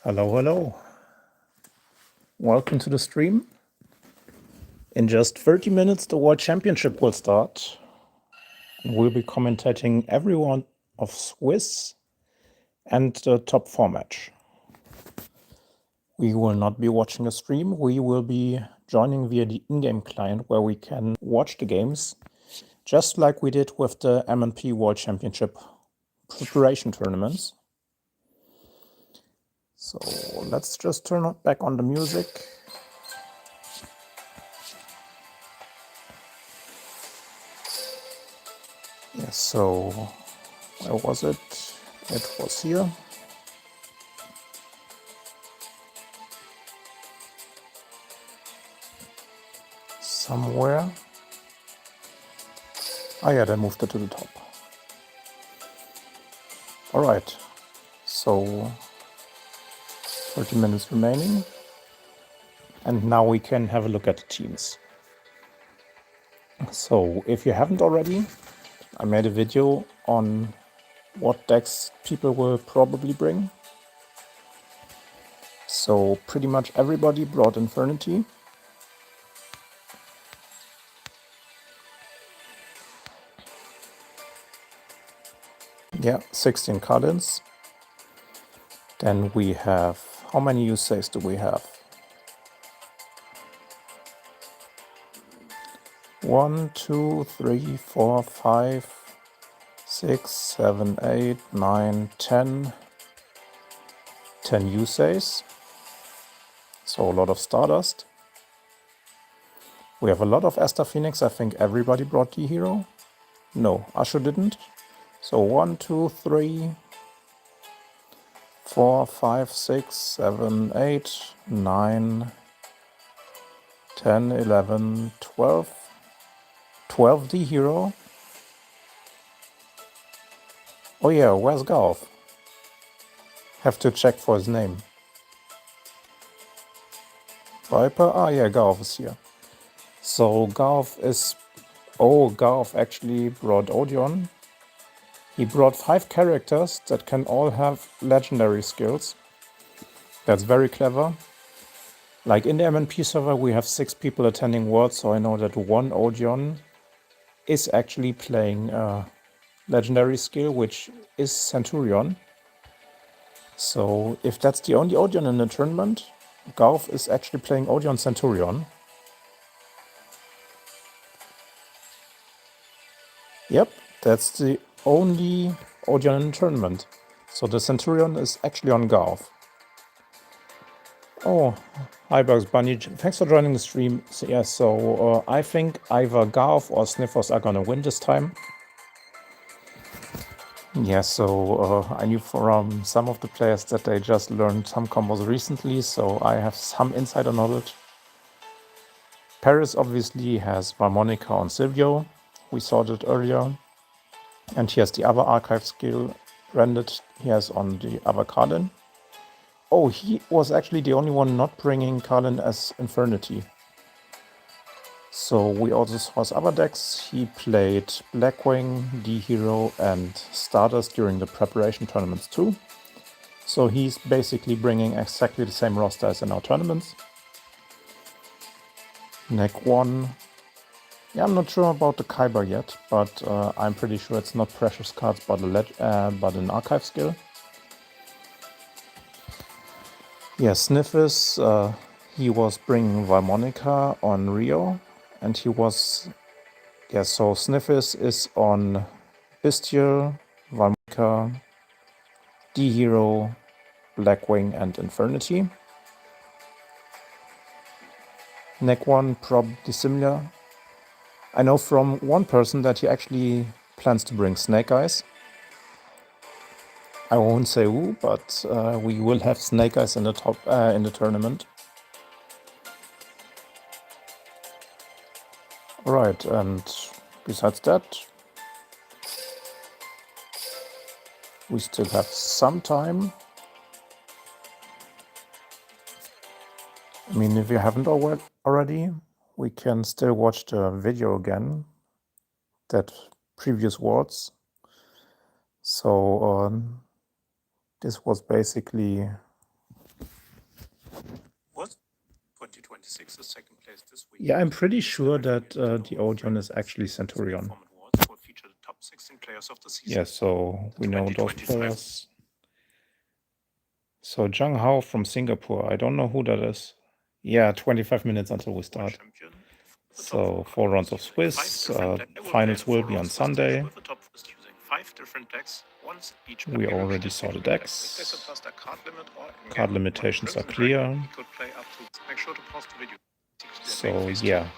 Hello. Welcome to the stream. In just 30 minutes, the World Championship will start. We'll be commentating every one of Swiss and the top 4 match. We will not be watching a stream. We will be joining via the in-game client where we can watch the games, just like we did with the M&P World Championship preparation tournaments. So let's just turn back on the music. Yeah, so where was it? It was here. Somewhere. Oh yeah, they moved it to the top. All right, so 30 minutes remaining. And now we can have a look at the teams. So if you haven't already, I made a video on what decks people will probably bring. So pretty much everybody brought Infernity. Yeah, 16 Cardins. Then we have, how many usays do we have? 1, 2, 3, 4, 5, 6, 7, 8, 9, 10. 10 usays. So a lot of Stardust. We have a lot of Esther Phoenix. I think everybody brought the hero. No, Ashu didn't. So 1, 2, 3, 4, 5, 6, 7, 8, 9, 10, 11, 12. 12 the hero. Oh yeah, where's Golf? Have to check for his name. Viper? Ah yeah, Golf is here. So Golf is... Oh, Golf actually brought Odeon. He brought 5 characters that can all have legendary skills. That's very clever. Like in the MNP server, we have 6 people attending Worlds, so I know that one Odeon is actually playing a legendary skill, which is Centurion. So if that's the only Odeon in the tournament, Garth is actually playing Odeon Centurion. Yep, that's the only Odeon in the tournament. So the Centurion is actually on Garth. Oh, hi Bugs Bunny, thanks for joining the stream. So, yeah, so I think either Garth or Sniffers are gonna win this time. Yeah, so I knew from some of the players that they just learned some combos recently, so I have some insider knowledge. Paris obviously has Harmonica on Silvio, we saw that earlier. And he has the other archive skill branded he has on the other Carlin. Oh, he was actually the only one not bringing Carlin as Infernity. So we also saw his other decks. He played Blackwing, D-Hero and Stardust during the preparation tournaments too. So he's basically bringing exactly the same roster as in our tournaments. Neck 1. Yeah, I'm not sure about the Kyber yet, but I'm pretty sure it's not precious cards but an archive skill. Yeah, Sniffis, he was bringing Valmonica on Rio, and he was... Yeah, so Sniffis is on Bestial, Valmonica, D-Hero, Blackwing and Infernity. Neck 1, probably similar. I know from one person that he actually plans to bring Snake Eyes. I won't say who, but we will have Snake Eyes in the top in the tournament. Alright, and besides that, we still have some time. I mean, if you haven't already, we can still watch the video again, that previous Worlds. So this was basically Yeah, I'm pretty sure that the Odeon is actually Centurion. Yeah, so we know those players. So Zhang Hao from Singapore. I don't know who that is. Yeah, 25 minutes until we start. So 4 rounds of Swiss. Finals will be on Sunday. We already saw the decks. Card limitations are clear. So yeah,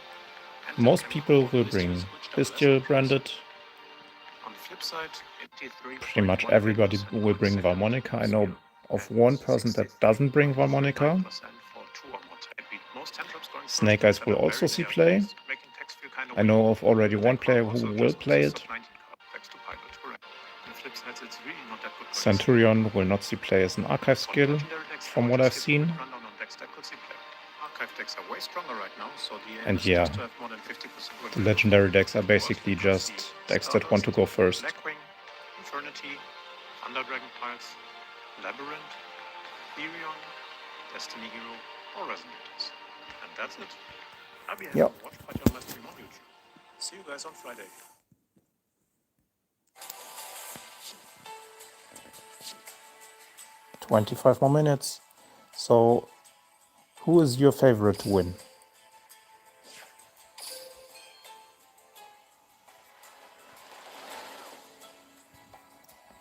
most people will bring Bestial branded. Pretty much everybody will bring Valmonica. I know of one person that doesn't bring Valmonica. Snake Eyes will also see play. I know of already one player who will play it. Centurion will not see play as an archive skill, from what I've seen. And yeah, the legendary decks are basically just decks that want to go first. Yep. See you guys on Friday. 25 more minutes. So, who is your favorite to win?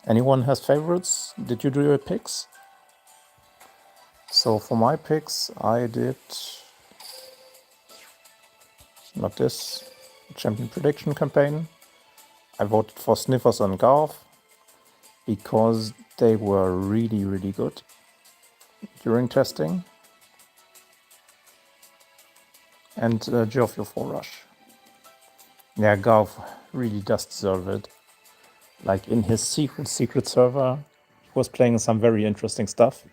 Anyone has favorites? Did you do your picks? So for my picks, I did not this champion prediction campaign. I voted for Sniffers and Garth because they were really, really good during testing. And Geoffio for Rush. Yeah, Garth really does deserve it. Like in his secret server, he was playing some very interesting stuff.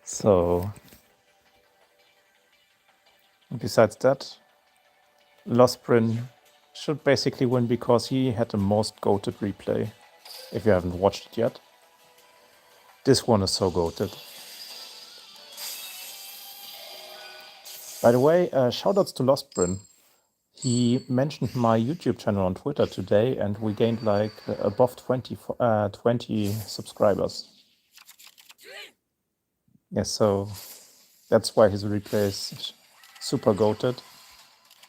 So, besides that, Losprin should basically win because he had the most goated replay, if you haven't watched it yet. This one is so goated. By the way, shoutouts to Losprin. He mentioned my YouTube channel on Twitter today, and we gained like above 20 subscribers. Yeah, so that's why his replay is super goated.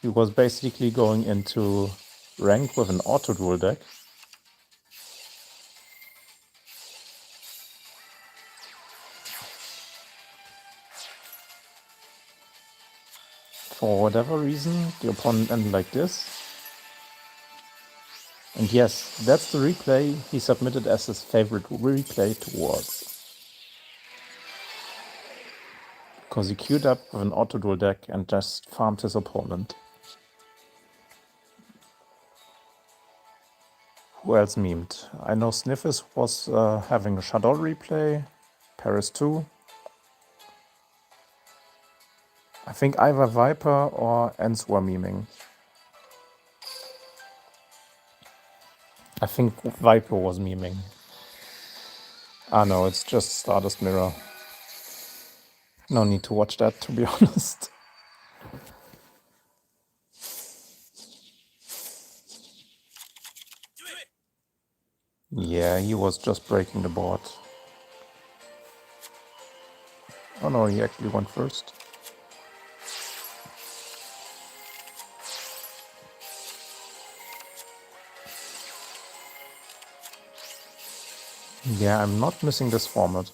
He was basically going into rank with an auto duel deck. For whatever reason, the opponent ended like this. And yes, that's the replay he submitted as his favorite replay towards. Because he queued up with an auto duel deck and just farmed his opponent. Who else memed? I know Sniffis was having a Shadow replay, Paris 2. I think either Viper or Enz were memeing. I think Viper was memeing. Ah no, it's just Stardust Mirror. No need to watch that, to be honest. Yeah, he was just breaking the board. Oh no, he actually went first. Yeah, I'm not missing this format.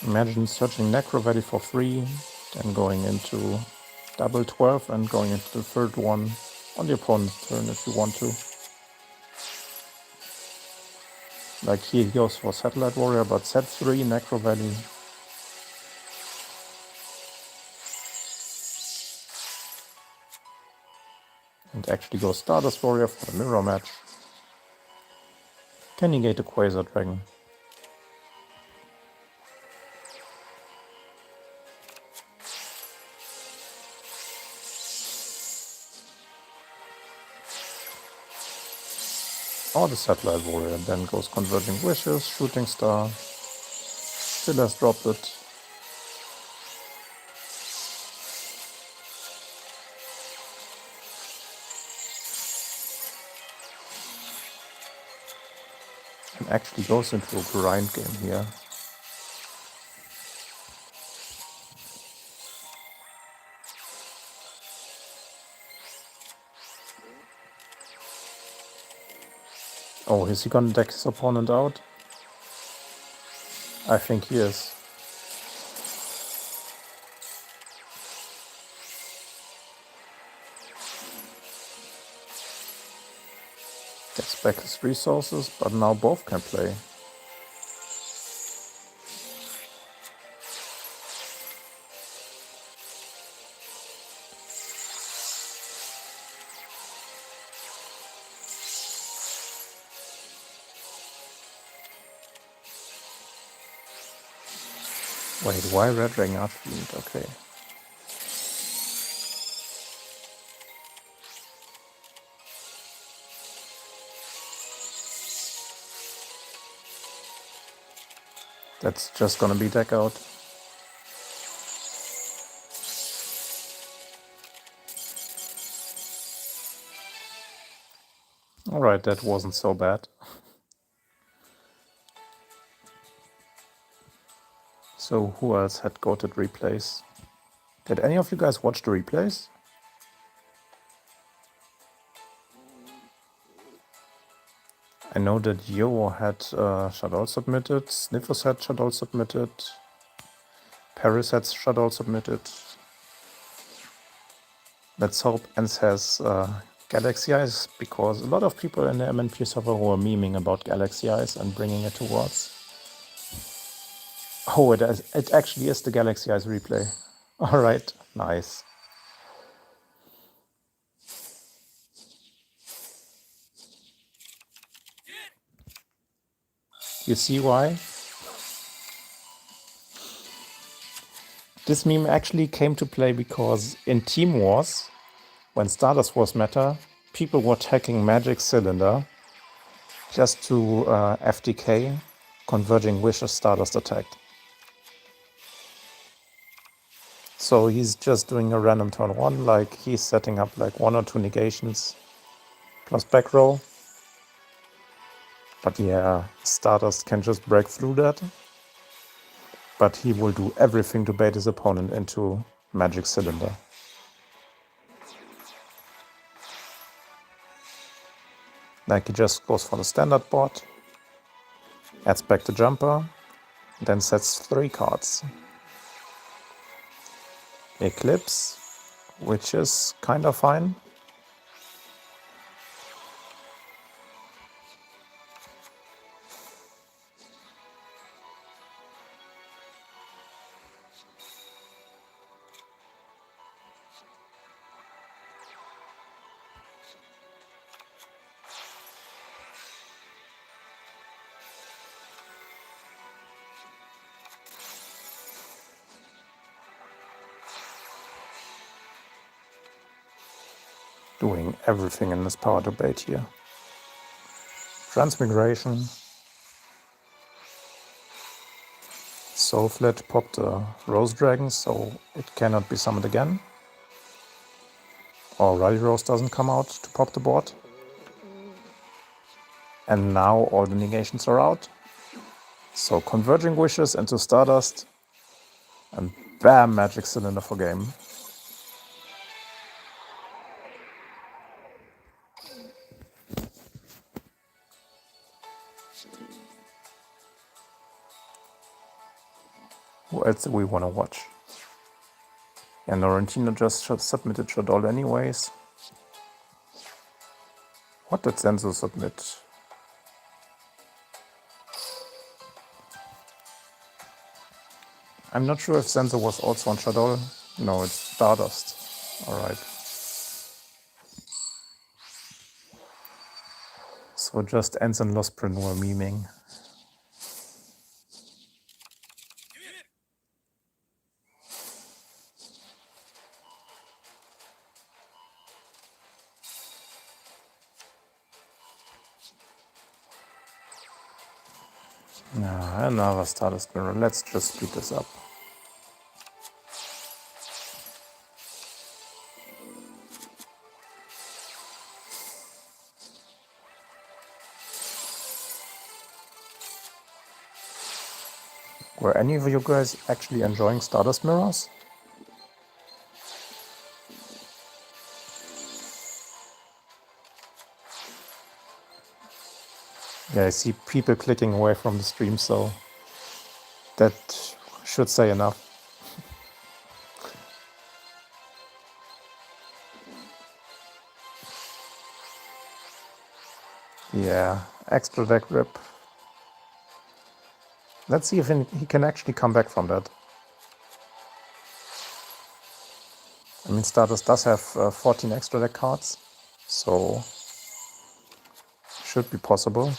Imagine searching Necro Valley for free, then going into double 12 and going into the third one on the opponent's turn if you want to. Like here he goes for Satellite Warrior, but set 3 Necro Valley. And actually goes Stardust Warrior for the mirror match. Can negate a Quasar Dragon. Or the Satellite Warrior, then goes Converging Wishes, Shooting Star, still has dropped it. And actually goes into a grind game here. Oh, is he gonna deck his opponent out? I think he is. Gets back his resources, but now both can play. Wait, why Red Dragon Archfiend? Okay. That's just gonna be deck out. Alright, that wasn't so bad. So who else had goated replays? Did any of you guys watch the replays? I know that Yo had Shadol submitted, Sniffers had Shadol submitted, Paris had Shadol submitted. Let's hope Ens has Galaxy Eyes, because a lot of people in the MNP server were memeing about Galaxy Eyes and bringing it towards. Oh, it actually is the Galaxy Eyes replay. Alright, nice. You see why? This meme actually came to play because in Team Wars, when Stardust Wars meta, people were attacking Magic Cylinder just to FTK, Converging Wishes Stardust attacked. So he's just doing a random turn 1, like he's setting up like 1 or 2 negations plus back row. But yeah, Stardust can just break through that. But he will do everything to bait his opponent into Magic Cylinder. Like he just goes for the standard board, adds back the jumper, then sets 3 cards. Eclipse, which is kind of fine. Doing everything in his power to bait here. Transmigration. Soulflet popped a Rose Dragon, so it cannot be summoned again. Or Rally Rose doesn't come out to pop the board. And now all the negations are out. So Converging Wishes into Stardust. And bam, Magic Cylinder for game. Who else do we want to watch? And Laurentino just submitted Shadol anyways. What did Senzo submit? I'm not sure if Senzo was also on Shadol. No, it's Stardust. Alright. So just Ens and Lospreneur memeing. Another Stardust Mirror. Let's just speed this up. Were any of you guys actually enjoying Stardust Mirrors? Yeah, I see people clicking away from the stream, so that should say enough. Yeah, extra deck rip. Let's see if he can actually come back from that. I mean, Stardust does have 14 extra deck cards, so should be possible.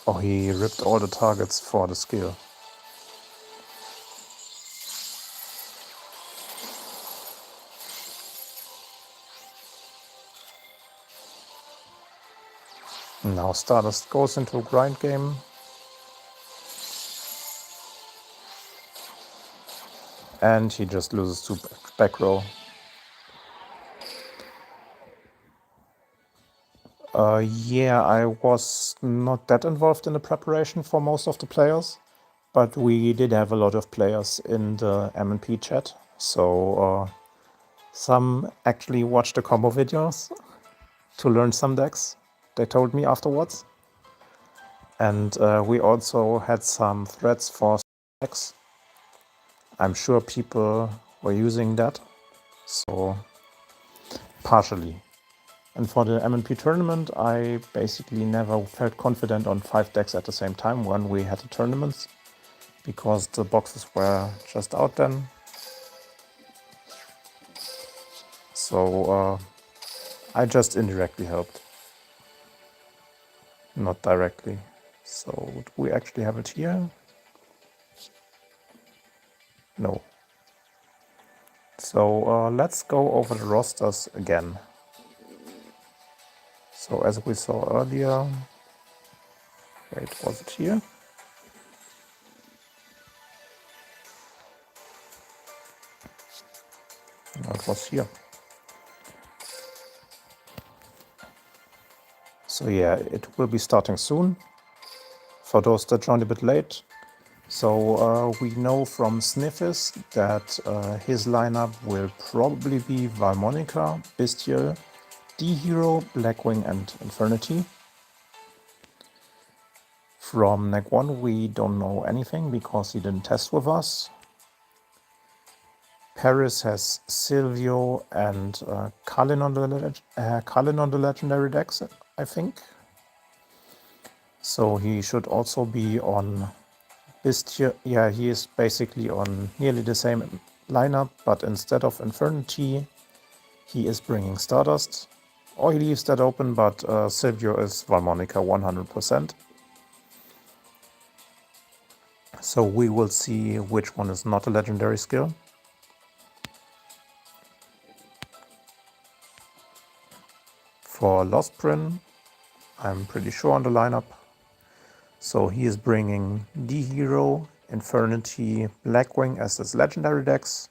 Oh, he ripped all the targets for the skill. Now Stardust goes into a grind game. And he just loses to back row. Yeah, I was not that involved in the preparation for most of the players, but we did have a lot of players in the M&P chat, so some actually watched the combo videos to learn some decks, they told me afterwards. And we also had some threads for decks. I'm sure people were using that, so partially. And for the M&P tournament, I basically never felt confident on 5 decks at the same time when we had the tournaments, because the boxes were just out then. So I just indirectly helped, not directly. So do we actually have it here? No. So let's go over the rosters again. So as we saw earlier, wait, was it here? No, it was here. So yeah, it will be starting soon. For those that joined a bit late, so we know from Sniffis that his lineup will probably be Valmonica, Bestial, D-Hero, Blackwing and Infernity. From Neg 1 we don't know anything because he didn't test with us. Paris has Silvio and Kalin on the legendary decks, I think. So he should also be on Bestial. Yeah, he is basically on nearly the same lineup, but instead of Infernity, he is bringing Stardust. Or he leaves that open, but Silvio is Valmonica 100%. So we will see which one is not a legendary skill. For Lostprin, I'm pretty sure on the lineup. So he is bringing D-Hero, Infernity, Blackwing as his legendary decks.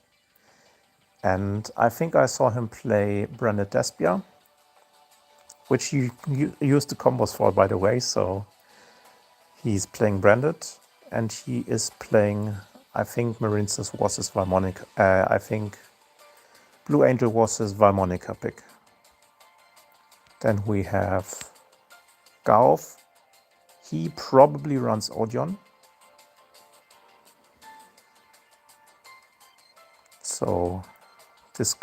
And I think I saw him play Branded Despia, which he used the combos for, by the way. So he's playing Branded, and he is playing, I think Marine's was his Valmonica. I think Blue Angel was his Valmonica pick. Then we have Gauf. He probably runs Odeon. So this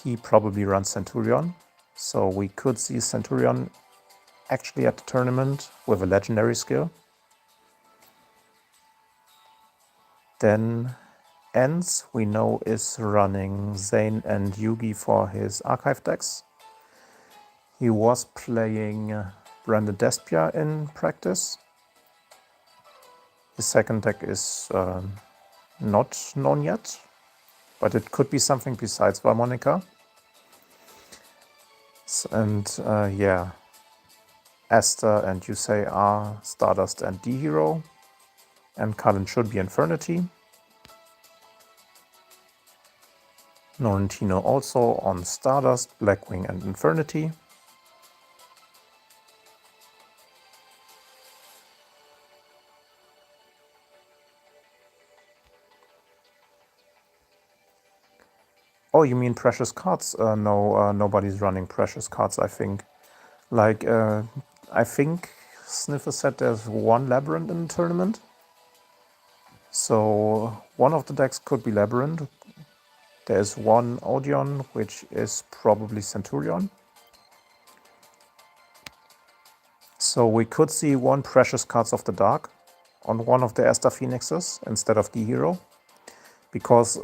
he probably runs Centurion. So we could see Centurion actually at the tournament with a legendary skill. Then Enz, we know, is running Zane and Yugi for his archive decks. He was playing Branded Despia in practice. His second deck is not known yet, but it could be something besides Valmonica. And yeah, Esther and you say are Stardust and D Hero, and Cullen should be Infernity. Norrentino also on Stardust, Blackwing and Infernity. Oh, you mean precious cards? No, nobody's running precious cards, I think. Like, I think Sniffer said there's one Labyrinth in the tournament. So one of the decks could be Labyrinth. There's one Odeon, which is probably Centurion. So we could see one Precious Cards of the Dark on one of the Esther Phoenixes instead of the hero. Because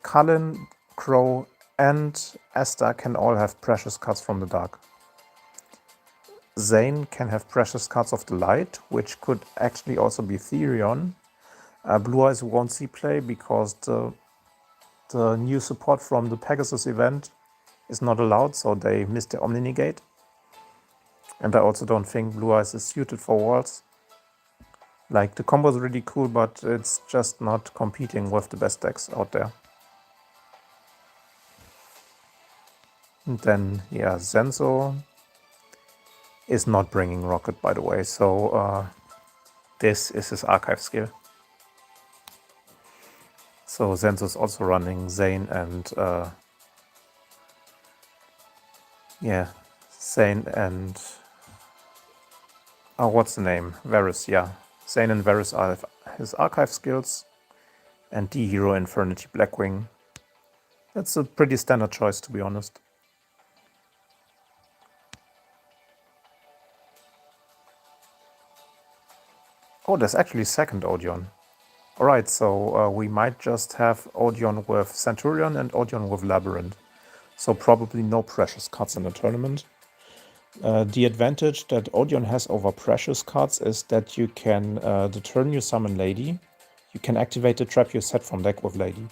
Cullen, Crow, and Esther can all have Precious Cards from the Dark. Zane can have Precious Cards of the Light, which could actually also be Therion. Blue Eyes won't see play because the new support from the Pegasus event is not allowed, so they missed the Omni Negate. And I also don't think Blue Eyes is suited for walls. Like, the combo is really cool, but it's just not competing with the best decks out there. And then, yeah, Zenzo is not bringing Rocket, by the way, so this is his archive skill. So Zenzo is also running Zane and Zane and what's the name? Varus, yeah. Zane and Varus are his archive skills, and D Hero, Infernity, Blackwing. That's a pretty standard choice, to be honest. Oh, there's actually second Odeon. Alright, so we might just have Odeon with Centurion and Odeon with Labyrinth. So probably no precious cards in the tournament. The advantage that Odeon has over precious cards is that you can, the turn you summon Lady, you can activate the trap you set from deck with Lady.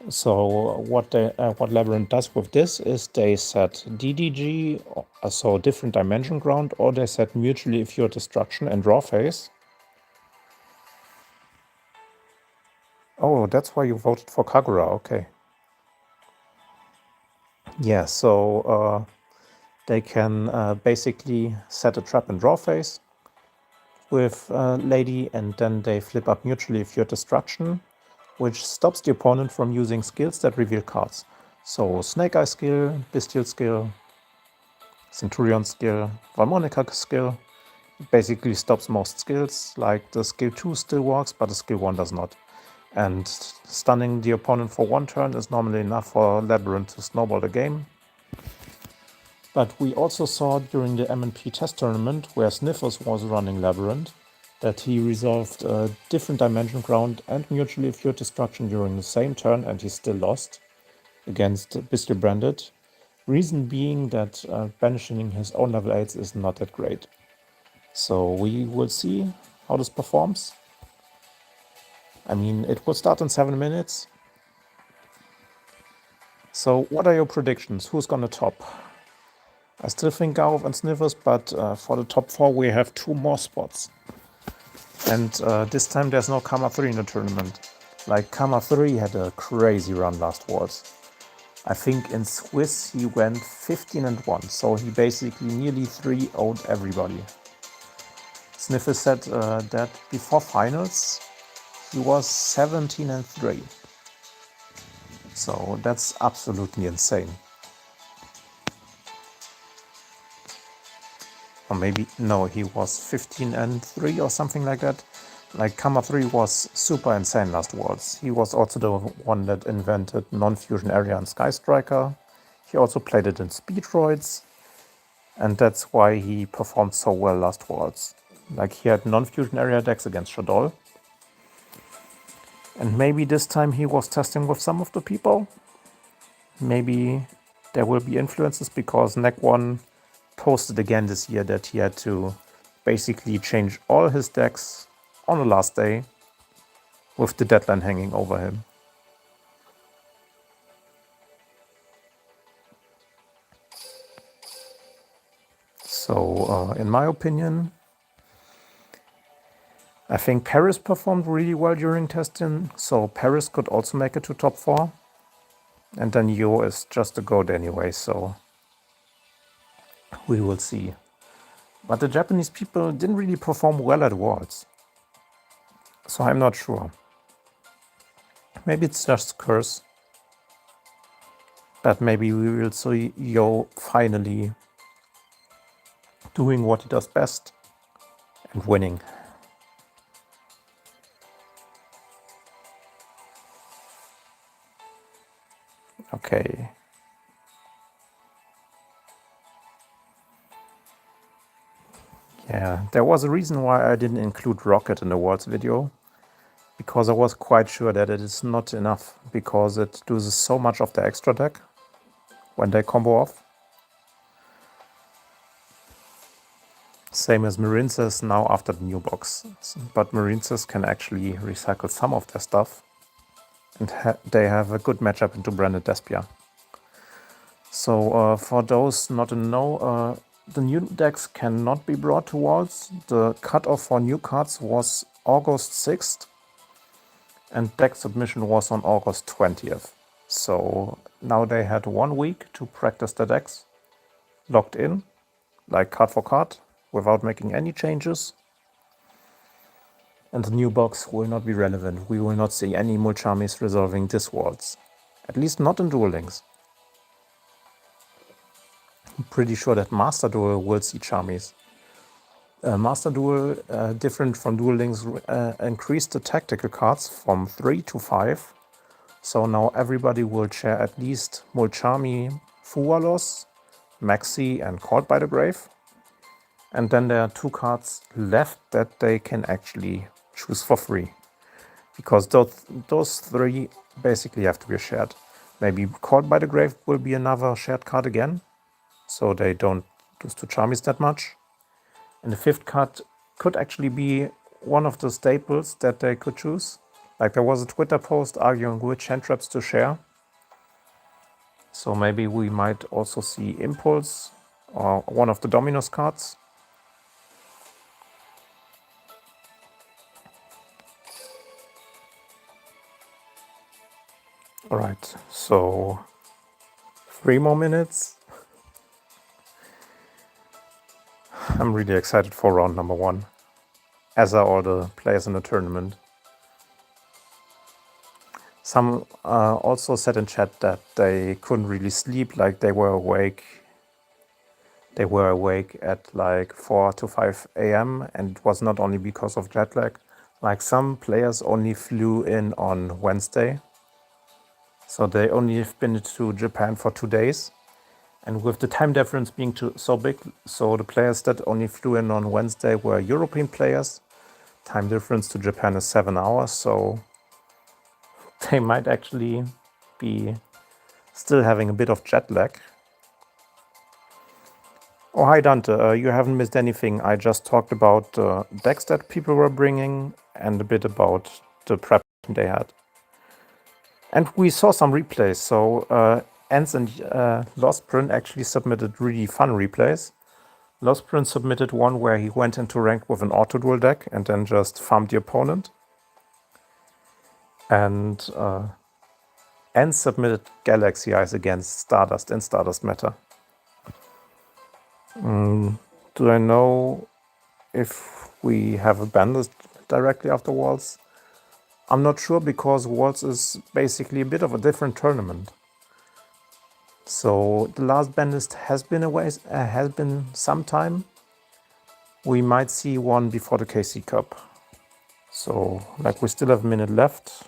So what Labyrinth does with this is they set DDG, so different dimension ground, or they set mutually effective destruction and draw phase. Oh, that's why you voted for Kagura, okay. Yeah, so they can basically set a trap and draw phase with Lady, and then they flip up mutually effective destruction, which stops the opponent from using skills that reveal cards. So Snake Eye skill, Bestial skill, Centurion skill, Valmonica skill. It basically stops most skills, like the skill 2 still works, but the skill 1 does not. And stunning the opponent for one turn is normally enough for Labyrinth to snowball the game. But we also saw during the MNP test tournament, where Sniffers was running Labyrinth, that he resolved a different dimension ground and mutually effective destruction during the same turn, and he still lost against Bestial Branded. Reason being that banishing his own level 8s is not that great. So we will see how this performs. I mean, it will start in 7 minutes. So what are your predictions? Who's gonna top? I still think Garov and Sniffers, but for the top 4 we have 2 more spots. And this time there's no Kama 3 in the tournament. Like, Kama 3 had a crazy run last Worlds. I think in Swiss he went 15-1, so he basically nearly 3-0'd everybody. Sniffer said that before finals he was 17-3. So that's absolutely insane. Or maybe, no, he was 15-3 or something like that. Like, Kama 3 was super insane last Worlds. He was also the one that invented non-fusion area and Sky Striker. He also played it in Speedroids, and that's why he performed so well last Worlds. Like, he had non-fusion area decks against Shadol. And maybe this time he was testing with some of the people. Maybe there will be influences, because Neck1 posted again this year that he had to basically change all his decks on the last day with the deadline hanging over him. So, in my opinion, I think Paris performed really well during testing, so Paris could also make it to top 4. And then Yo is just a goat anyway, so we will see. But the Japanese people didn't really perform well at Worlds, so I'm not sure. Maybe it's just a curse. But maybe we will see Yo finally doing what he does best and winning. Okay. Yeah, there was a reason why I didn't include Rocket in the Worlds video, because I was quite sure that it is not enough, because it loses so much of the extra deck when they combo off. Same as Marinces now after the new box, but Marinces can actually recycle some of their stuff, and they have a good matchup into Branded Despia. So for those not to know, the new decks cannot be brought to Worlds. The cutoff for new cards was August 6th, and deck submission was on August 20th. So now they had 1 week to practice the decks, locked in, like card for card, without making any changes. And the new box will not be relevant. We will not see any Mulchamis resolving this Worlds. At least not in Duel Links. I'm pretty sure that Master Duel will see Charmies. Master Duel, different from Duel Links, increased the tactical cards from 3 to 5. So now everybody will share at least Mulchami, Fuwalos, Maxi, and Called by the Grave. And then there are 2 cards left that they can actually choose for free. Because those 3 basically have to be shared. Maybe Called by the Grave will be another shared card again, so they don't lose to Charmies that much. And the 5th card could actually be one of the staples that they could choose. Like there was a Twitter post arguing which hand traps to share. So maybe we might also see Impulse or one of the Dominos cards. Alright, so 3 more minutes. I'm really excited for round number 1, as are all the players in the tournament. Some also said in chat that they couldn't really sleep, like they were awake. They were awake at like 4 to 5 a.m. and it was not only because of jet lag. Like some players only flew in on Wednesday. So they only have been to Japan for 2 days. And with the time difference being so big, so the players that only flew in on Wednesday were European players. Time difference to Japan is 7 hours, so they might actually be still having a bit of jet lag. Oh, hi Dante, you haven't missed anything. I just talked about the decks that people were bringing and a bit about the prep they had. And we saw some replays, so Ents and Lost Print actually submitted really fun replays. Lost Print submitted one where he went into rank with an auto duel deck and then just farmed the opponent. And Ents submitted Galaxy Eyes against Stardust in Stardust Meta. Do I know if we have a ban list directly after Worlds? I'm not sure, because Worlds is basically a bit of a different tournament. So the last ban list has been some time. We might see one before the KC Cup. So like we still have a minute left.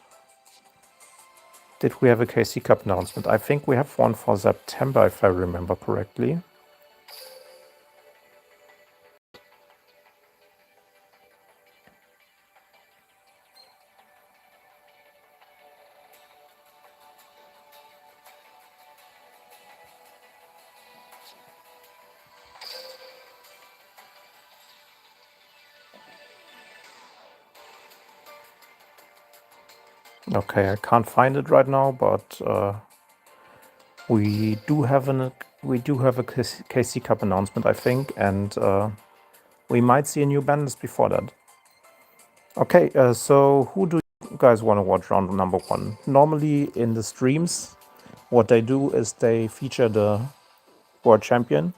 Did we have a KC Cup announcement? I think we have one for September, if I remember correctly. Okay, I can't find it right now, but we do have we do have a KC Cup announcement, I think, and we might see a new ban list before that. Okay, so who do you guys want to watch round number 1? Normally in the streams, what they do is they feature the world champion.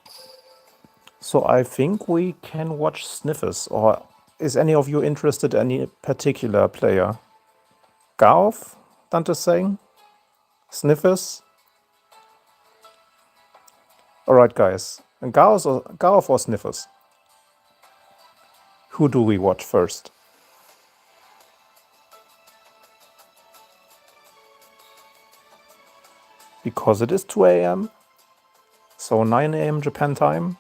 So I think we can watch Sniffers. Or is any of you interested in any particular player? Garth, Dante's saying? Sniffers? Alright, guys. Garth or Sniffers? Who do we watch first? Because it is 2 a.m. So 9 a.m. Japan time.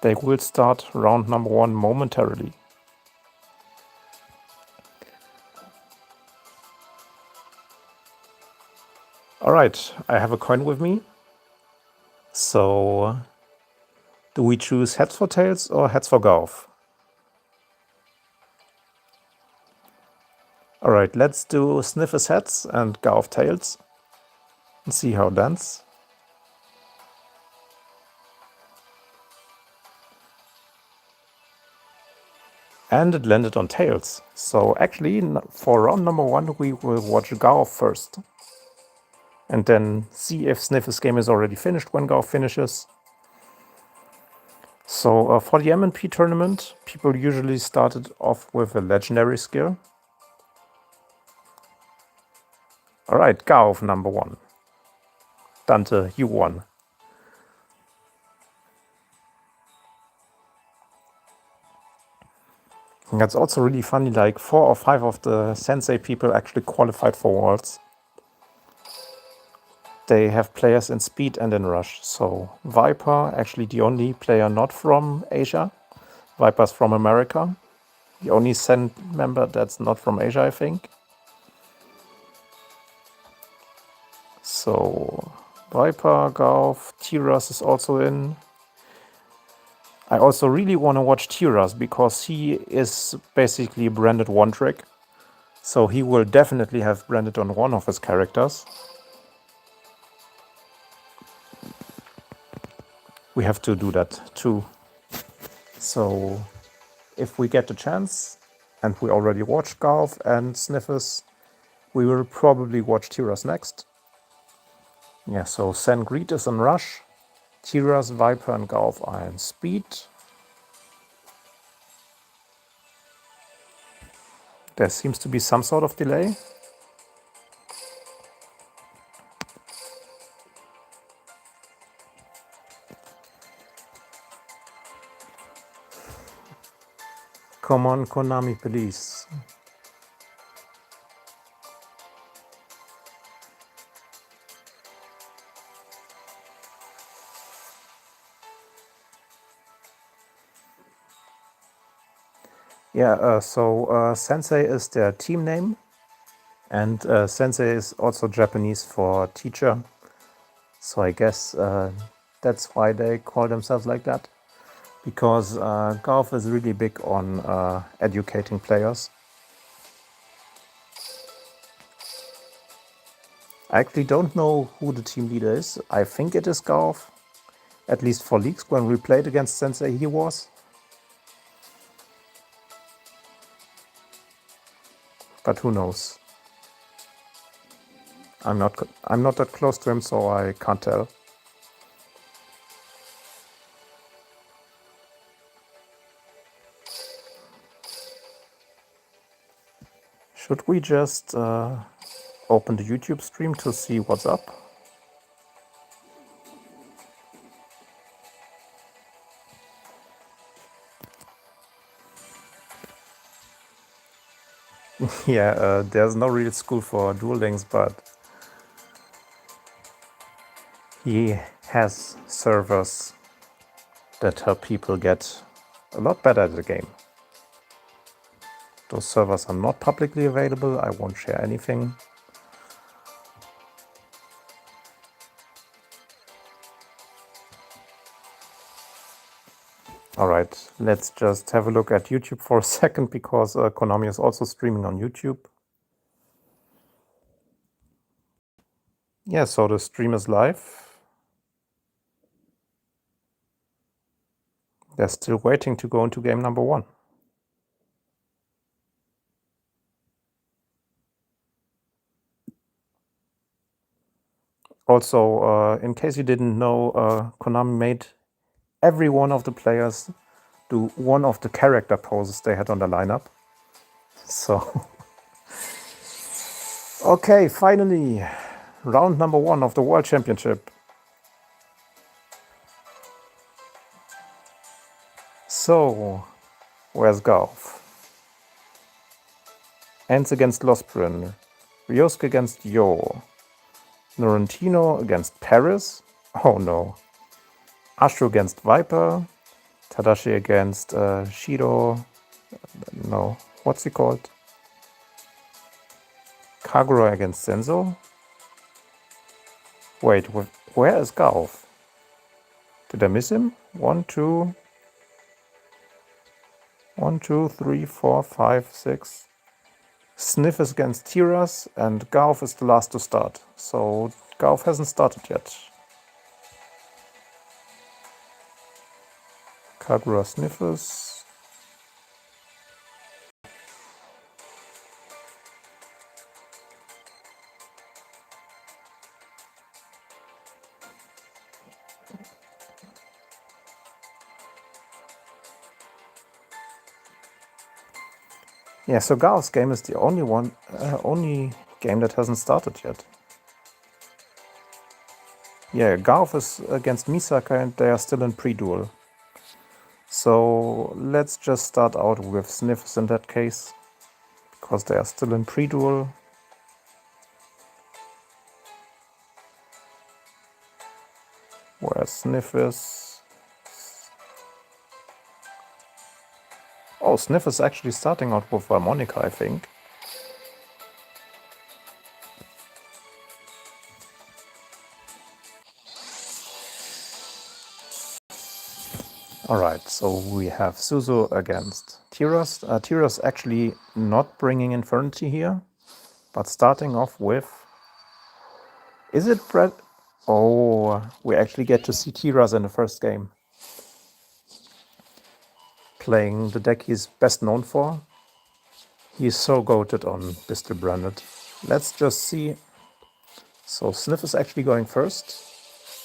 They will start round number 1 momentarily. Alright, I have a coin with me. So, do we choose heads for tails or heads for Garth? Alright, let's do Sniffers heads and Garth tails. And see how it lands. And it landed on tails. So actually, for round number 1, we will watch Garth first. And then see if Sniffers' game is already finished when Garth finishes. So for the M&P tournament, people usually started off with a legendary skill. Alright, Garth number 1. Dante, you won. And that's also really funny, like 4 or 5 of the Sensei people actually qualified for Worlds. They have players in Speed and in Rush. So Viper, actually the only player not from Asia. Viper's from America. The only Sen member that's not from Asia, I think. So Viper, Garth, Tiras is also in. I also really want to watch Tiras because he is basically branded one trick. So he will definitely have branded on one of his characters. We have to do that too. So if we get the chance, and we already watched Garth and Sniffers, we will probably watch Tiras next. Yeah, so Sen Greed is on Rush. Tiras, Viper and Garth are in Speed. There seems to be some sort of delay. Come on, Konami, please. Yeah, so Sensei is their team name. And Sensei is also Japanese for teacher. So I guess that's why they call themselves like that. Because Garth is really big on educating players. I actually don't know who the team leader is. I think it is Garth. At least for leagues, when we played against Sensei, he was. But who knows? I'm not that close to him, so I can't tell. Should we just open the YouTube stream to see what's up? Yeah, there's no real school for Duel Links, but he has servers that help people get a lot better at the game. Those servers are not publicly available. I won't share anything. Alright, let's just have a look at YouTube for a second, because Konami is also streaming on YouTube. Yeah, so the stream is live. They're still waiting to go into game number 1. Also, in case you didn't know, Konami made every one of the players do one of the character poses they had on the lineup. So, okay, finally, round number 1 of the World Championship. So, where's Golf? Ends against Losprin. Ryosuke against Yo. Norrentino against Paris. Oh no. Ashru against Viper. Tadashi against Shido. No. What's he called? Kagura against Senzo. Wait, where is Golf? Did I miss him? 1, 2, 1, 2, 3, 4, 5, 6. Sniff is against Tiras, and Golf is the last to start. So Golf hasn't started yet. Kagura Sniffers. Yeah, so Golf's game is the only game that hasn't started yet. Yeah, Golf is against Misaka and they are still in pre-duel. So let's just start out with Sniffs in that case, because they are still in pre-duel. Where Sniff is... Oh, Sniff is actually starting out with Harmonica, I think. Alright, so we have Suzu against Tiras. Tiras actually not bringing Infernity here, but starting off with... Is it Brad? Oh, we actually get to see Tiras in the first game. Playing the deck he's best known for. He's so goated on Pistol Branded. Let's just see. So Sniff is actually going first.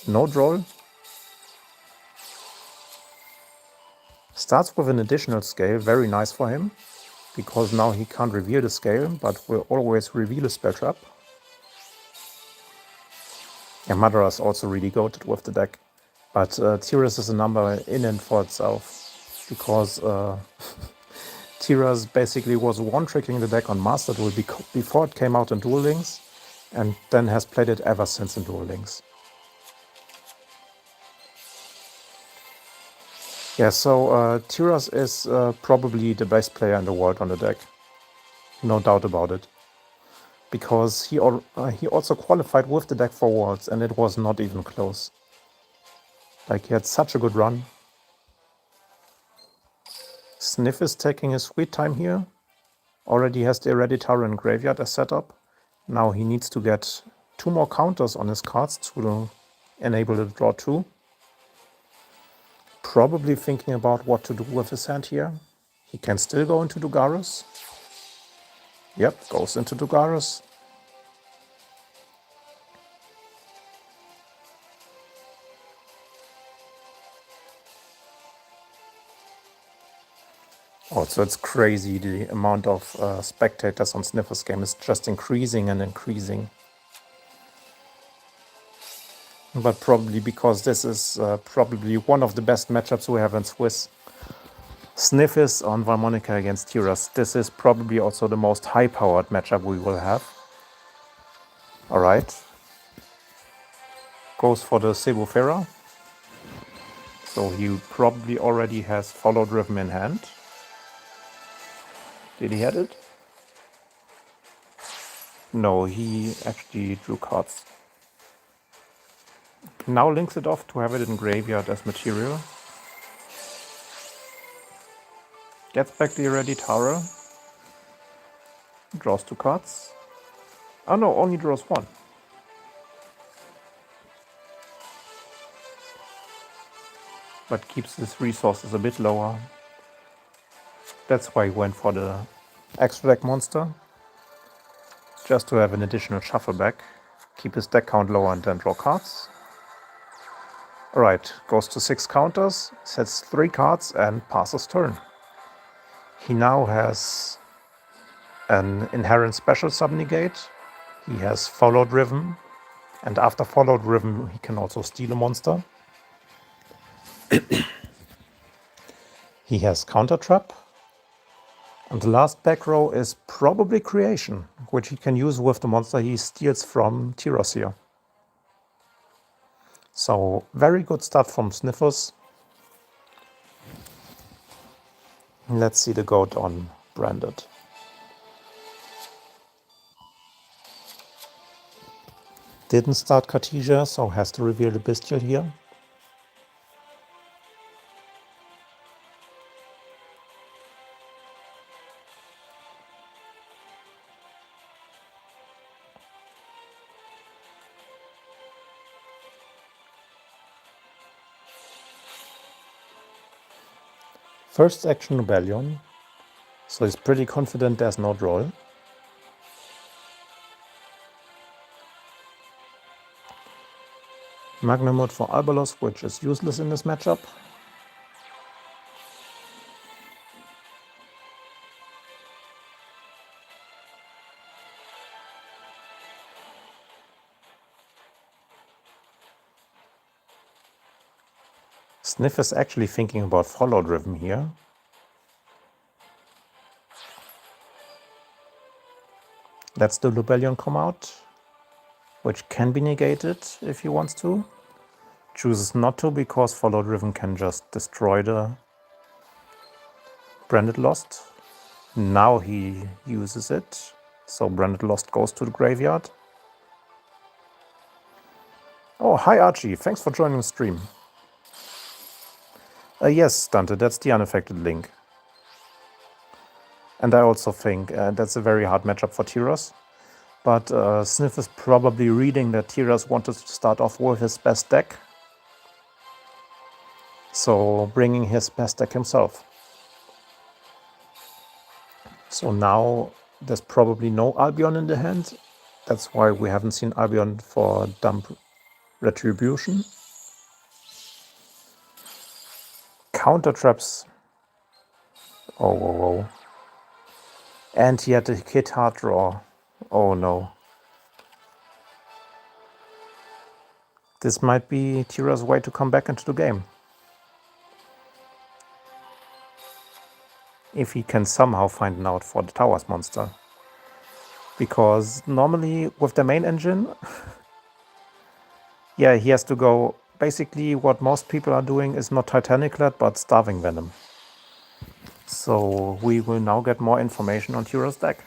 No droll. Starts with an additional scale, very nice for him. Because now he can't reveal the scale, but will always reveal a spell trap. And Madara is also really goated with the deck. But Tiras is a number in and for itself. Because Tiras basically was one-tricking the deck on Master Duel before it came out in Duel Links, and then has played it ever since in Duel Links. Yeah, so Tiras is probably the best player in the world on the deck. No doubt about it. Because he also qualified with the deck for Worlds, and it was not even close. Like, he had such a good run. Sniff is taking his sweet time here. Already has the Hereditary in Graveyard as setup. Now he needs to get 2 more counters on his cards to enable the draw 2. Probably thinking about what to do with his hand here. He can still go into Dugarus. Yep, goes into Dugarus. Also, it's crazy, the amount of spectators on Sniffer's game is just increasing and increasing. But probably because this is probably one of the best matchups we have in Swiss. Sniff is on Harmonica against Tiras. This is probably also the most high-powered matchup we will have. Alright. Goes for the Cebu Ferra. So he probably already has Follow Driven in hand. Did he have it? No, he actually drew cards. Now links it off to have it in Graveyard as material. Gets back the Hereditary. Draws 2 cards. Oh no, only draws 1. but keeps his resources a bit lower. That's why he went for the extra deck monster, just to have an additional shuffle back, keep his deck count lower and then draw cards. Alright, goes to 6 counters, sets 3 cards and passes turn. He now has an inherent special sub-negate, he has Follow Driven, and after Follow Driven he can also steal a monster. He has Counter Trap, and the last back row is probably Creation, which he can use with the monster he steals from Tyros here. So very good start from Sniffers. Let's see the goat on Branded. Didn't start Cartesia, so has to reveal the Bestial here. First action Rebellion, so he's pretty confident there's no draw. Magnamut for Albalos, which is useless in this matchup. Sniff is actually thinking about Follow Driven here. Let's the Rebellion come out, which can be negated if he wants to. Chooses not to because Follow Driven can just destroy the Branded Lost. Now he uses it, so Branded Lost goes to the graveyard. Oh, hi Archie, thanks for joining the stream. Yes, Dante, that's the unaffected link. And I also think that's a very hard matchup for Tyros. But Sniff is probably reading that Tyros wanted to start off with his best deck. So bringing his best deck himself. So now there's probably no Albion in the hand. That's why we haven't seen Albion for Dump Retribution. Counter traps. Oh, whoa, whoa. And he had a hit hard draw. Oh no. This might be Tyros' way to come back into the game. If he can somehow find an out for the Towers monster. Because normally with the main engine, yeah, he has to go. Basically what most people are doing is not Titanic Lad, but Starving Venom. So we will now get more information on Tyros' deck.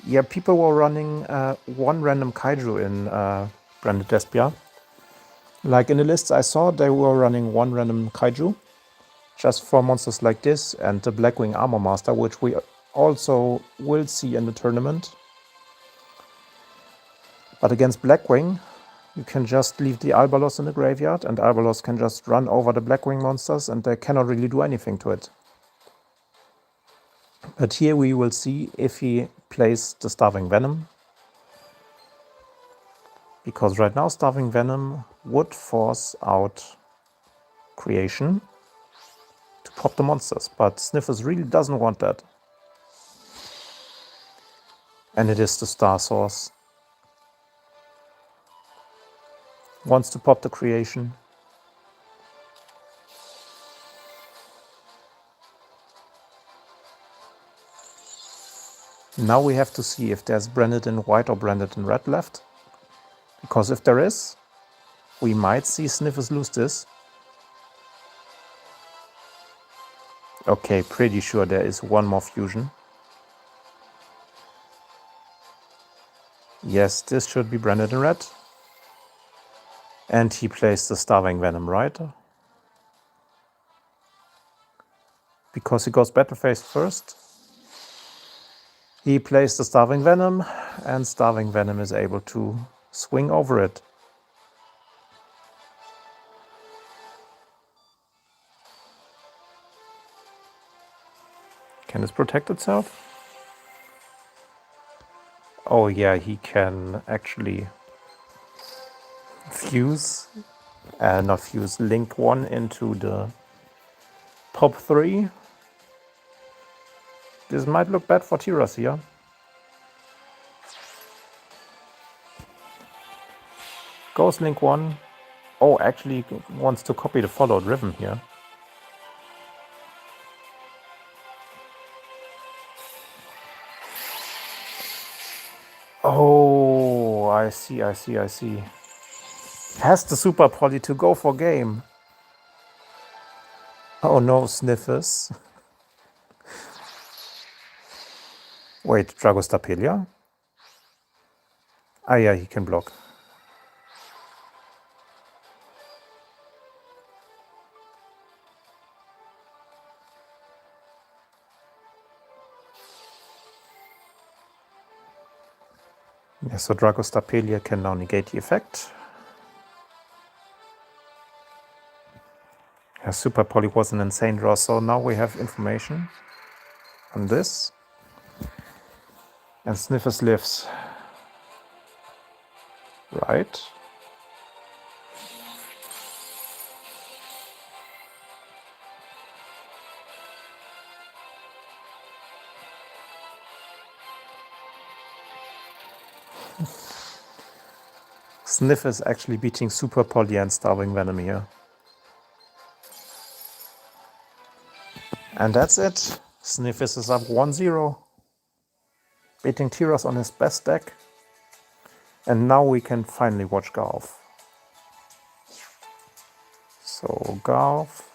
Yeah, people were running one random Kaiju in Branded Despia. Like in the lists I saw, they were running one random Kaiju. Just for monsters like this and the Blackwing Armor Master, which we also will see in the tournament. But against Blackwing, you can just leave the Albalos in the graveyard and Albalos can just run over the Blackwing monsters and they cannot really do anything to it. But here we will see if he plays the Starving Venom. Because right now Starving Venom would force out Creation to pop the monsters, but Sniffers really doesn't want that. And it is the Star Source. Wants to pop the Creation. Now we have to see if there's Branded in white or Branded in red left. Because if there is, we might see Sniffers lose this. Okay, pretty sure there is one more fusion. Yes, this should be Branded in red. And he plays the Starving Venom, right? Because he goes battle phase first. He plays the Starving Venom, and Starving Venom is able to swing over it. Can this protect itself? Oh yeah, he can actually fuse, not fuse, link one into the top 3. This might look bad for Tiras here. Goes link 1. Oh, actually wants to copy the followed rhythm here. Oh, I see. Has the super poly to go for game. Oh no, Sniffers. Wait, Dragostapelia? Ah yeah, he can block. Yeah, so Dragostapelia can now negate the effect. Yeah, super poly was an insane draw, so now we have information on this. And Sniffers lives. Right. Sniff is actually beating Super Poly and Starving Venom here. And that's it. Sniffis is up 1-0. Beating Tiras on his best deck. And now we can finally watch Garth. So Garth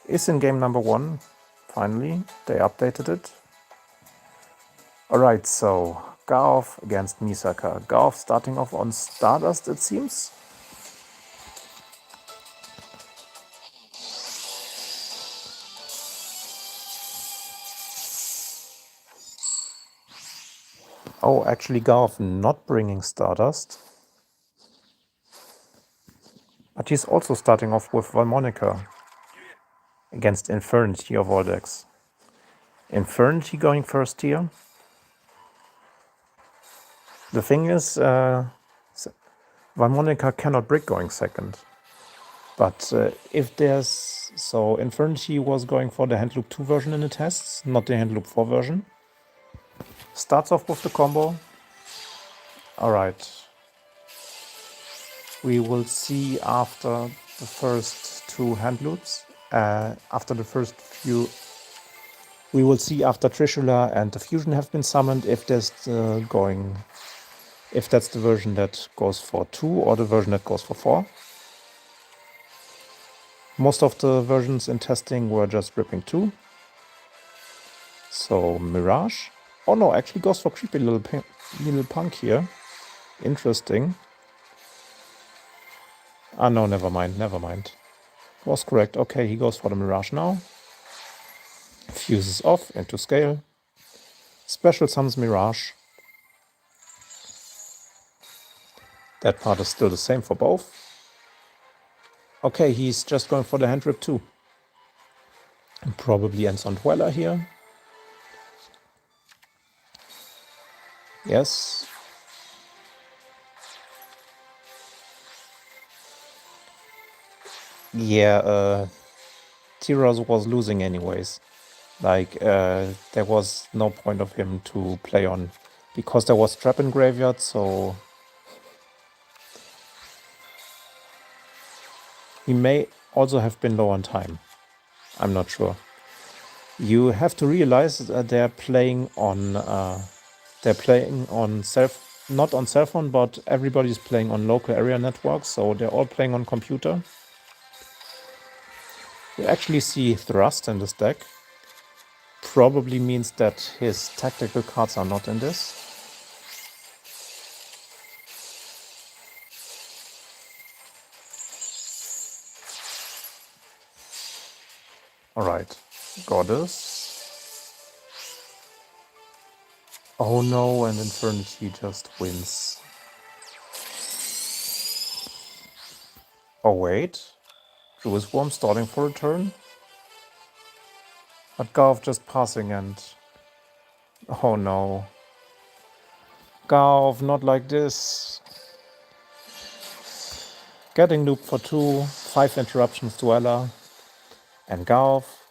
is in game number 1. Finally, they updated it. Alright, so Garth against Misaka. Garth starting off on Stardust, it seems. Oh, actually Garth not bringing Stardust. But he's also starting off with Valmonica against Infernity of all decks. Infernity going first here. The thing is, Valmonica cannot brick going second. But if there's... So Infernity was going for the Handloop 2 version in the tests, not the Handloop 4 version. Starts off with the combo. Alright. We will see after the first 2 Handloops. After the first few... We will see after Trishula and the Fusion have been summoned if there's going... If that's the version that goes for 2 or the version that goes for 4. Most of the versions in testing were just ripping 2. So Mirage. Oh no, actually goes for creepy little punk here. Interesting. Ah no, never mind. Was correct. Okay, he goes for the Mirage now. Fuses off into scale. Special summons Mirage. That part is still the same for both. Okay, he's just going for the hand rip too. And probably ends on Dweller here. Yes. Yeah, Tiras was losing anyways. Like, there was no point of him to play on. Because there was trap in graveyard, so... He may also have been low on time. I'm not sure. You have to realize that they're playing on not on cell phone, but everybody's playing on local area networks, so they're all playing on computer. You actually see Thrust in this deck. Probably means that his tactical cards are not in this. Alright, Goddess. Oh no, and Infernity just wins. Oh wait, Druid Worm starting for a turn. But Golf just passing and... Oh no. Golf, not like this. Getting looped for 2, 5 interruptions to Ella. And Golf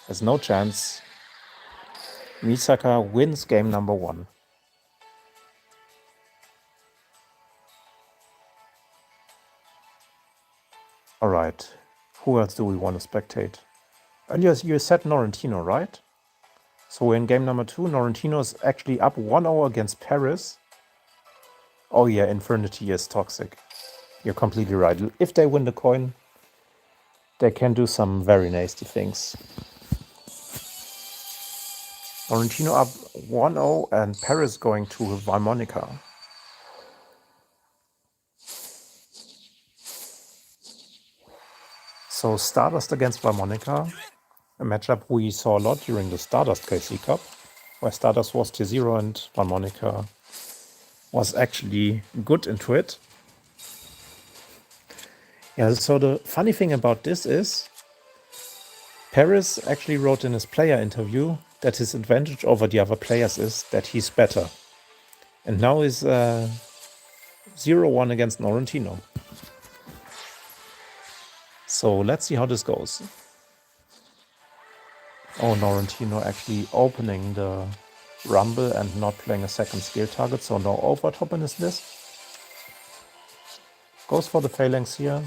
has no chance. Misaka wins game number 1. Alright, who else do we want to spectate? Earlier you said Norrentino, right? So in game number 2, Norrentino is actually up 1-0 against Paris. Oh yeah, Infernity is toxic. You're completely right. If they win the coin, they can do some very nasty things. Norrentino up 1-0 and Paris going to Valmonica. So Stardust against Valmonica, a matchup we saw a lot during the Stardust KC Cup, where Stardust was tier 0 and Valmonica was actually good into it. Yeah, so the funny thing about this is Paris actually wrote in his player interview that his advantage over the other players is that he's better. And now he's 0-1 against Norrentino. So let's see how this goes. Oh, Norrentino actually opening the Rumble and not playing a second skill target, so no overtop in his list. Goes for the phalanx here.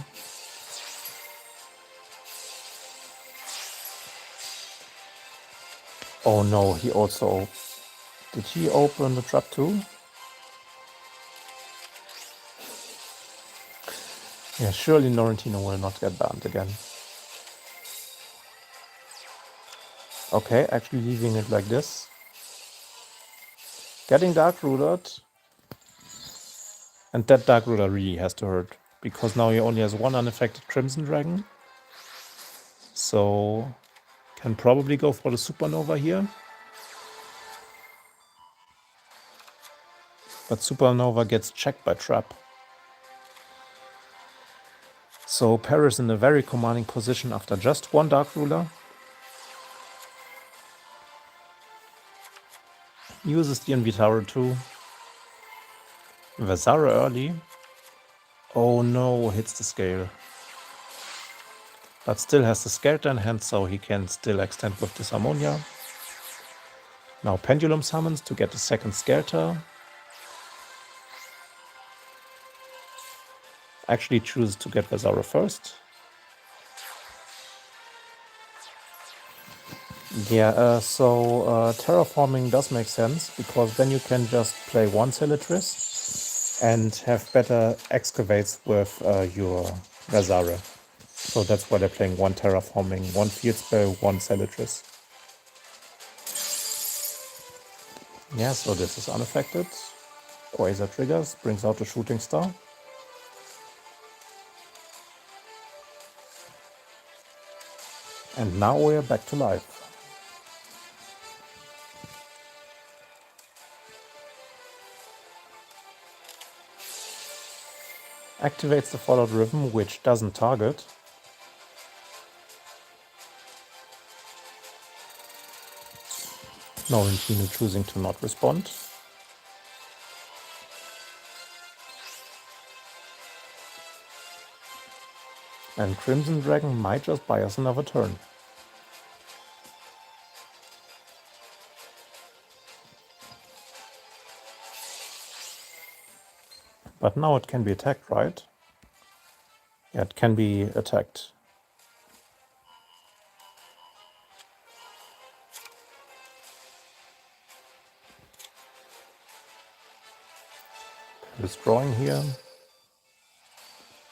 Oh no, he also... Did he open the trap too? Yeah, surely Norrentino will not get banned again. Okay, actually leaving it like this. Getting Dark Rulered. And that Dark Ruler really has to hurt, because now he only has 1 unaffected Crimson Dragon. So can probably go for the Supernova here. But Supernova gets checked by Trap. So Paris in a very commanding position after just 1 Dark Ruler. Uses the Invitaru too. Vasara early. Oh no, hits the scale. But still has the Skelter in hand, so he can still extend with this Ammonia. Now Pendulum summons to get the second Skelter. Actually chooses to get Vasara first. Yeah, so terraforming does make sense, because then you can just play 1 Celatris and have better excavates with your Razara. So that's why they're playing 1 terraforming, 1 field spell, 1 Celatris. Yeah, so this is unaffected. Quasar triggers, brings out the Shooting Star. And now we're back to life. Activates the Fallout Ribbon, which doesn't target. Norrentino choosing to not respond. And Crimson Dragon might just buy us another turn. But now it can be attacked, right? Yeah, it can be attacked. Destroying here.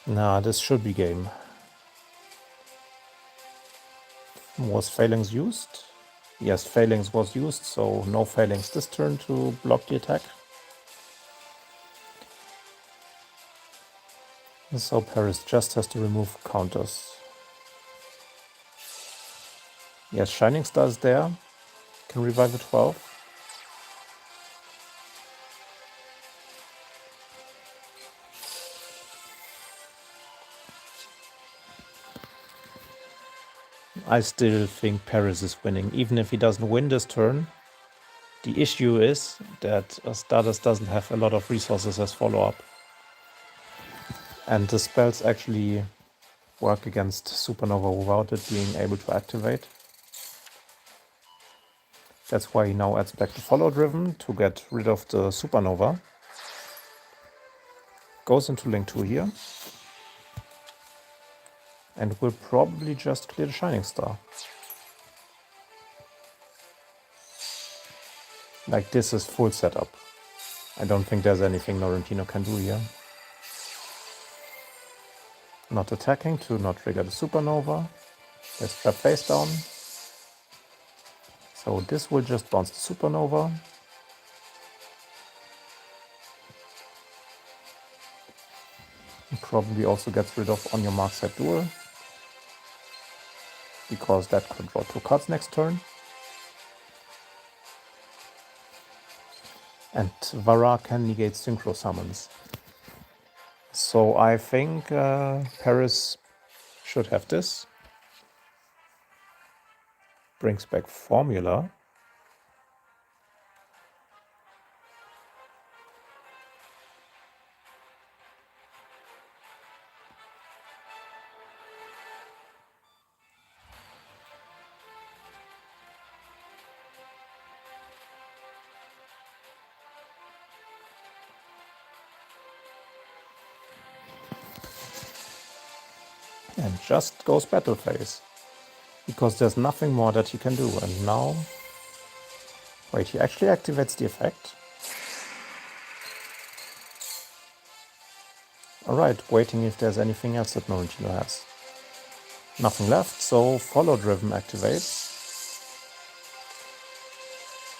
Nah, this should be game. Was Phalanx used? Yes, Phalanx was used, so no Phalanx this turn to block the attack. So Paris just has to remove counters. Yes, Shining Star is there. Can revive a 12. I still think Paris is winning. Even if he doesn't win this turn, the issue is that Stardust doesn't have a lot of resources as follow-up. And the spells actually work against Supernova without it being able to activate. That's why he now adds back the Follow Driven to get rid of the Supernova. Goes into Link 2 here. And will probably just clear the Shining Star. Like, this is full setup. I don't think there's anything Norrentino can do here. Not attacking to not trigger the Supernova. Let's trap face down. So this will just bounce the Supernova. And probably also gets rid of On Your Mark Set Duel, because that could draw 2 cards next turn. And Vara can negate Synchro Summons. So I think Paris should have this. Brings back Formula. And just goes Battle Phase. Because there's nothing more that he can do. And now... Wait, he actually activates the effect? Alright, waiting if there's anything else that Norrentino has. Nothing left, so Follow Driven activates.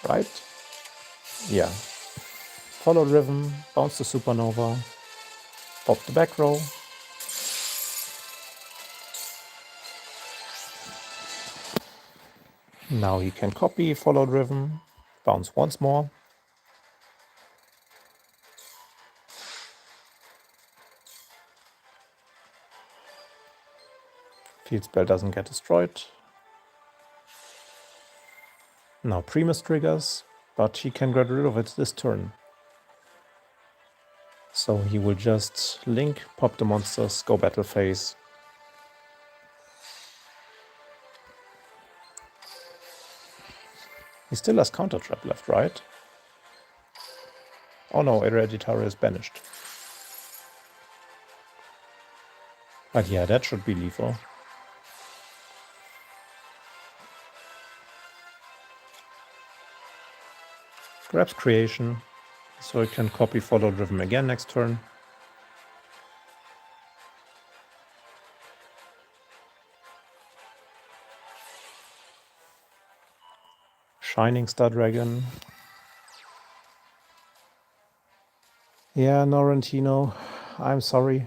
Right? Yeah. Follow Driven, bounce the Supernova, pop the back row. Now he can copy Follow Driven, bounce once more. Field spell doesn't get destroyed. Now Primus triggers, but he can get rid of it this turn. So he will just link, pop the monsters, go battle phase. He still has counter trap left, right? Oh no, Hereditary is banished. But yeah, that should be lethal. Grabs Creation, so he can copy Follow Driven again next turn. Shining Star Dragon. Yeah, Norrentino, I'm sorry.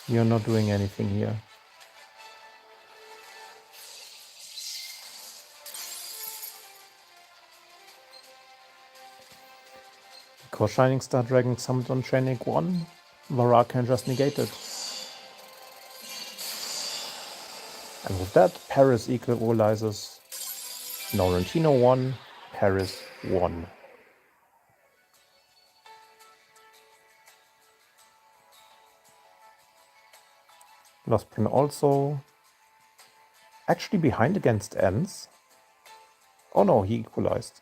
You're not doing anything here. Because Shining Star Dragon summoned on Chainik 1, Vara can just negate it. And with that, Paris equalizes. Norrentino 1, Paris 1. Losprin also actually behind against ends. Oh no, he equalized.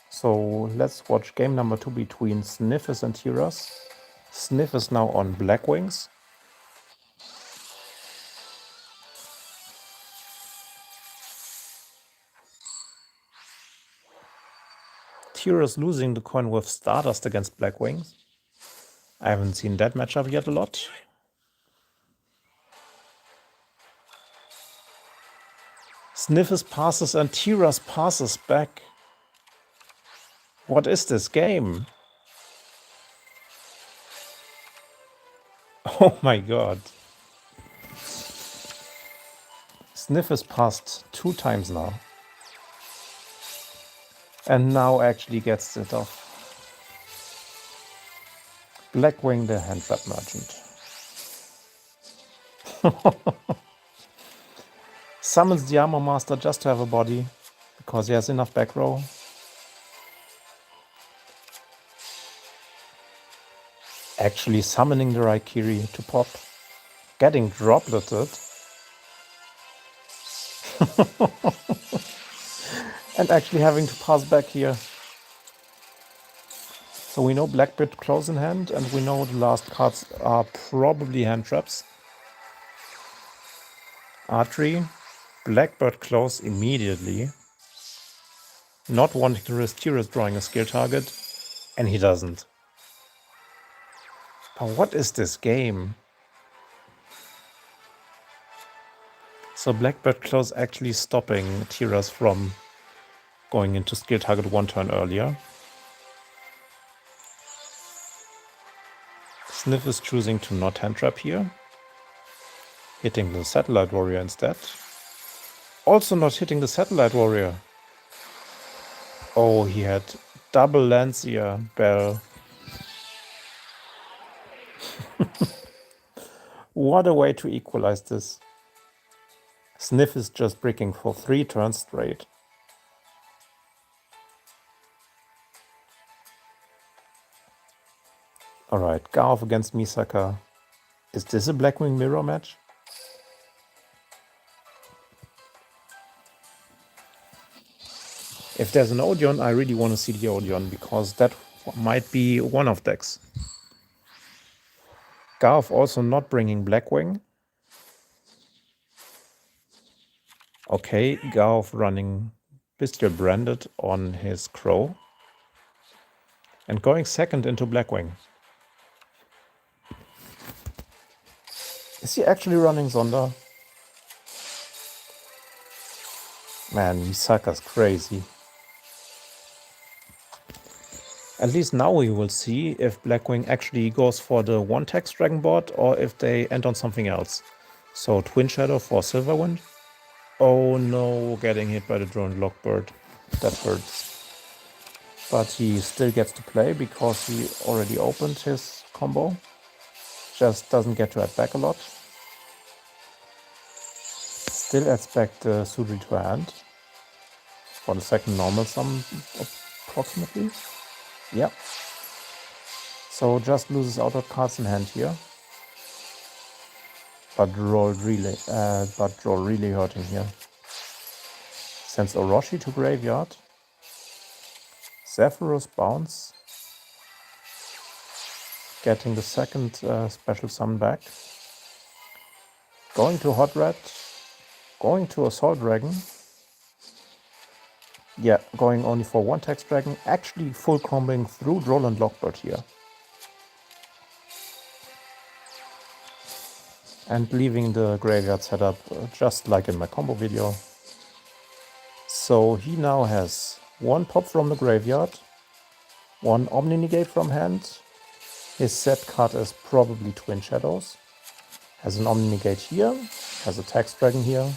So let's watch game number 2 between Sniffus and Tiras. Sniff is now on Black Wings. Tiras losing the coin with Stardust against Black Wings. I haven't seen that matchup yet a lot. Sniffus passes and Tiras passes back. What is this game? Oh my god. Sniffus passed 2 times now. And now actually gets it off. Blackwing the hand trap merchant. Summons the Armor Master just to have a body, because he has enough back row. Actually summoning the Raikiri to pop. Getting dropleted. And actually having to pass back here. So we know Blackbird close in hand, and we know the last cards are probably hand traps. Archery. Blackbird close immediately. Not wanting to risk Tyrus drawing a skill target. And he doesn't. But what is this game? So Blackbird close actually stopping Tyrus from going into skill target one turn earlier. Sniff is choosing to not hand trap here. Hitting the Satellite Warrior instead. Also not hitting the Satellite Warrior. Oh, he had double Lancia Bell. What a way to equalize this. Sniff is just bricking for 3 turns straight. Alright, Garth against Misaka. Is this a Blackwing mirror match? If there's an Odeon, I really want to see the Odeon, because that might be one of decks. Garth also not bringing Blackwing. Okay, Garth running Bestial Branded on his Crow. And going second into Blackwing. Is he actually running Zonda? Man, Misaka's crazy. At least now we will see if Blackwing actually goes for the one text Dragon Board or if they end on something else. So Twin Shadow for Silverwind. Oh no, getting hit by the drone Lockbird. That hurts. But he still gets to play because he already opened his combo. Just doesn't get to add back a lot. Still adds back the Sudri to hand. For the second normal sum, approximately. Yeah. So just loses outer cards in hand here. But draw really hurting here. Sends Orochi to graveyard. Zephyrus bounce. Getting the second special summon back. Going to Hot Red. Going to Assault Dragon. Yeah, going only for one text dragon. Actually full combing through Droll and Lockbird here. And leaving the graveyard setup just like in my combo video. So he now has one pop from the graveyard. One Omni Negate from hand. His set card is probably Twin Shadows. Has an Omni Negate here. Has a text dragon here.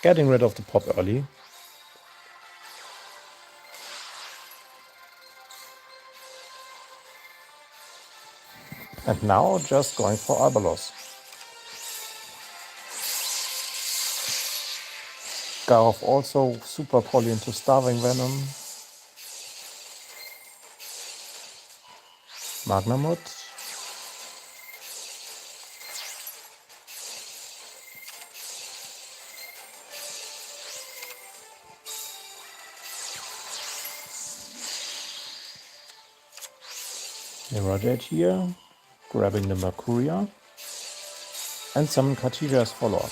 Getting rid of the pop early. And now just going for Arbalos. Garth also super poly into Starving Venom. Magnamut. Irradiate here, grabbing the Mercuria, and summon Cartesia as follow-up.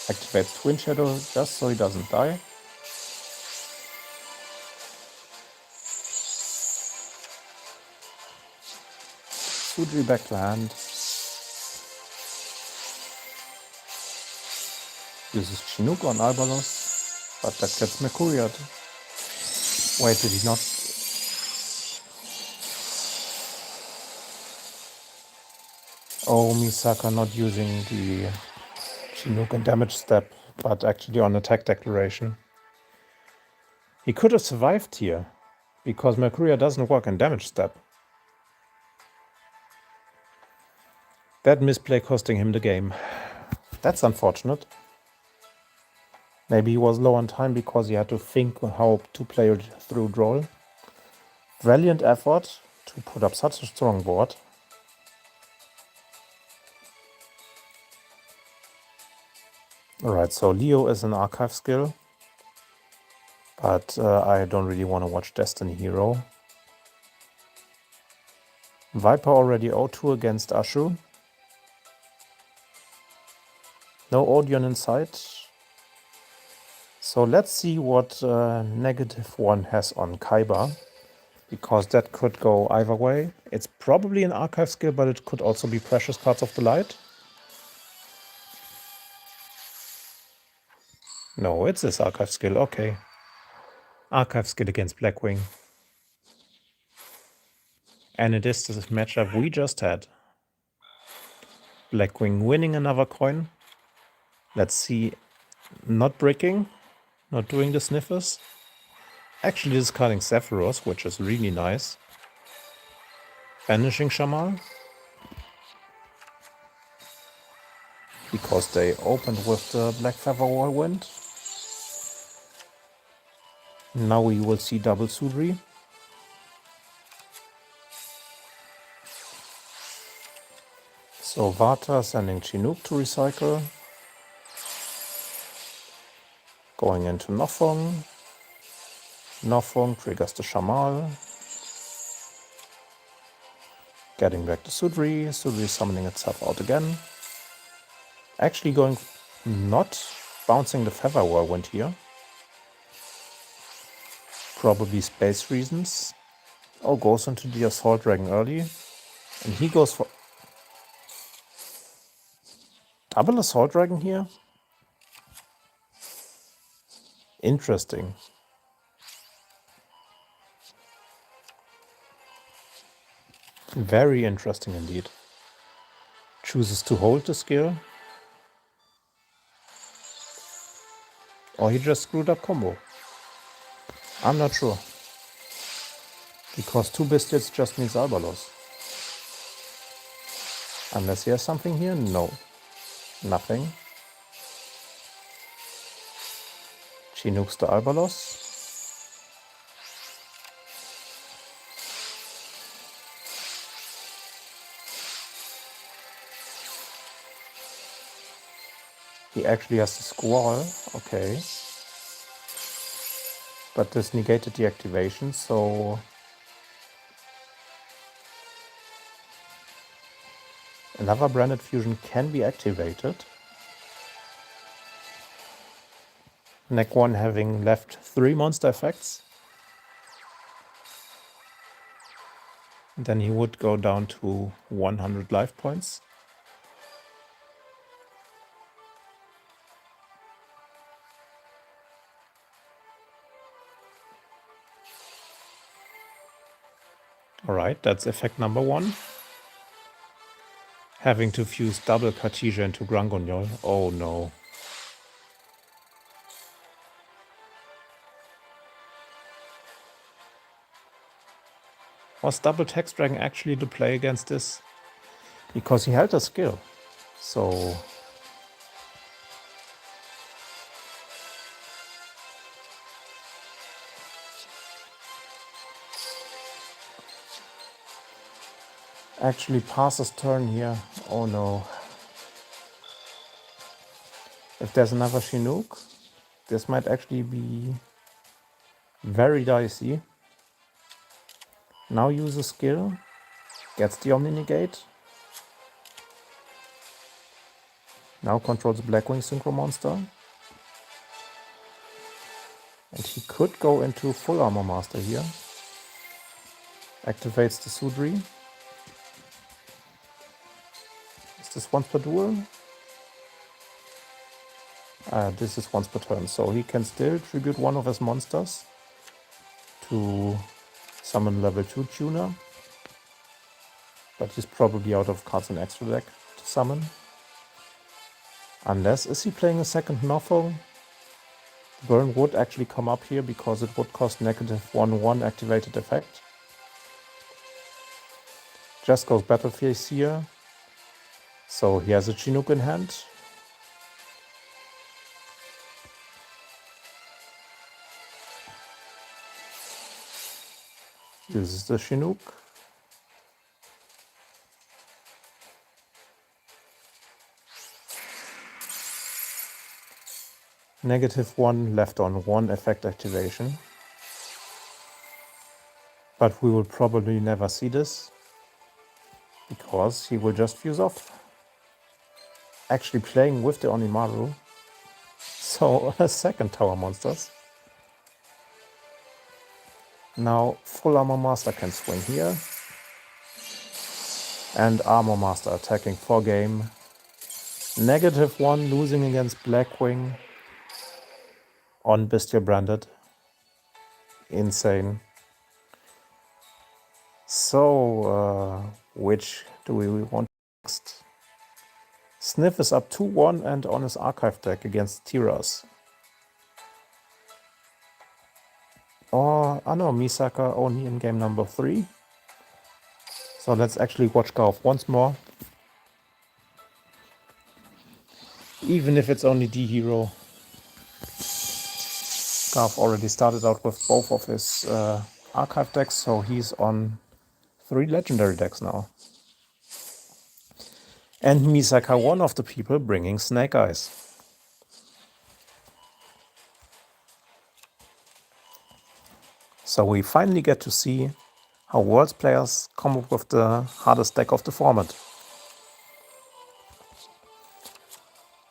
Activates Twin Shadow just so he doesn't die. Sudri back to hand. Uses Chinook on Arbalos, but that gets Mercuriad. Wait, did he not? Oh, Misaka not using the Chinook and damage step but actually on attack declaration. He could have survived here, because Mercuria doesn't work in damage step. That misplay costing him the game. That's unfortunate. Maybe he was low on time because he had to think how to play through draw. Valiant effort to put up such a strong board. Alright, so Leo is an archive skill, but I don't really want to watch Destiny Hero. Viper already 0-2 against Ashu. No Odeon in sight. So let's see what -1 has on Kaiba, because that could go either way. It's probably an archive skill, but it could also be Precious Cards of the Light. No, it's this archive skill, okay. Archive skill against Blackwing. And it is this matchup we just had. Blackwing winning another coin. Let's see, not bricking, not doing the sniffers. Actually discarding Sephiroth, which is really nice. Banishing Shamal. Because they opened with the Black Feather Whirlwind. Now we will see double Sudri. So Vata sending Chinook to recycle. Going into Nothong. Nothong triggers the Shamal. Getting back to Sudri. Sudri summoning itself out again. Actually going, not bouncing the Feather Whirlwind here. Probably space reasons. Oh, goes into the Assault Dragon early. And he goes for double Assault Dragon here. Interesting. Very interesting indeed. Chooses to hold the skill. Or he just screwed up combo. I'm not sure. Because 2 biscuits just means Albalos. Unless he has something here? No. Nothing. Chinooks the Albalos. He actually has the Squall. Okay. But this negated the activation, so another branded fusion can be activated. Neck 1 having left 3 monster effects. Then he would go down to 100 life points. Alright, that's effect number 1. Having to fuse double Cartesia into Grangoniol. Oh no. Was double Text Dragon actually the play against this? Because he held a skill. So actually passes turn here. Oh no. If there's another Chinook, this might actually be very dicey. Now use a skill, gets the Omni Negate. Now controls the Blackwing Synchro Monster. And he could go into full Armor Master here. Activates the Sudri. Is this once per duel? This is once per turn, so he can still tribute one of his monsters to summon level 2 tuner. But he's probably out of cards in extra deck to summon. Unless, is he playing a second Nothel? Burn would actually come up here because it would cost -1/1 activated effect. Just goes battle phase here. So he has a Chinook in hand. Uses the Chinook. -1 left on 1 effect activation. But we will probably never see this, because he will just fuse off. Actually playing with the Onimaru. So a second tower monsters. Now full Armor Master can swing here. And Armor Master attacking for game. -1 losing against Blackwing on Bestial Branded. Insane. So, which do we want next? Sniff is up 2-1 and on his archive deck against Tiras. Or, no, Misaka only in game number 3. So let's actually watch Garth once more. Even if it's only D-Hero. Garth already started out with both of his archive decks, so he's on 3 legendary decks now. And Misaka, one of the people bringing Snake Eyes. So we finally get to see how Worlds players come up with the hardest deck of the format.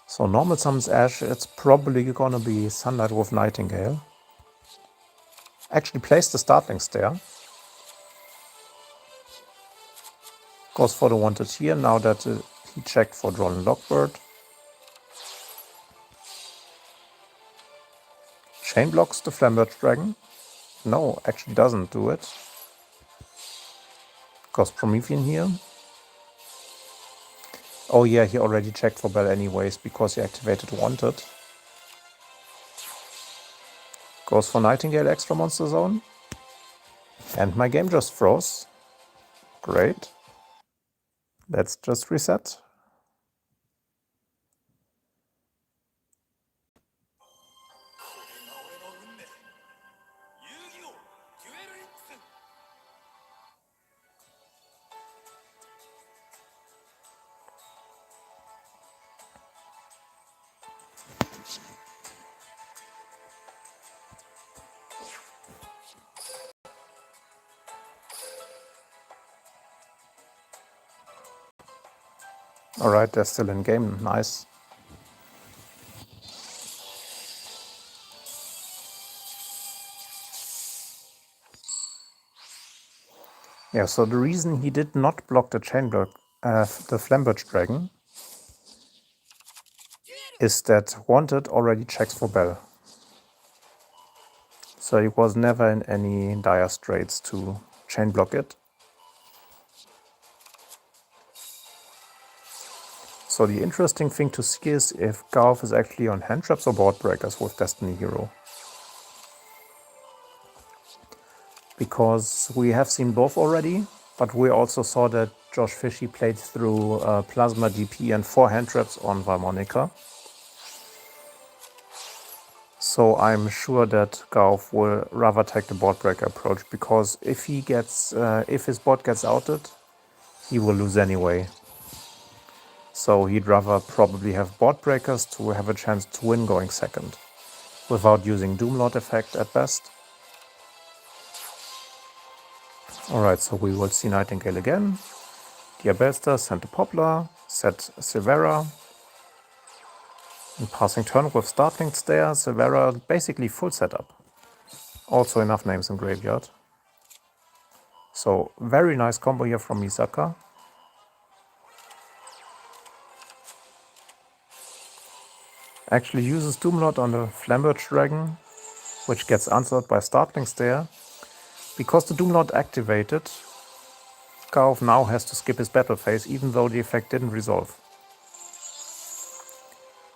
So normal summons Ash, it's probably gonna be Sunlight with Nightingale. Actually plays the Startlings there. Goes for the wanted here, now that he checked for Droll Lockbird. Chain blocks the Flambird Dragon. No, actually doesn't do it. Goes Promethean here. Oh yeah, he already checked for Bell anyways, because he activated Wanted. Goes for Nightingale extra monster zone. And my game just froze. Great. Let's just reset. Alright, they're still in game. Nice. Yeah, so the reason he did not block the chain block, the Flambird Dragon, is that Wanted already checks for Bell. So he was never in any dire straits to chain block it. So the interesting thing to see is if Garth is actually on hand traps or board breakers with Destiny Hero. Because we have seen both already, but we also saw that Josh Fishy played through Plasma DP and 4 hand traps on Valmonica. So I'm sure that Garth will rather take the board breaker approach, because if he gets, if his board gets outed, he will lose anyway. So he'd rather probably have board breakers to have a chance to win going second, without using Doomlord effect at best. Alright, so we will see Nightingale again. Diabellstar, sent to Poplar, set Silvera. And passing turn with Startlings there, Silvera basically full setup. Also enough names in graveyard. So very nice combo here from Misaka. Actually uses Doomlord on the Flambird Dragon, which gets answered by Startlings there. Because the Doomlord activated, Garth now has to skip his battle phase, even though the effect didn't resolve.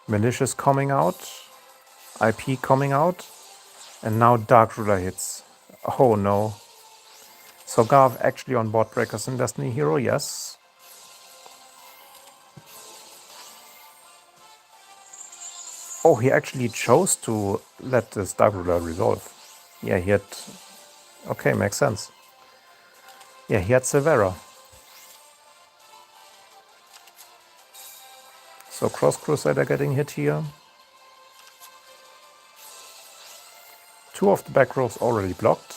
Malicious coming out. IP coming out. And now Dark Ruler hits. Oh no. So Garv actually on board Breakers and Destiny Hero, yes. Oh, he actually chose to let this Dark Ruler resolve. Yeah, he had... Okay, makes sense. Yeah, he had Silvera. So Cross Crusader getting hit here. 2 of the back rows already blocked.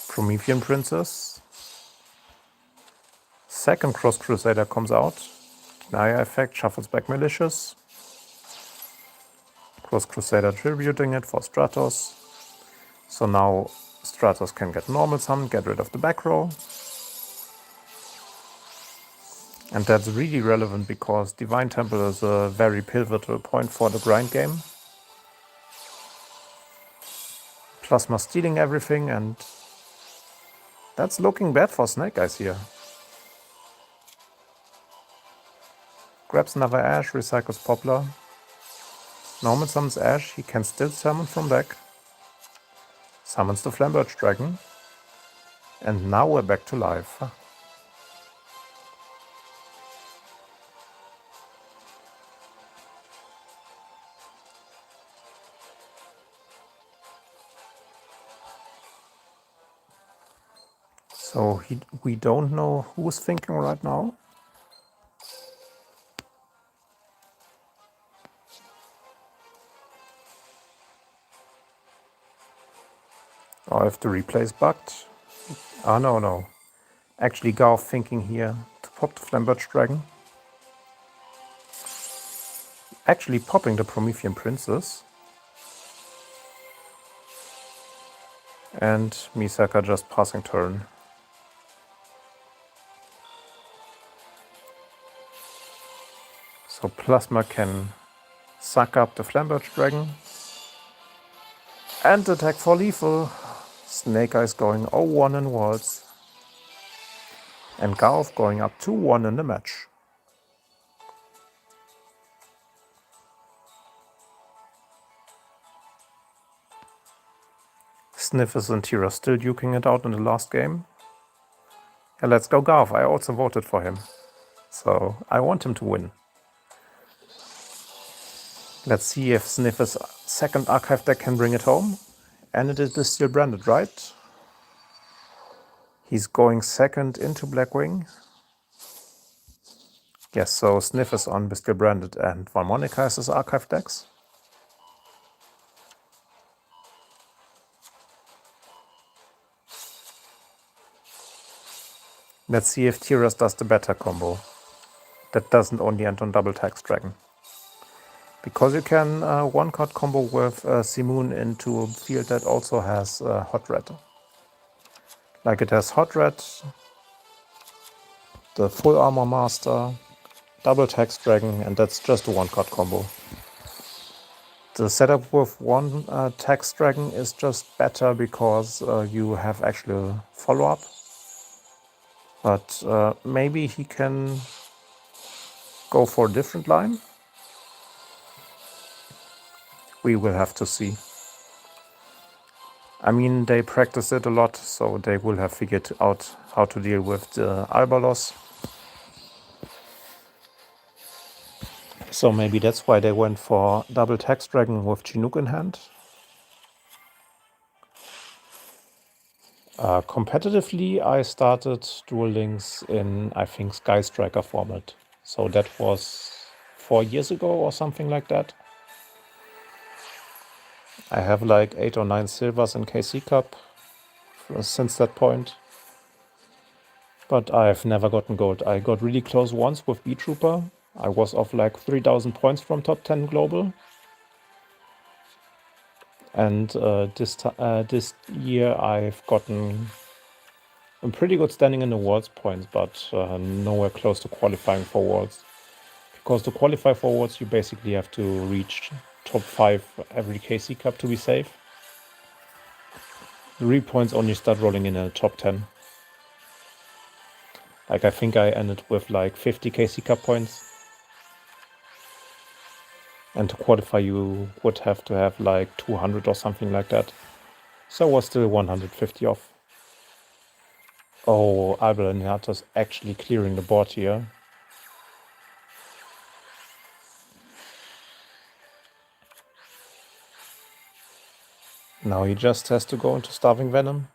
Promethean Princess. Second Cross Crusader comes out. Naya effect shuffles back Malicious. Cross Crusader tributing it for Stratos. So now Stratos can get normal summon, get rid of the back row. And that's really relevant because Divine Temple is a very pivotal point for the grind game. Plasma stealing everything, and that's looking bad for Snake Eyes here. Grabs another Ash, recycles Poplar. Normal summons Ash, he can still summon from deck. Summons the Flamberge Dragon. And now we're back to life. So we don't know who's thinking right now. Or if the replay is bugged. Ah, no. Actually, Garv thinking here to pop the Flamberge Dragon. Actually popping the Promethean Princess. And Misaka just passing turn. So Plasma can suck up the Flamberge Dragon. And attack for lethal. Snake Eyes going 0-1 in Worlds. And Garv going up 2-1 in the match. Sniffers and Tira still duking it out in the last game. Yeah, let's go Garv. I also voted for him. So I want him to win. Let's see if Sniffer's second archive deck can bring it home. And it is still branded, right? He's going second into Blackwing. Yes, so Sniffer's on Bestial Branded and Von Monica has his archive decks. Let's see if Tiras does the better combo. That doesn't only end on double tax dragon. Because you can one-card combo with Simoon into a field that also has Hot Red. Like it has Hot Red, the Full Armor Master, double tax dragon, and that's just a one-card combo. The setup with one tax dragon is just better because you have actually follow-up. But maybe he can go for a different line. We will have to see. I mean, they practice it a lot, so they will have figured out how to deal with the Albalos. So maybe that's why they went for double tax dragon with Chinook in hand. Competitively, I started Duel Links in, I think, Sky Striker format. So that was 4 years ago or something like that. I have like 8 or 9 silvers in KC Cup since that point. But I've never gotten gold. I got really close once with B-Trooper. I was off like 3,000 points from top 10 global. And this year I've gotten a pretty good standing in the Worlds points, but nowhere close to qualifying for Worlds. Because to qualify for Worlds, you basically have to reach top 5 every KC Cup to be safe. The re-points only start rolling in a top 10. Like I think I ended with like 50 KC Cup points. And to qualify, you would have to have like 200 or something like that. So was still 150 off. Oh, Albeliniatus actually clearing the board here. Now he just has to go into Starving Venom.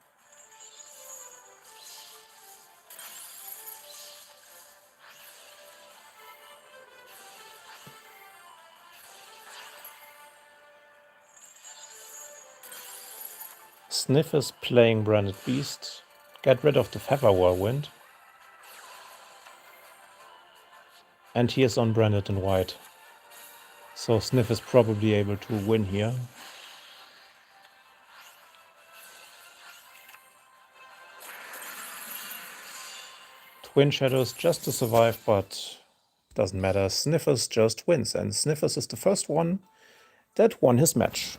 Sniff is playing Branded Beast. Get rid of the Feather Whirlwind. And he is on Branded in white. So Sniff is probably able to win here. Twin Shadows just to survive, but doesn't matter. Sniffers just wins, and Sniffers is the first one that won his match.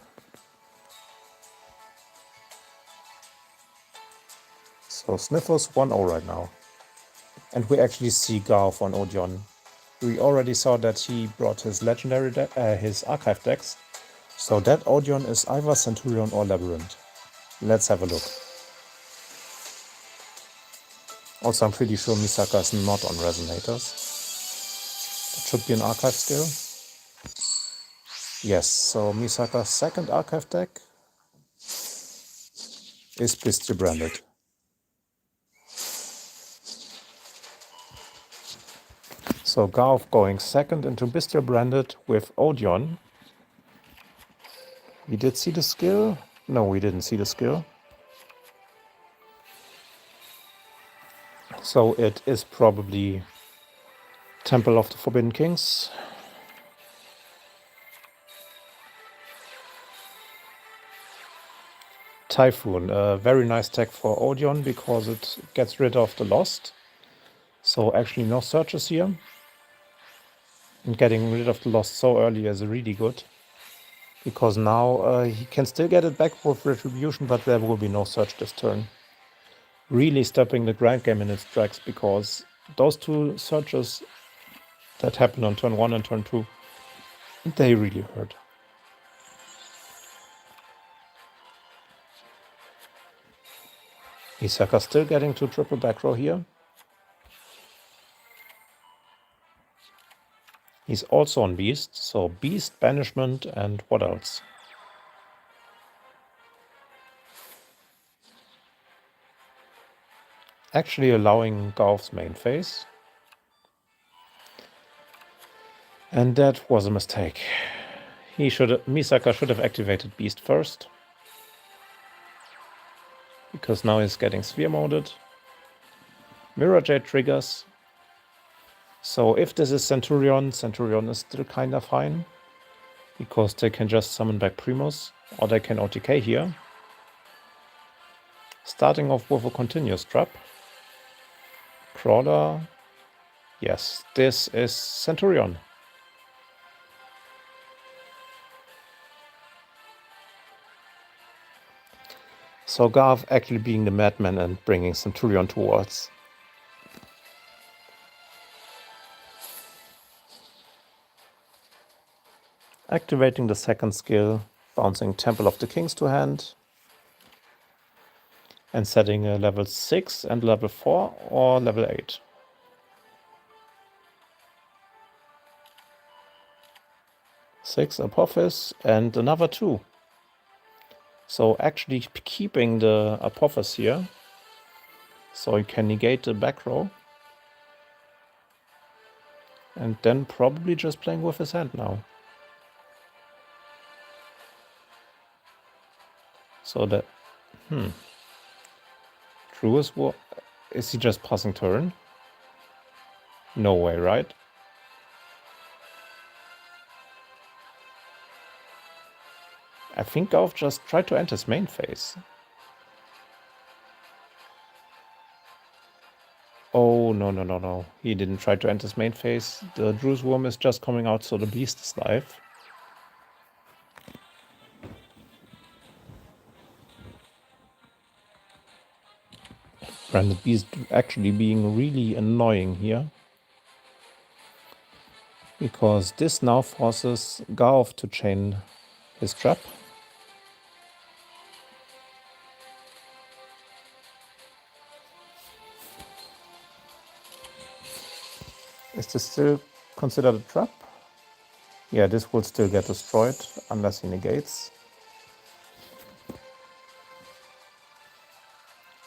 So Sniffers 1-0 right now. And we actually see Garth on Odeon. We already saw that he brought his legendary his archive decks. So that Odeon is either Centurion or Labyrinth. Let's have a look. Also, I'm pretty sure Misaka is not on Resonators. That should be an archive skill. Yes, so Misaka's second archive deck is Bestial Branded. So Garth going second into Bestial Branded with Odeon. We did see the skill? No, we didn't see the skill. So it is probably Temple of the Forbidden Kings. Typhoon, a very nice tech for Odeon because it gets rid of the Lost. So actually no searches here. And getting rid of the Lost so early is really good. Because now he can still get it back with Retribution, but there will be no search this turn. Really stopping the grind game in its tracks, because those two searches that happen on turn 1 and turn 2, they really hurt. Isaka still getting to triple back row here. He's also on Beast, so Beast, Banishment, and what else? Actually allowing Garth's main phase. And that was a mistake. Misaka should have activated Beast first. Because now he's getting Sphere moded. Mirror Jade triggers. So if this is Centurion, Centurion is still kinda fine. Because they can just summon back Primus. Or they can OTK here. Starting off with a continuous trap. Crawler. Yes, this is Centurion. So Garth actually being the madman and bringing Centurion towards. Activating the second skill, bouncing Temple of the Kings to hand. And setting a level 6 and level 4 or level 8. Six Apophis and another 2. So actually keeping the Apophis here. So you can negate the back row. And then probably just playing with his hand now. So that... Druid's War... Is he just passing turn? No way, right? I think Garth just tried to enter his main phase. Oh, no. He didn't try to enter his main phase. The Druid's Worm is just coming out, so the Beast is live. Branded Beast actually being really annoying here. because this now forces Garov to chain his trap. Is this still considered a trap? Yeah, this will still get destroyed unless he negates.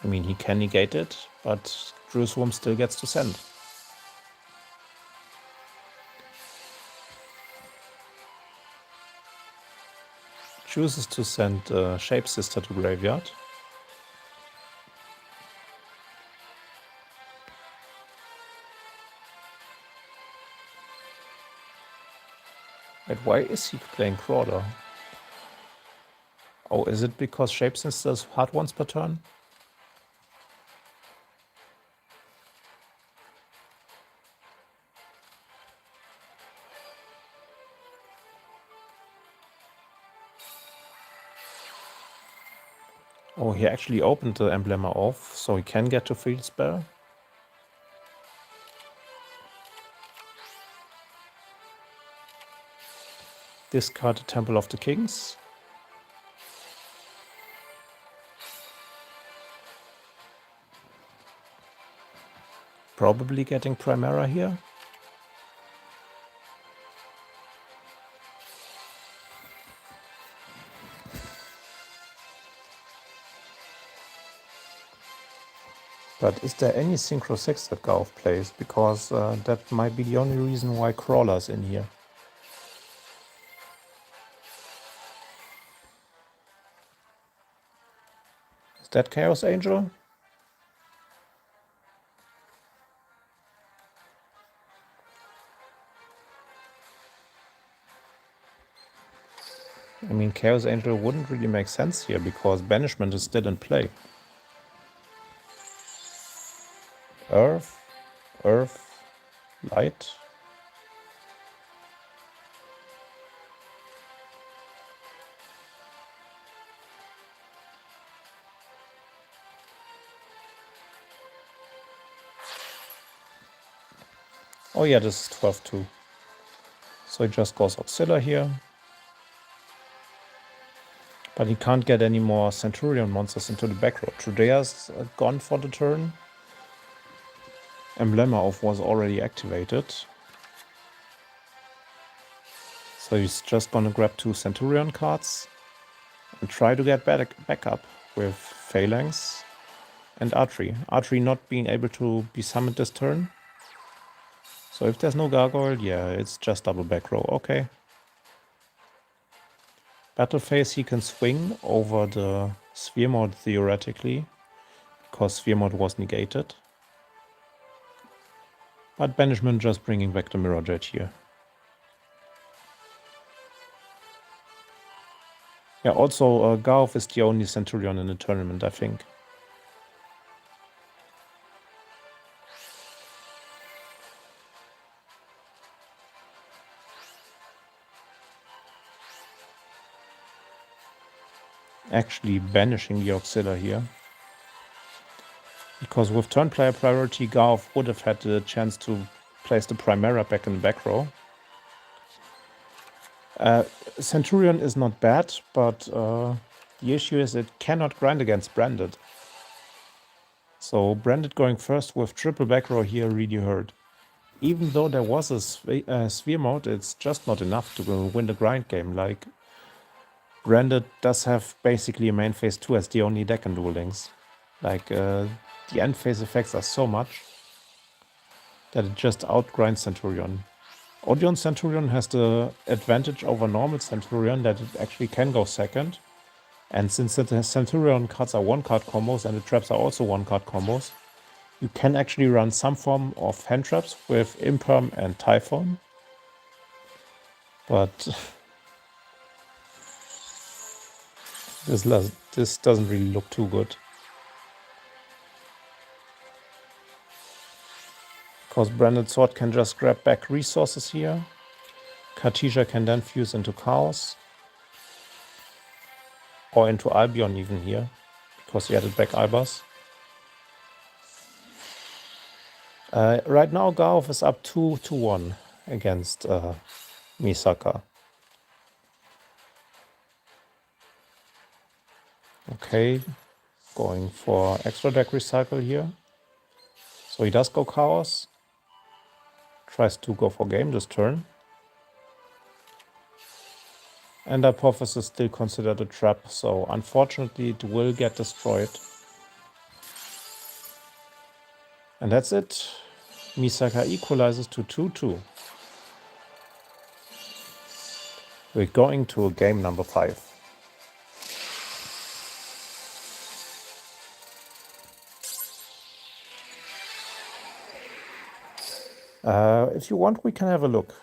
I mean, he can negate it, but Jerusalem still gets to send. Chooses to send Shapesister to graveyard. But why is he playing Crawler? Oh, is it because Shapesister is hard once per turn? Oh, he actually opened the Emblema off, so he can get to Field Spell. Discard the Temple of the Kings. Probably getting Primera here. But is there any Synchro 6 that Garov plays? Because that might be the only reason why Crawler's in here. Is that Chaos Angel? I mean, Chaos Angel wouldn't really make sense here because Banishment is still in play. Earth, Earth, Light. Oh yeah, this is 12-2. So he just goes Auxilla here. But he can't get any more Centurion monsters into the back row. Trudea's gone for the turn. Emblema of was already activated. So he's just gonna grab 2 Centurion cards and try to get back up with Phalanx and Archery. Archery not being able to be summoned this turn. So if there's no Gargoyle, yeah, it's just double back row. Okay. Battle phase he can swing over the Sphere Mode theoretically, because Sphere Mode was negated. But Banishment just bringing back the Mirror Jet here. Yeah, also Garov is the only Centurion in the tournament, I think. Actually banishing the Auxilla here. Because with turn player priority, Garov would have had the chance to place the Primera back in the back row. Centurion is not bad, but the issue is it cannot grind against Branded. So Branded going first with triple back row here really hurt. Even though there was a Sphere Mode, it's just not enough to win the grind game. Like, Branded does have basically a main phase 2 as the only deck in Duel Links. Like, the end phase effects are so much that it just outgrinds Centurion. Odeon Centurion has the advantage over normal Centurion that it actually can go second. And since the Centurion cards are 1-card combos and the traps are also 1-card combos, you can actually run some form of hand traps with Imperm and Typhon. But this doesn't really look too good. Because Branded Sword can just grab back resources here. Cartesia can then fuse into Chaos. Or into Albion even here. Because he added back Albers. Right now Garov is up 2-1. against Misaka. Okay, going for extra deck recycle here. So he does go Chaos. Tries to go for game this turn. And Apophis is still considered a trap, so unfortunately it will get destroyed. And that's it. Misaka equalizes to 2-2. We're going to game number 5. If you want, we can have a look.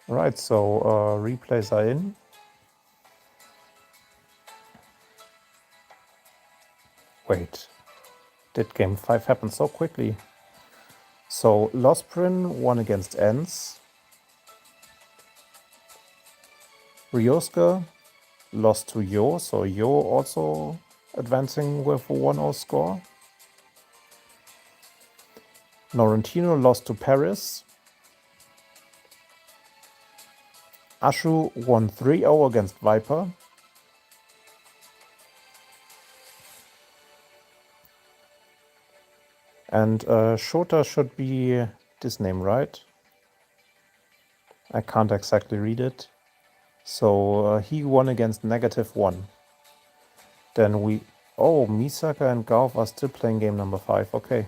Right, so replays are in. Wait, did game 5 happen so quickly? So Losprin won against Ents. Ryosuke lost to Yo, so Yo also advancing with a 1-0 score. Norrentino lost to Paris. Ashu won 3-0 against Viper. And Shota should be this name, right? I can't exactly read it. So he won against -1. Then we... Oh, Misaka and Gauf are still playing game number 5. Okay.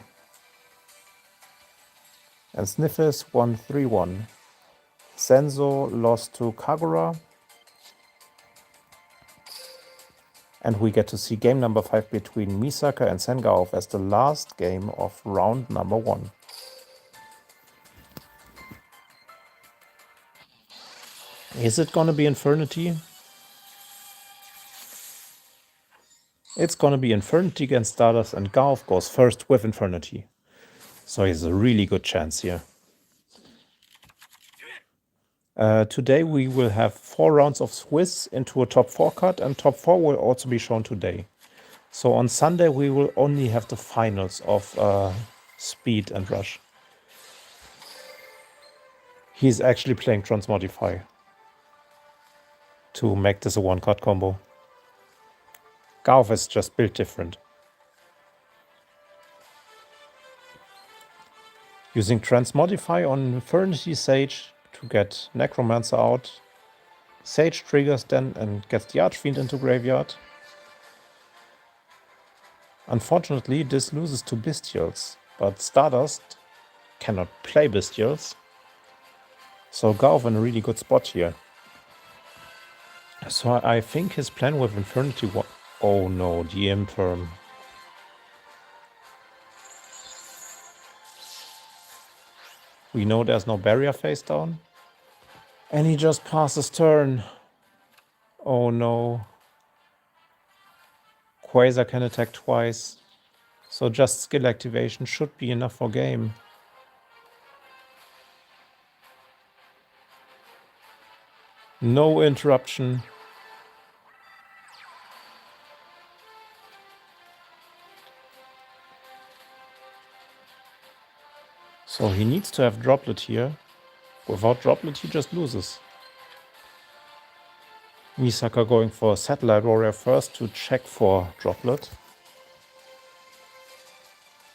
And Sniffis won 3-1. Senzo lost to Kagura. And we get to see game number 5 between Misaka and Sengaof as the last game of round number 1. Is it gonna be Infernity? It's gonna be Infernity against Stardust, and Gaof goes first with Infernity. So he has a really good chance here. Today we will have 4 rounds of Swiss into a top 4 cut, and top 4 will also be shown today. So on Sunday we will only have the finals of Speed and Rush. He's actually playing Transmodify to make this a 1-cut combo. Gaof is just built different. Using Transmodify on Infernity Sage to get Necromancer out. Sage triggers then and gets the Archfiend into graveyard. Unfortunately, this loses to Bestials, but Stardust cannot play Bestials. So Gaof in a really good spot here. So I think his plan with Infernity was... Oh no, the Infirm. We know there's no barrier face down. And he just passes turn. Oh no. Quasar can attack twice. So just skill activation should be enough for game. No interruption. So he needs to have Droplet here. Without Droplet, he just loses. Misaka going for Satellite Warrior first to check for Droplet.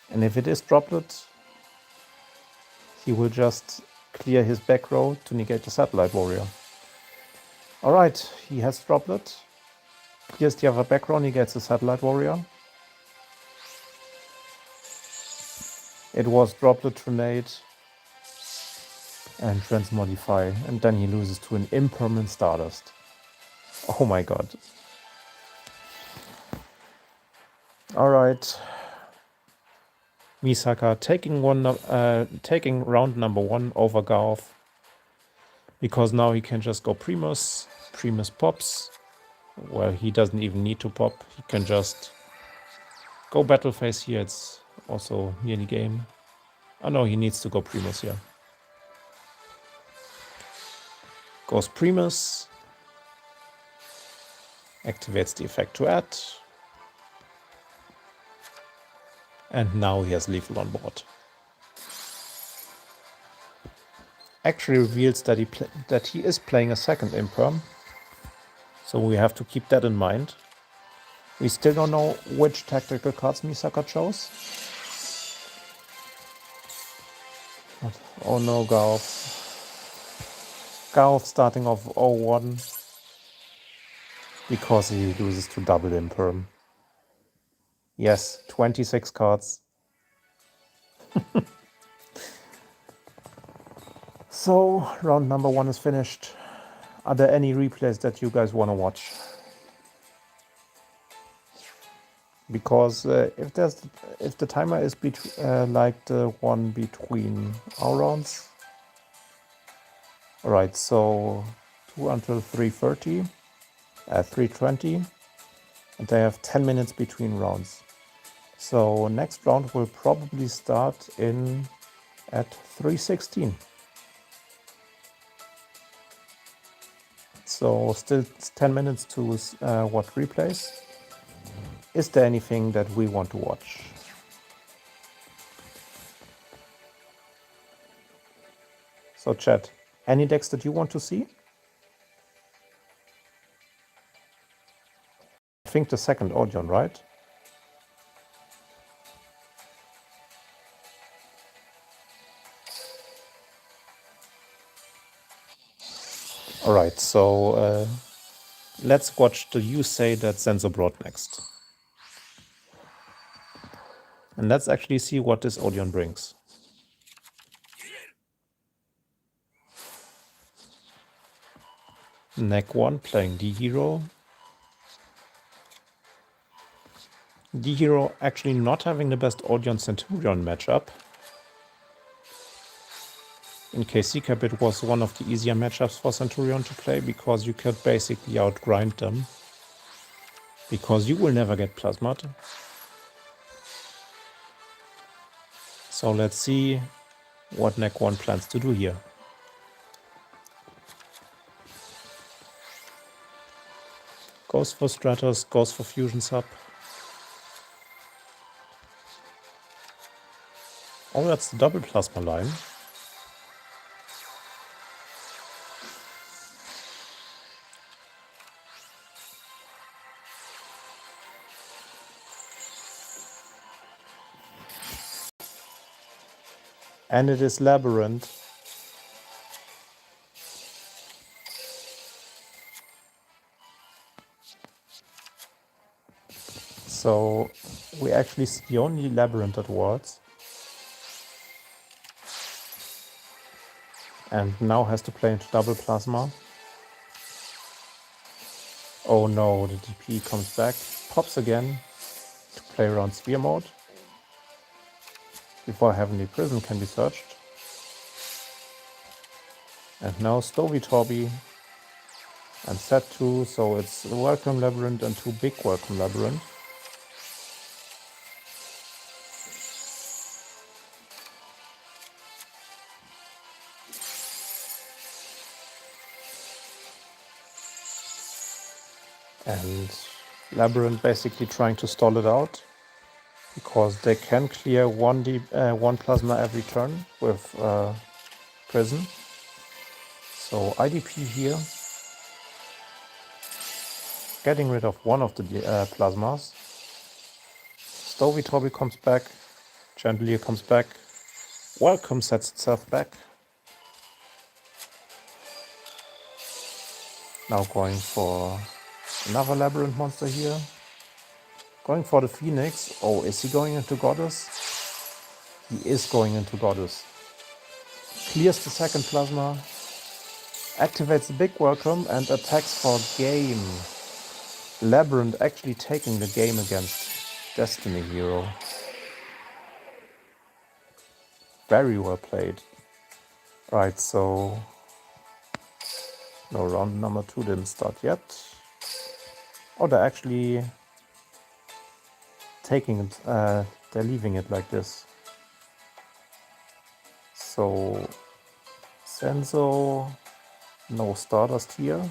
And if it is Droplet, he will just clear his back row to negate the Satellite Warrior. Alright, he has Droplet. Clears the other back row, negates the Satellite Warrior. It was Droplet Grenade and Transmodify, and then he loses to an Impermanent Stardust. Oh my god. Alright. Misaka taking round number 1 over Gaof. Because now he can just go Primus. Primus pops. Well, he doesn't even need to pop. He can just go Battle Phase here. It's also nearly game. Oh no, he needs to go Primus here. Goes Primus. Activates the effect to add. And now he has lethal on board. Actually reveals that he is playing a second imperm. So we have to keep that in mind. We still don't know which tactical cards Misaka chose. But, oh no, Garth. Garth starting off 0-1 because he loses to double imperm. Yes, 26 cards. So, round number 1 is finished. Are there any replays that you guys want to watch? Because if the timer is like the one between our rounds, all right. So 2 until 3:30, 3:20, and they have 10 minutes between rounds. So next round will probably start at 3:16. So still 10 minutes to watch replays. Is there anything that we want to watch? So chat, any decks that you want to see? I think the second Odeon, right? All right, so let's watch the You Say That Zenzo brought next. And let's actually see what this Odeon brings. Neck 1 playing D-Hero. D-Hero actually not having the best Odeon Centurion matchup. In KC-Cap it was one of the easier matchups for Centurion to play because you could basically outgrind them. Because you will never get Plasmad. So let's see what Neck 1 plans to do here. Goes for Stratos, goes for Fusion Sub. Oh, that's the double Plasma line. And it is Labyrinth. So we actually see the only Labyrinth at Worlds. And now has to play into double Plasma. Oh no, the DP comes back, pops again to play around Sphere mode before Heavenly Prison can be searched. And now Stovey Torby and set 2, so it's a Welcome Labyrinth and 2 big Welcome Labyrinth. And Labyrinth basically trying to stall it out because they can clear one Plasma every turn with Prison. So IDP here, getting rid of one of the Plasmas. Stovey Torby comes back, Chandelier comes back, Welcome sets itself back. Now going for another Labyrinth monster here. Going for the Phoenix. Oh, is he going into Goddess? He is going into Goddess. Clears the second Plasma. Activates the big Welcome and attacks for game. Labyrinth actually taking the game against Destiny Hero. Very well played. Right, so no, round number 2 didn't start yet. Oh, they're actually taking it, they're leaving it like this. So Senzo, no Stardust here.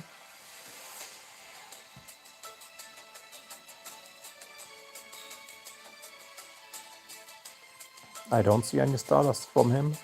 I don't see any Stardust from him.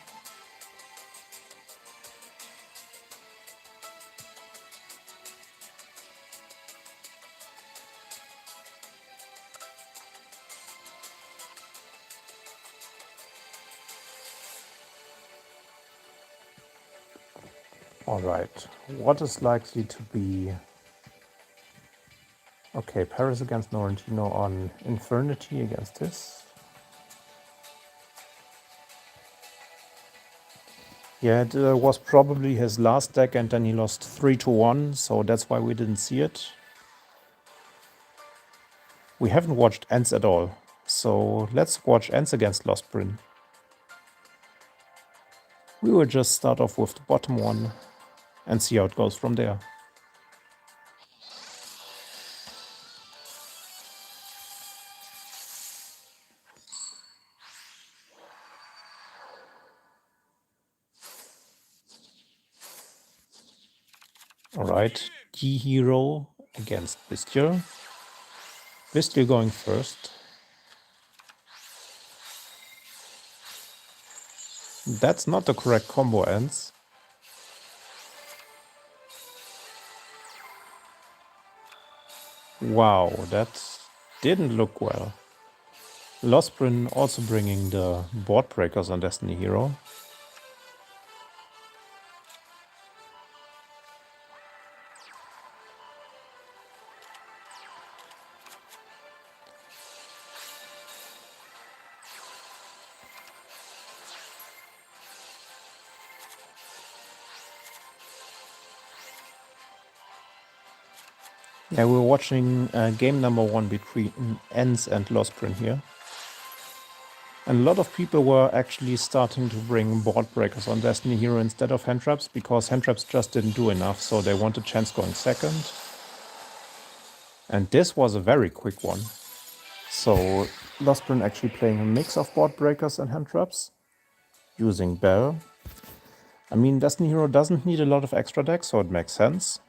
Alright, what is likely to be... Okay, Paris against Norrentino on Infernity against this. Yeah, it was probably his last deck and then he lost 3-1, so that's why we didn't see it. We haven't watched Ents at all, so let's watch Ents against Lost Bryn. We will just start off with the bottom one and see how it goes from there. Alright, Key Hero against Bestial. Bestial going first. That's not the correct combo, Ents. Wow, that didn't look well. Lost Bryn also bringing the board breakers on Destiny Hero. Yeah, we're watching game number 1 between Ents and Lost Bryn here. And a lot of people were actually starting to bring board breakers on Destiny Hero instead of hand traps because hand traps just didn't do enough, so they wanted chance going second. And this was a very quick one. So Lost Bryn actually playing a mix of board breakers and hand traps, using Bell. I mean, Destiny Hero doesn't need a lot of extra decks, so it makes sense.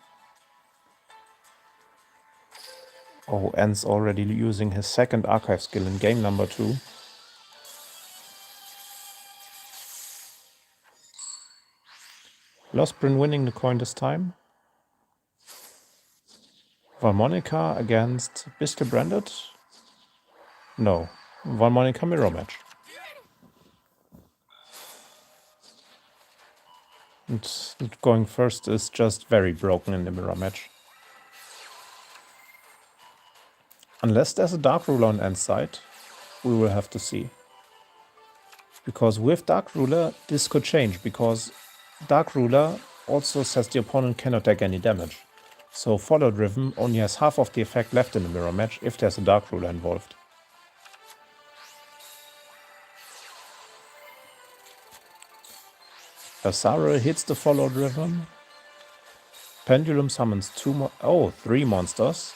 Oh, Ents already using his second archive skill in game number 2. Lost Bryn winning the coin this time. Valmonica against Bestial Branded? No, Valmonica mirror match. And going first is just very broken in the mirror match. Unless there's a Dark Ruler on Ents side, we will have to see. Because with Dark Ruler, this could change, because Dark Ruler also says the opponent cannot take any damage. So Follow Driven only has half of the effect left in the mirror match if there's a Dark Ruler involved. Asara hits the Follow Driven. Pendulum summons 3 monsters.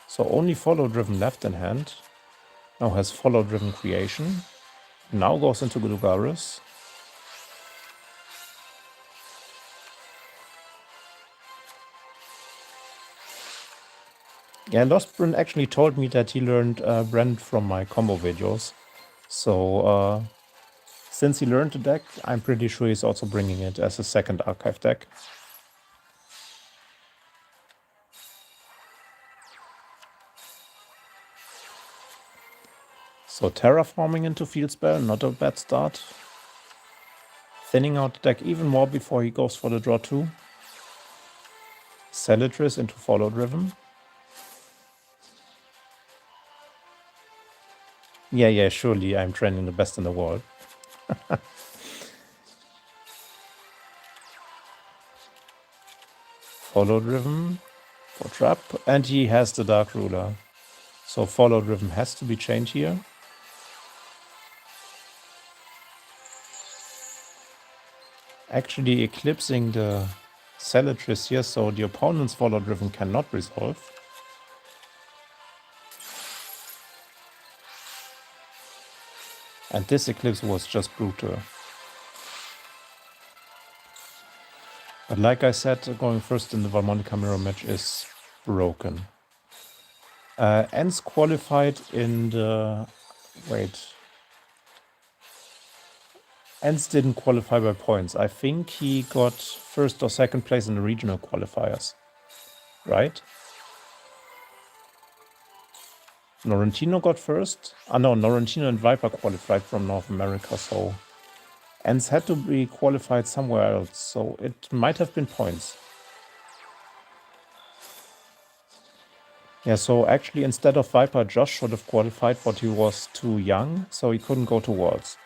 So only Follow Driven left in hand. Now has Follow Driven Creation. Now goes into Lugaris. Yeah, Lost Bryn actually told me that he learned Brand from my combo videos. So since he learned the deck, I'm pretty sure he's also bringing it as a second archive deck. So terraforming into Field Spell, not a bad start. Thinning out the deck even more before he goes for the draw 2. Celatris into Follow Driven. Yeah, surely I'm training the best in the world. Follow Driven for trap, and he has the Dark Ruler. So Follow Driven has to be chained here. Actually eclipsing the Celatris here, so the opponent's Follow Driven cannot resolve. And this eclipse was just brutal. But like I said, going first in the Valmonica mirror match is broken. Ents qualified in the... Wait. Ents didn't qualify by points. I think he got first or second place in the regional qualifiers, right? Norrentino got first. No, Norrentino and Viper qualified from North America, so Ents had to be qualified somewhere else, so it might have been points. Yeah, so actually instead of Viper, Josh should have qualified, but he was too young, so he couldn't go to Worlds.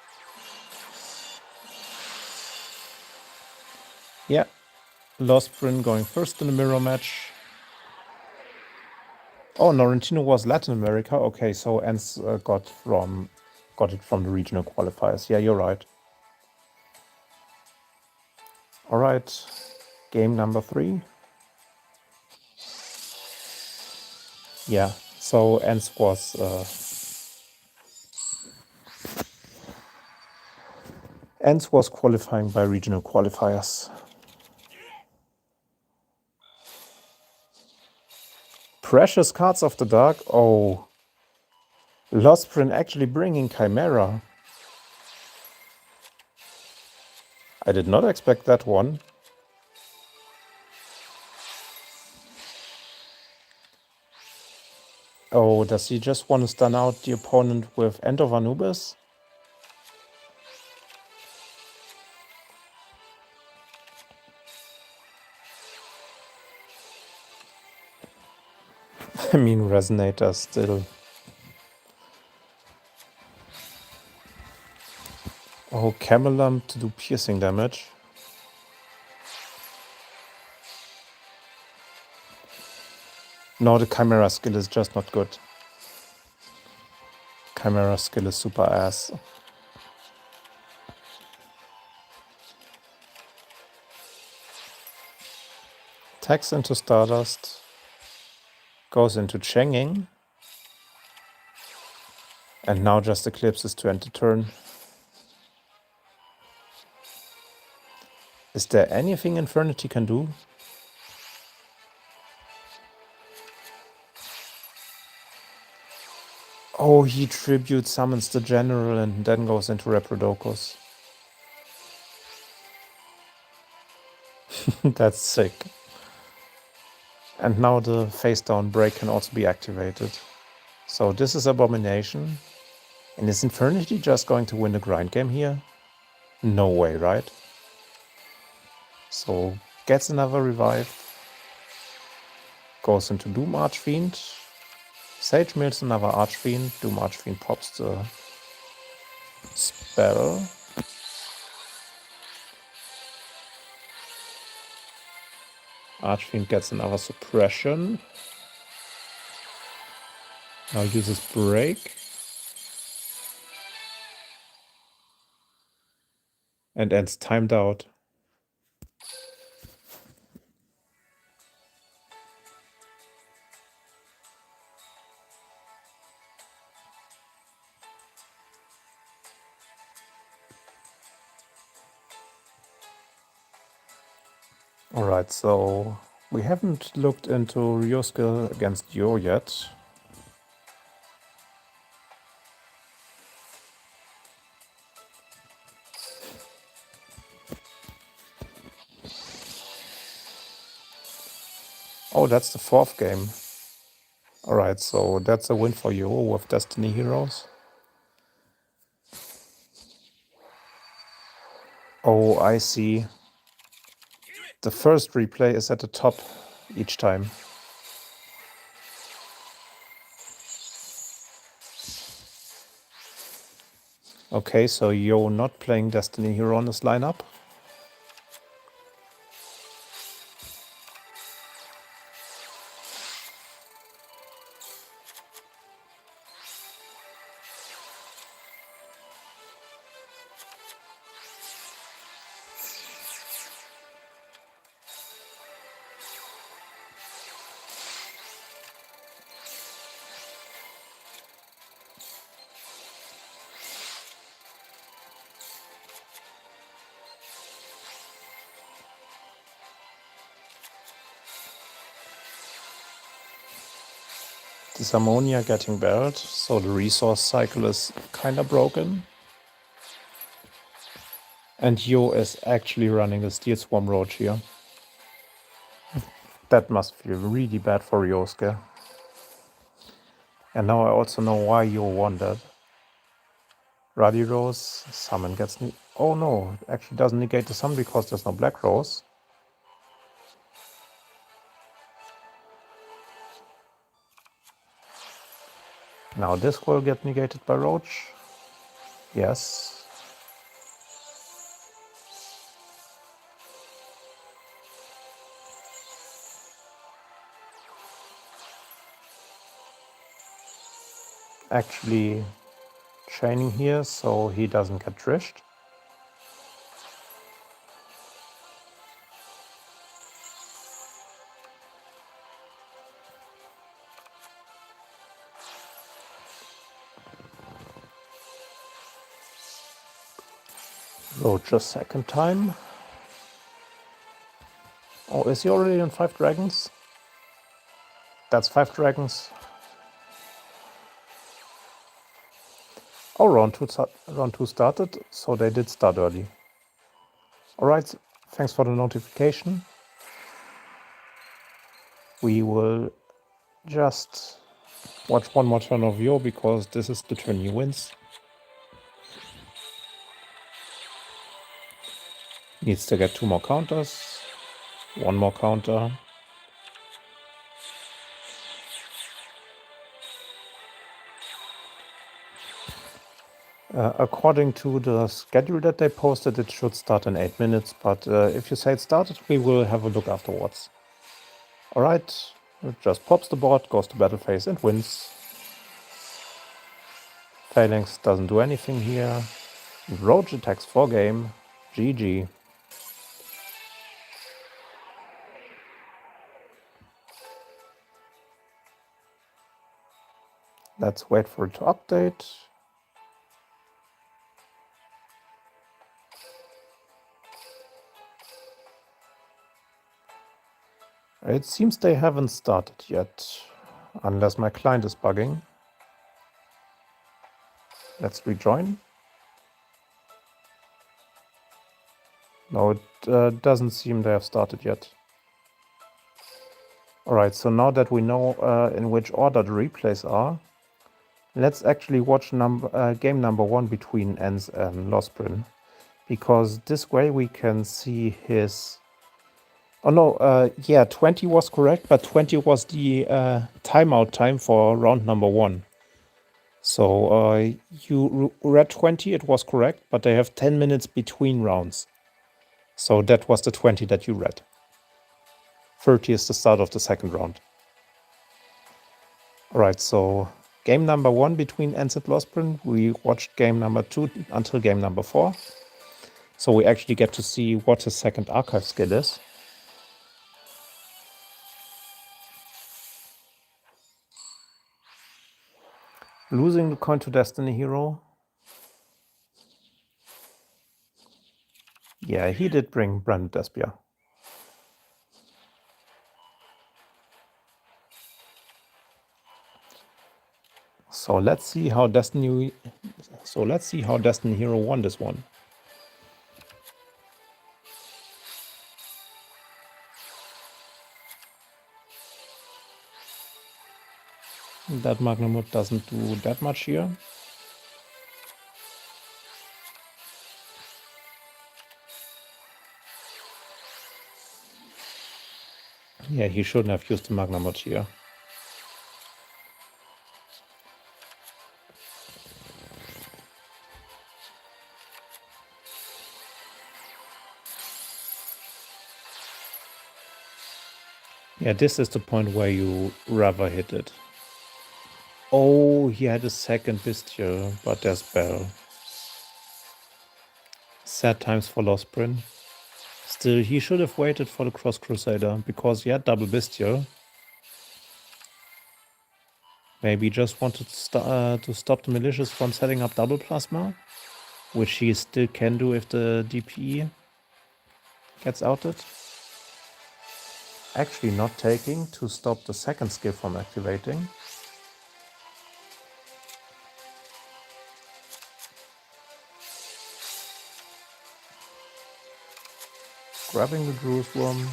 Yeah, Lostprin going first in the mirror match. Oh, Norrentino was Latin America. Okay, so Ents got it from the regional qualifiers. Yeah, you're right. All right, game number 3. Yeah, so Ents was qualifying by regional qualifiers. Precious Cards of the Dark. Oh, Lostprin actually bringing Chimera. I did not expect that one. Oh, does he just want to stun out the opponent with End of Anubis? I mean, Resonator still. Oh, Camelum to do piercing damage. No, the Chimera skill is just not good. Chimera skill is super ass. Attacks into Stardust. Goes into Changing. And now just Eclipses to end the turn. Is there anything Infernity can do? Oh, he tribute summons the general and then goes into Reprodocus. That's sick. And now the face down break can also be activated. So this is Abomination. And is Infernity just going to win the grind game here? No way, right? So gets another revive. Goes into Doom Archfiend. Sage mills another Archfiend. Doom Archfiend pops the spell. Archfiend gets another suppression. Now uses break. And ends timed out. Alright, so we haven't looked into Ryo skill against Yo yet. Oh, that's the 4th game. Alright, so that's a win for Yo with Destiny Heroes. Oh, I see. The first replay is at the top each time. Okay, so Yo not playing Destiny Hero on this lineup. This Ammonia getting barreled, so the resource cycle is kinda broken. And Yo is actually running a Steel Swarm Roach here. That must feel really bad for Yosuke. And now I also know why Yo won that. Ruddy Rose, summon gets... Oh no, it actually doesn't negate the summon because there's no Black Rose. Now this will get negated by Roach. Yes. Actually chaining here so he doesn't get trished. Roach a second time. Oh, is he already on 5 dragons? That's 5 dragons. Oh, round 2 started, so they did start early. Alright, thanks for the notification. We will just watch one more turn of Yo because this is the turn he wins. Needs to get 2 more counters. 1 more counter. According to the schedule that they posted, it should start in 8 minutes, but if you say it started, we will have a look afterwards. Alright, it just pops the board, goes to battle phase and wins. Phalanx doesn't do anything here. Roach attacks 4 game. GG. Let's wait for it to update. It seems they haven't started yet, unless my client is bugging. Let's rejoin. No, it doesn't seem they have started yet. Alright, so now that we know in which order the replays are, let's actually watch game number 1 between Enz and Losbrin. Because this way we can see his... Oh no, yeah, 20 was correct, but 20 was the timeout time for round number 1. So you read 20, it was correct, but they have 10 minutes between rounds. So that was the 20 that you read. 30 is the start of the second round. Alright, so game number 1 between Enz and Losbrin. We watched game number 2 until game number 4. So we actually get to see what his second archive skill is. Losing the coin to Destiny Hero. Yeah, he did bring Branded Despia. So let's see how Destiny Hero won this one. That Magnamut doesn't do that much here. Yeah, he shouldn't have used the Magnamut here. Yeah, this is the point where you rather hit it. Oh, he had a second Bestial, but there's Bell. Sad times for Losbrin. Still, he should have waited for the Cross Crusader, because he had double Bestial. Maybe just wanted to stop the Malicious from setting up double Plasma, which he still can do if the DPE gets outed. Actually not taking to stop the second skill from activating. grabbing the Druid Worm.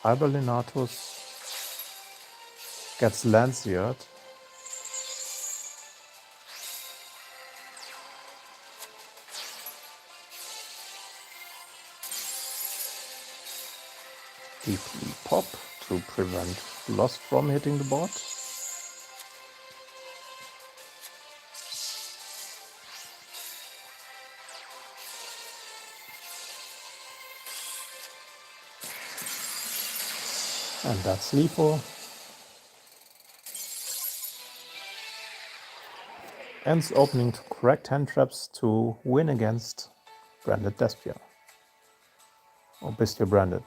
Alberlinatus gets Lanciered. Deeply pop to prevent Lost from hitting the board. And that's lethal. Ends opening to correct hand traps to win against Branded Despia. Or Bestial Branded.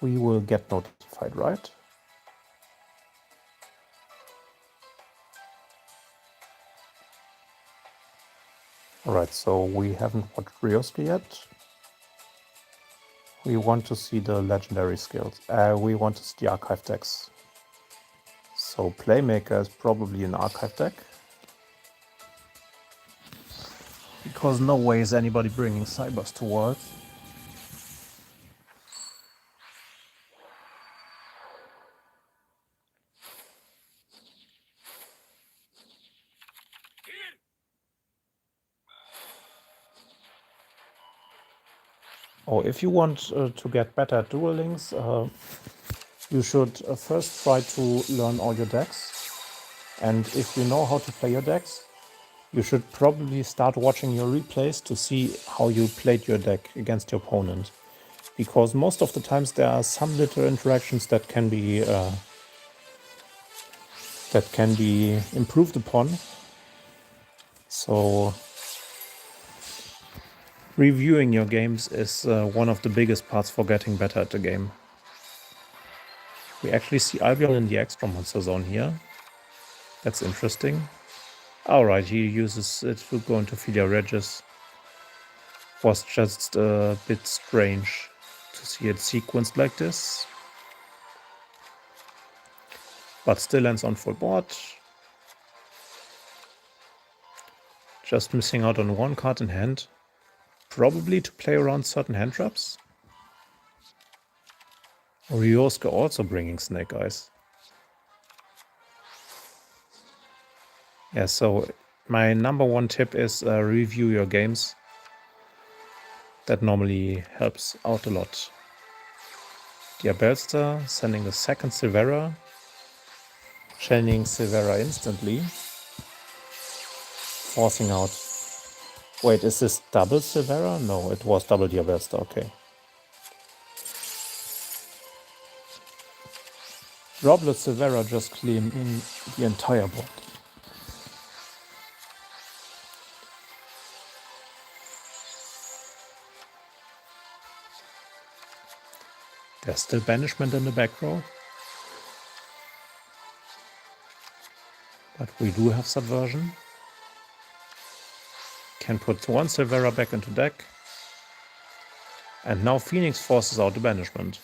We will get notified, right? Alright, so we haven't watched Ryosuke yet. We want to see the legendary skills. We want to see the archive decks. So Playmaker is probably an archive deck. Because no way is anybody bringing Cybers to World. Oh, if you want to get better at Duel Links, you should first try to learn all your decks. And if you know how to play your decks, you should probably start watching your replays to see how you played your deck against your opponent. Because most of the times there are some little interactions that can be improved upon. So reviewing your games is one of the biggest parts for getting better at the game. We actually see Albion in the extra monster zone here. That's interesting. Alright, he uses it to go into Philia Regis. Was just a bit strange to see it sequenced like this. But still lands on full board. Just missing out on one card in hand. Probably to play around certain hand traps. Ryosuke also bringing Snake Eyes. Yeah, so my number one tip is review your games. That normally helps out a lot. Diabellstar sending the second Silvera. Chaining Silvera instantly. Forcing out. Wait, is this double Silvera? No, it was double Diabellstar, okay. Droplet Silvera just clean in the entire board. There's still banishment in the back row. But we do have subversion. Can put one Silvera back into deck. And now Phoenix forces out the banishment.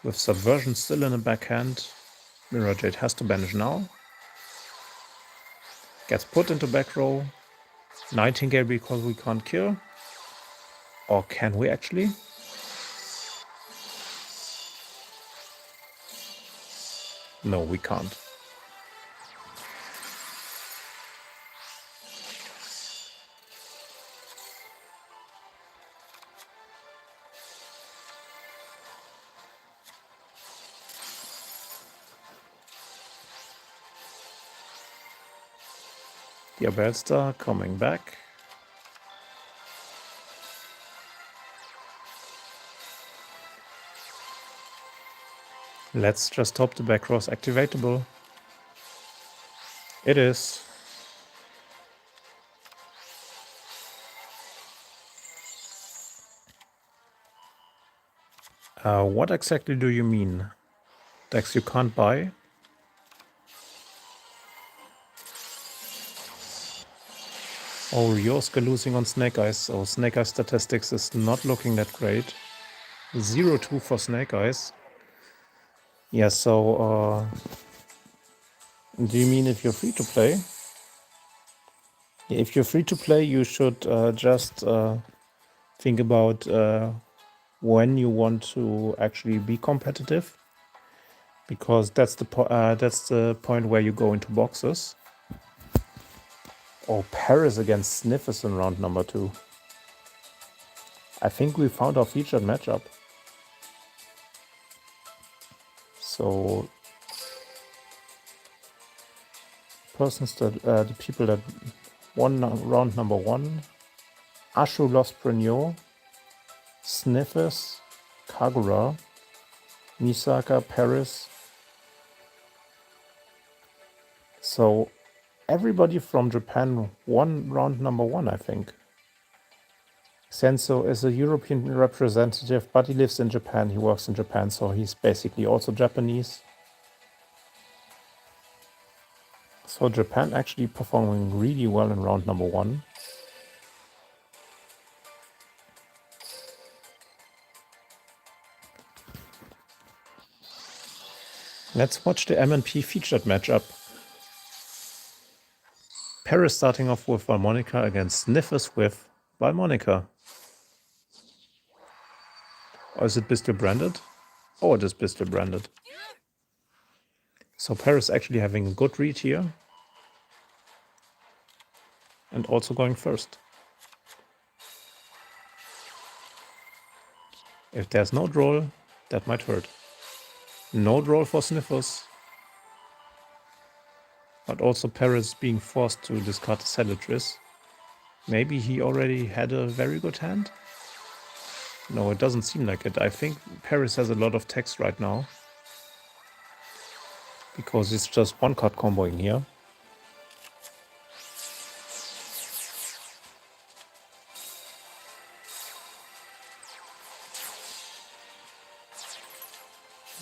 With subversion still in the backhand, Mirror Jade has to banish now. Gets put into back row. Nightingale because we can't kill. Or can we actually? No, we can't. Diabellstar coming back. Let's just hope the back row is activatable. It is. What exactly do you mean? Decks you can't buy? Oh, Ryosuke losing on Snake Eyes, so Snake Eyes statistics is not looking that great. 0-2 for Snake Eyes. Yeah, so do you mean if you're free to play? Yeah, if you're free to play, you should just think about when you want to actually be competitive, because that's the point where you go into boxes. Oh, Paris against Sniffers in round number 2. I think we found our featured matchup. So the people that won round number 1: Ashu Los Prenyo, Sniffers, Kagura, Misaka, Paris. So everybody from Japan won round number 1, I think. Senso is a European representative, but he lives in Japan. He works in Japan, so he's basically also Japanese. So Japan actually performing really well in round number 1. Let's watch the MNP featured matchup. Paris starting off with Valmonica against Sniffers with Valmonica. Or is it pistol branded? Oh, it is pistol branded. So Paris actually having a good read here. And also going first. If there's no draw, that might hurt. No draw for Sniffers. But also Paris being forced to discard the Salatris. Maybe he already had a very good hand? No, it doesn't seem like it. I think Paris has a lot of text right now. Because it's just one card comboing here.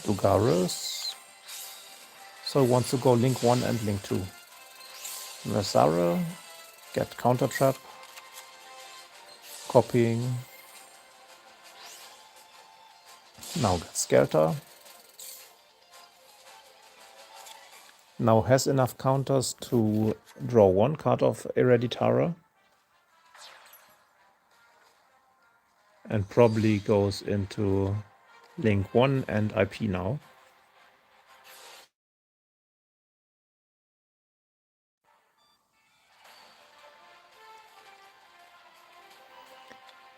Dugaris. So he wants to go link 1 and link 2. Nazara, get counter trap. Copying. Now get Skelter. Now has enough counters to draw 1 card of Hereditara. And probably goes into link 1 and IP now.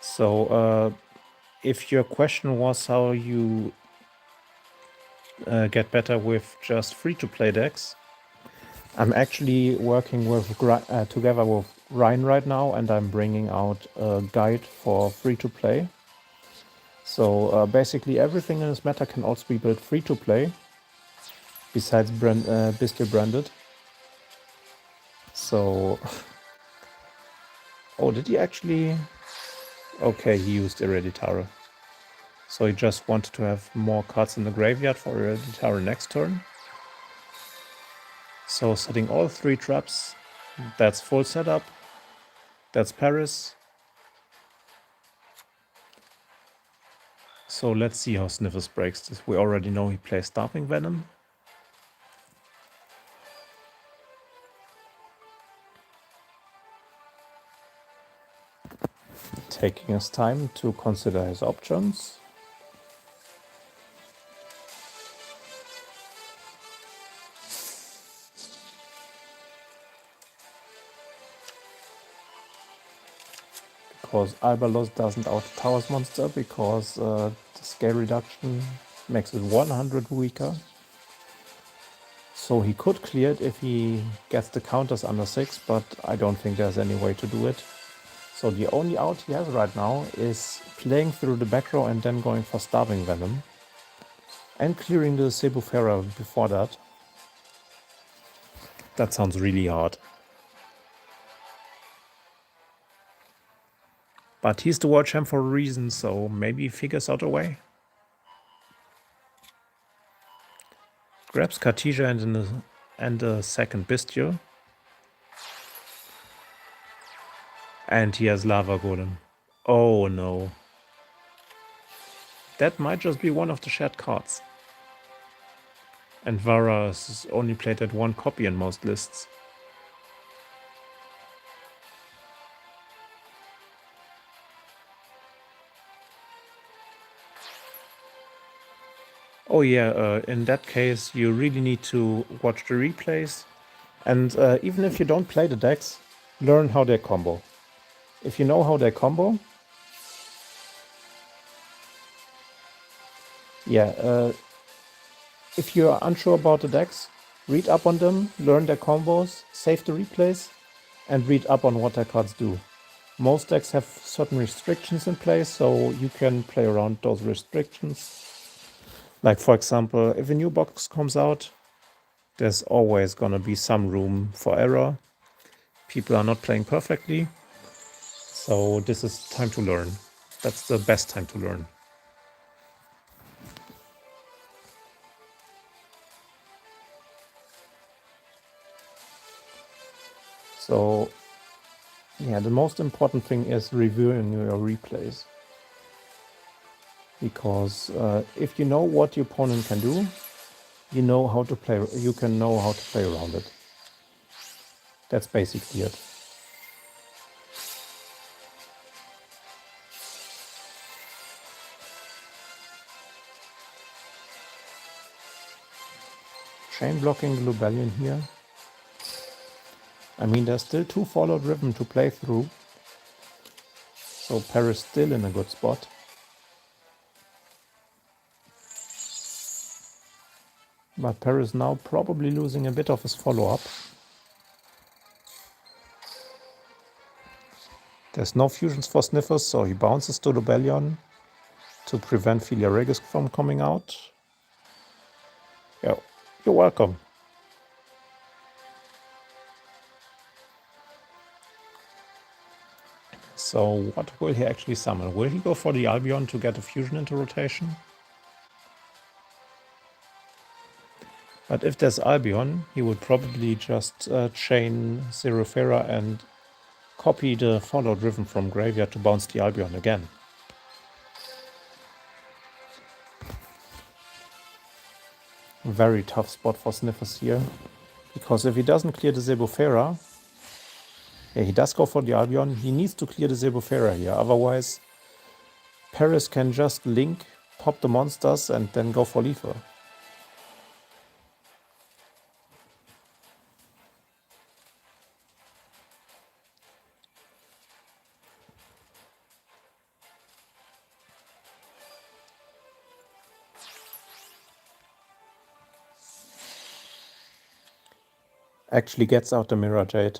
So if your question was how you get better with just free-to-play decks, I'm actually working with together with Ryan right now, and I'm bringing out a guide for free-to-play. So basically everything in this meta can also be built free-to-play, besides Bistro branded. So, oh, did he actually? Okay, he used Hereditara. So he just wanted to have more cards in the graveyard for Hereditara next turn. So setting all 3 traps. That's full setup. That's Paris. So let's see how Sniffers breaks this. We already know he plays Starving Venom. Taking his time to consider his options. Because Albalos doesn't out Towers monster, because the scale reduction makes it 100 weaker. So he could clear it if he gets the counters under 6, but I don't think there's any way to do it. So the only out he has right now is playing through the back row and then going for Starving Venom. And clearing the Sebufera before that. That sounds really hard. But he's the world champ for a reason, so maybe he figures out a way. Grabs Cartesia and a second Bistio. And he has Lava Golem. Oh no. That might just be one of the shared cards. And Vara is only played at one copy in most lists. Oh yeah, in that case you really need to watch the replays. And even if you don't play the decks, learn how they combo. If you know how they combo, yeah, if you're unsure about the decks, read up on them, learn their combos, save the replays, and read up on what their cards do. Most decks have certain restrictions in place, so you can play around those restrictions. Like for example, if a new box comes out, there's always gonna be some room for error. People are not playing perfectly, so this is time to learn. That's the best time to learn. So yeah, the most important thing is reviewing your replays. Because if you know what your opponent can do, you know how to play. You can know how to play around it. That's basically it. Chain blocking the Lubellion here. I mean, there's still 2 Fallout Ribbon to play through. So Paris still in a good spot. But Paris now probably losing a bit of his follow-up. There's no fusions for Sniffers, so he bounces to Lubellion to prevent Philia Regis from coming out. Yeah, you're welcome. So what will he actually summon? Will he go for the Albion to get a fusion into rotation? But if there's Albion, he would probably just chain Zerofera and copy the Fallout Riven from graveyard to bounce the Albion again. Very tough spot for Sniffers here. Because if he doesn't clear the Zebufera, yeah, he does go for the Albion, he needs to clear the Zebufera here. Otherwise, Paris can just link, pop the monsters, and then go for Leafer. Actually gets out the Mirror Jade.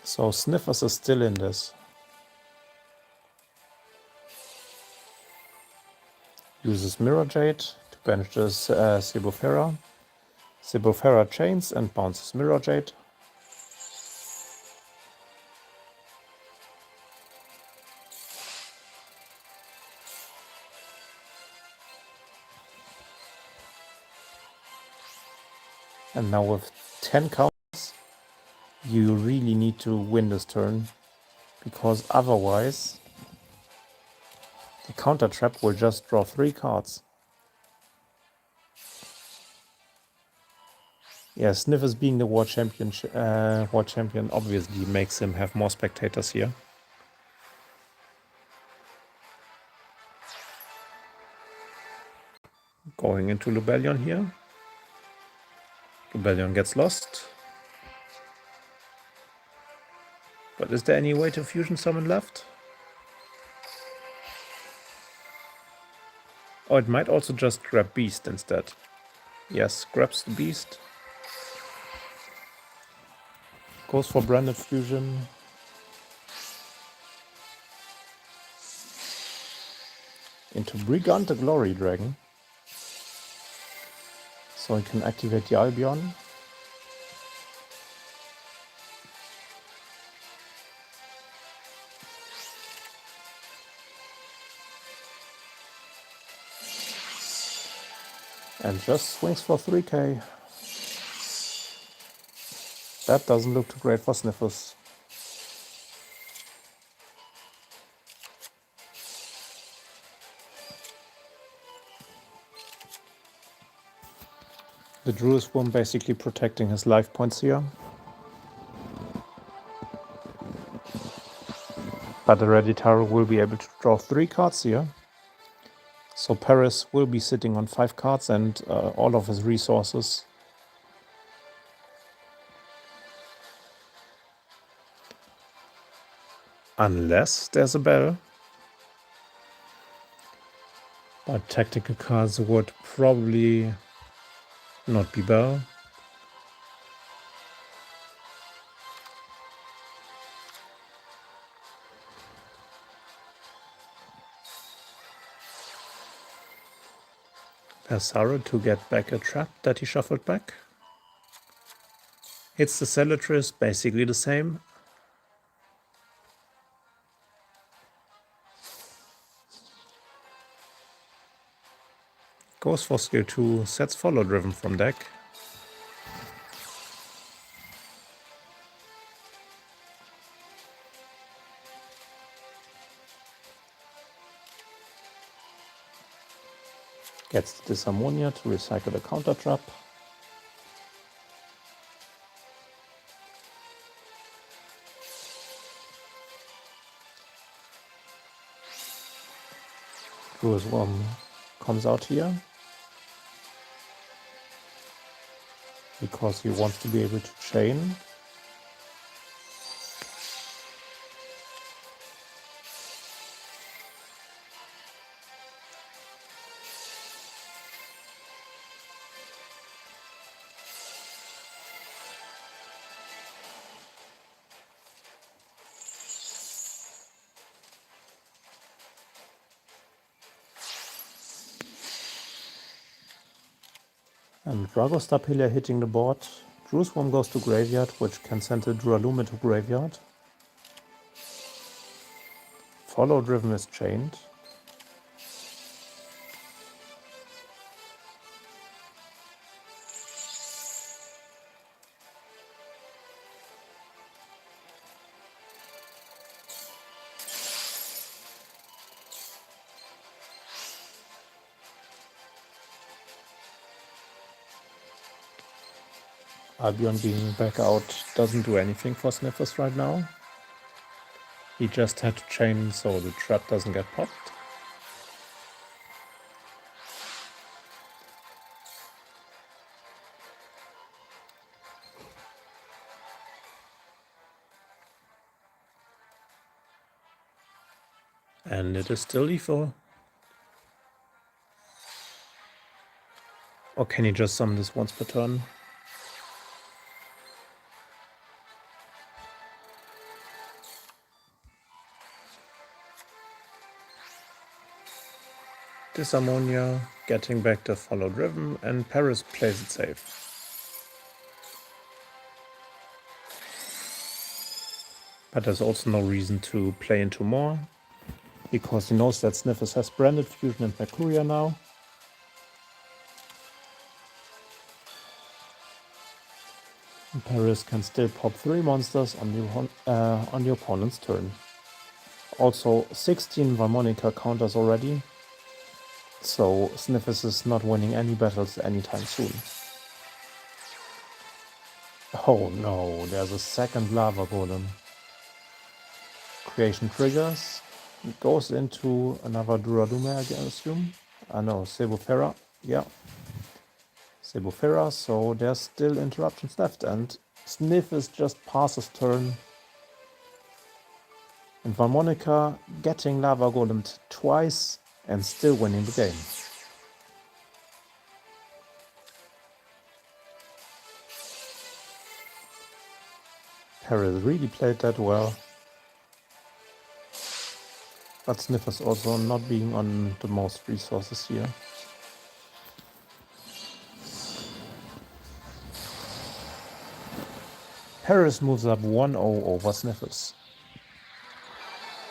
So Sniffers is still in this. Uses Mirror Jade to banish the Zebufera. Zebufera chains and bounces Mirror Jade. And now with 10 counters, you really need to win this turn, because otherwise the counter trap will just draw 3 cards. Yeah, Sniffers being the world champion obviously makes him have more spectators here. Going into Lubellion here. Lubellion gets lost. But is there any way to fusion summon left? Oh, it might also just grab Beast instead. Yes, grabs the Beast. Goes for Branded Fusion. Into Brigand the Glory Dragon. So he can activate the Albion. And just swings for 3k. That doesn't look too great for Sniffers. The Druid Swarm basically protecting his life points here. But the Hereditary will be able to draw 3 cards here. So Paris will be sitting on 5 cards and all of his resources. Unless there's a bell. But tactical cards would probably not be bell. Persaro to get back a trap that he shuffled back. Hits the Celatris, basically the same. Goes for skill 2, sets Follow Driven from deck. Gets the Disharmonia to recycle the counter trap. Druid Swarm comes out here because he wants to be able to chain. And Dragostar Pillar hitting the board. Druid Swarm goes to graveyard, which can send the Duralumin to graveyard. Follow Driven is chained. Albion being back out doesn't do anything for Sniffers right now. He just had to chain so the trap doesn't get popped. And it is still lethal. Or can he just summon this once per turn? Disharmonia, getting back the Follow Driven, and Paris plays it safe. But there's also no reason to play into more, because he knows that Sniffers has Branded Fusion and Mercuria now. And Paris can still pop 3 monsters on the opponent's turn. Also 16 Harmonica counters already, so Sniffers is not winning any battles anytime soon. Oh no, there's a second Lava Golem. Creation triggers, it goes into another Duralumin, I assume. No, Sebufera, yeah. Sebufera, so there's still interruptions left, and Sniffers just passes turn. And Harmonica getting Lava Golemed twice and still winning the game. Paris really played that well. But Sniffers also not being on the most resources here. Paris moves up 1-0 over Sniffers.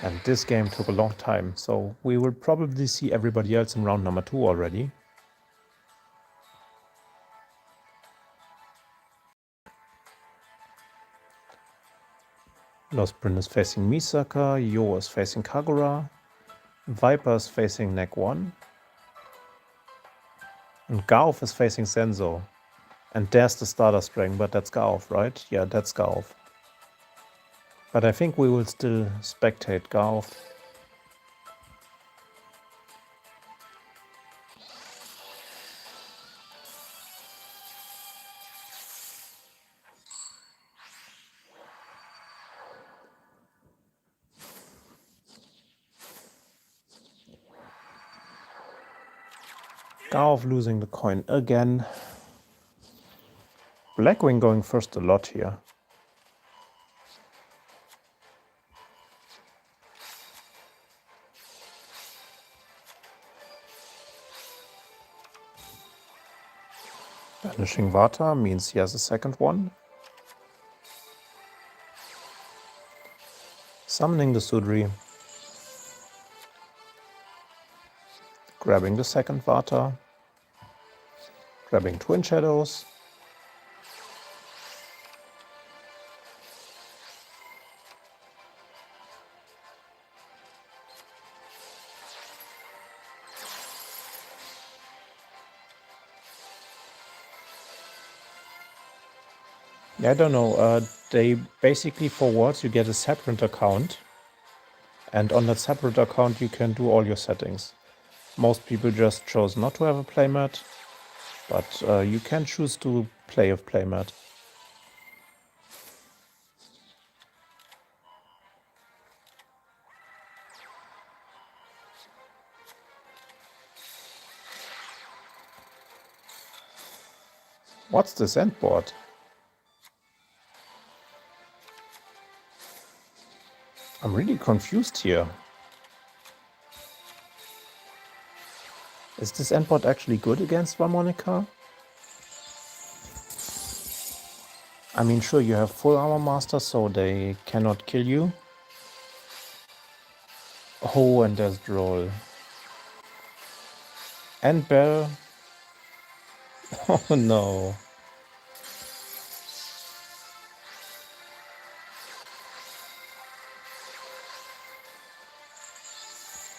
And this game took a long time, so we will probably see everybody else in round number 2 already. Lost Print is facing Misaka, Yo is facing Kagura, Viper is facing Neck 1, and Garth is facing Senzo. And there's the starter string, but that's Gaof, right? Yeah, that's Gaof. But I think we will still spectate Gaof. Gaof losing the coin again. Blackwing going first a lot here. Banishing Vata means he has a second one. Summoning the Sudri. Grabbing the second Vata. Grabbing Twin Shadows. Yeah, I don't know. They basically, for Worlds, you get a separate account. And on that separate account, you can do all your settings. Most people just chose not to have a playmat, but you can choose to play with playmat. What's this end board? I'm really confused here. Is this end board actually good against Harmonica? I mean, sure, you have full armor master, so they cannot kill you. Oh, and there's Droll. And Bell. Oh no.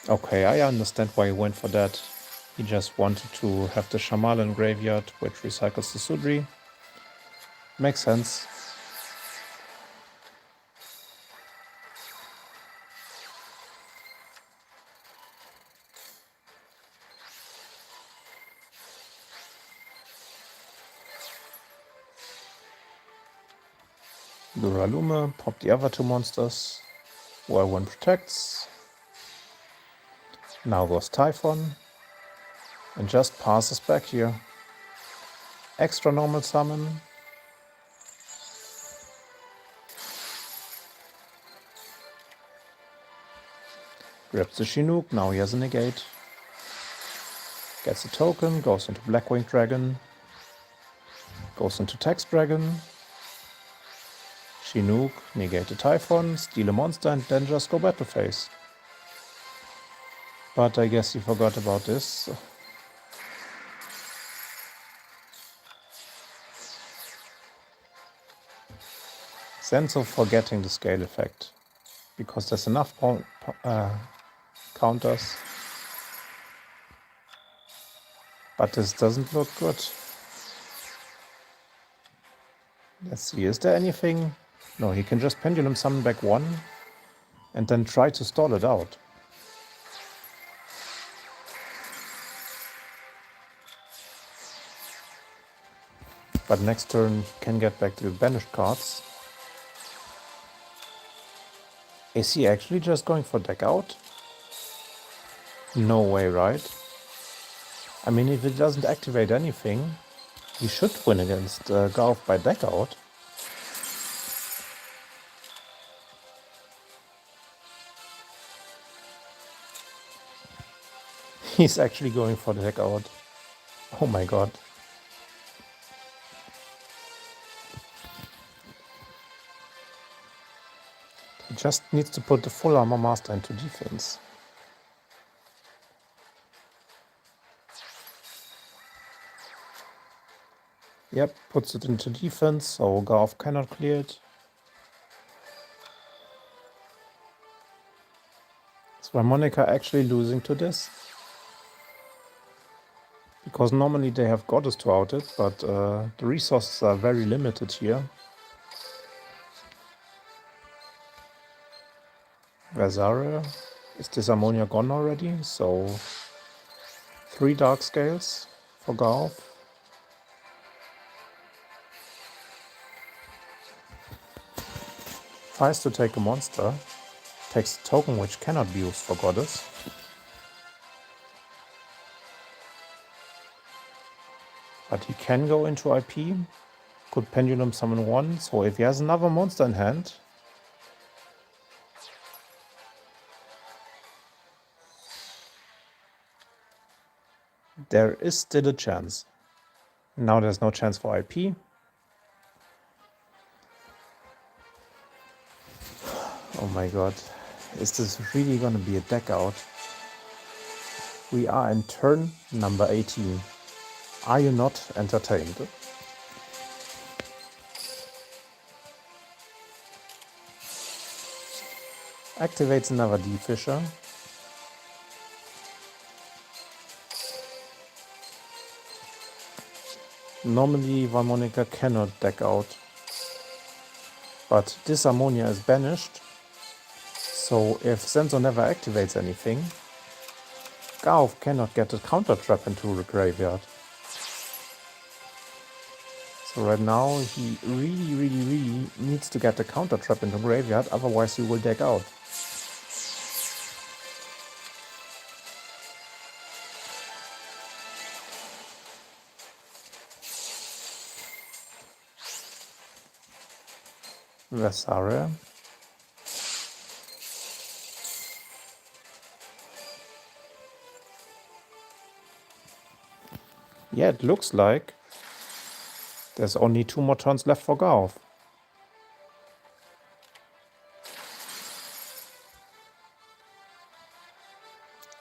Okay, I understand why he went for that. He just wanted to have the Shamalan graveyard, which recycles the Sudri. Makes sense. Duralume, pop the other two monsters. While one protects. Now goes Typhon. And just passes back here. Extra normal summon. Grabs the Chinook, now he has a negate. Gets a token, goes into Blackwing Dragon. Goes into Text Dragon. Chinook, negate the Typhon, steal a monster, and then just go battle phase. But I guess he forgot about this. Sense of forgetting the scale effect. Because there's enough counters. But this doesn't look good. Let's see, is there anything? No, he can just Pendulum summon back one and then try to stall it out. But next turn can get back to the banished cards. Is he actually just going for deck out? No way, right? I mean, if it doesn't activate anything, he should win against Garth by deck out. He's actually going for the deck out. Oh my god. He just needs to put the full armor master into defense. Yep, puts it into defense, so Garth cannot clear it. Is Harmonica actually losing to this? Because normally they have Goddess to out it, but the resources are very limited here. Versare. Is this ammonia gone already? So 3 dark scales for Garth. Tries to take a monster. Takes a token which cannot be used for Goddess. But he can go into IP. Could Pendulum summon 1. So if he has another monster in hand, there is still a chance. Now there's no chance for IP. Oh my god. Is this really gonna be a deck out? We are in turn number 18. Are you not entertained? Activates another D-Fisher. Normally Valmonica cannot deck out, but this ammonia is banished, so if Sensor never activates anything, Garth cannot get a counter trap into the graveyard. So right now he really needs to get the counter trap into graveyard, otherwise he will deck out. Versare. Yeah, it looks like there's only 2 more turns left for Garth.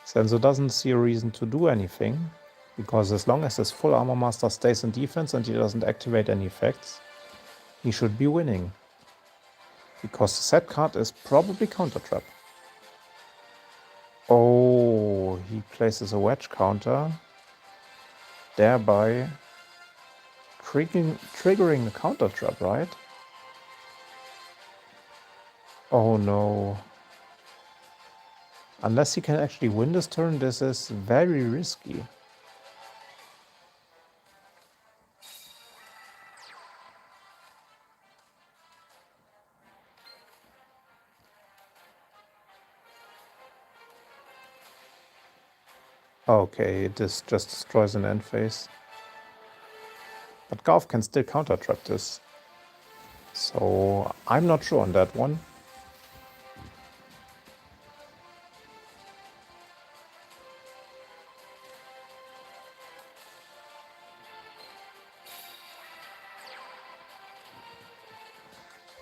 Senzo doesn't see a reason to do anything, because as long as his full Armor Master stays in defense and he doesn't activate any effects, he should be winning. Because the set card is probably Counter Trap. Oh, he places a wedge counter, thereby triggering the Counter Trap, right? Oh no. Unless he can actually win this turn, this is very risky. Okay, this just destroys an end phase. But Garth can still counter trap this. So I'm not sure on that one.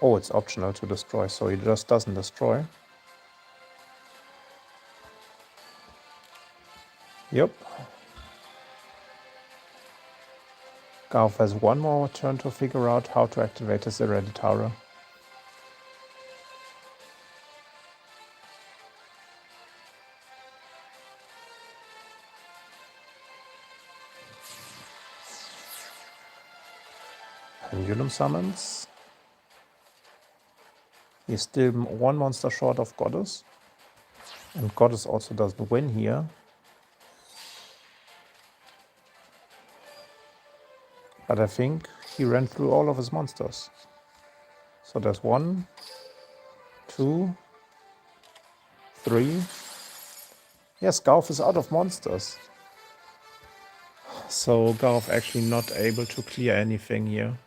Oh, it's optional to destroy, so he just doesn't destroy. Yep. Garth has one more turn to figure out how to activate his Hereditary. Pendulum summons. He's still 1 monster short of Goddess. And Goddess also doesn't win here. But I think he ran through all of his monsters. So there's 1, 2, 3. Yes, Garth is out of monsters. So Garth actually not able to clear anything here.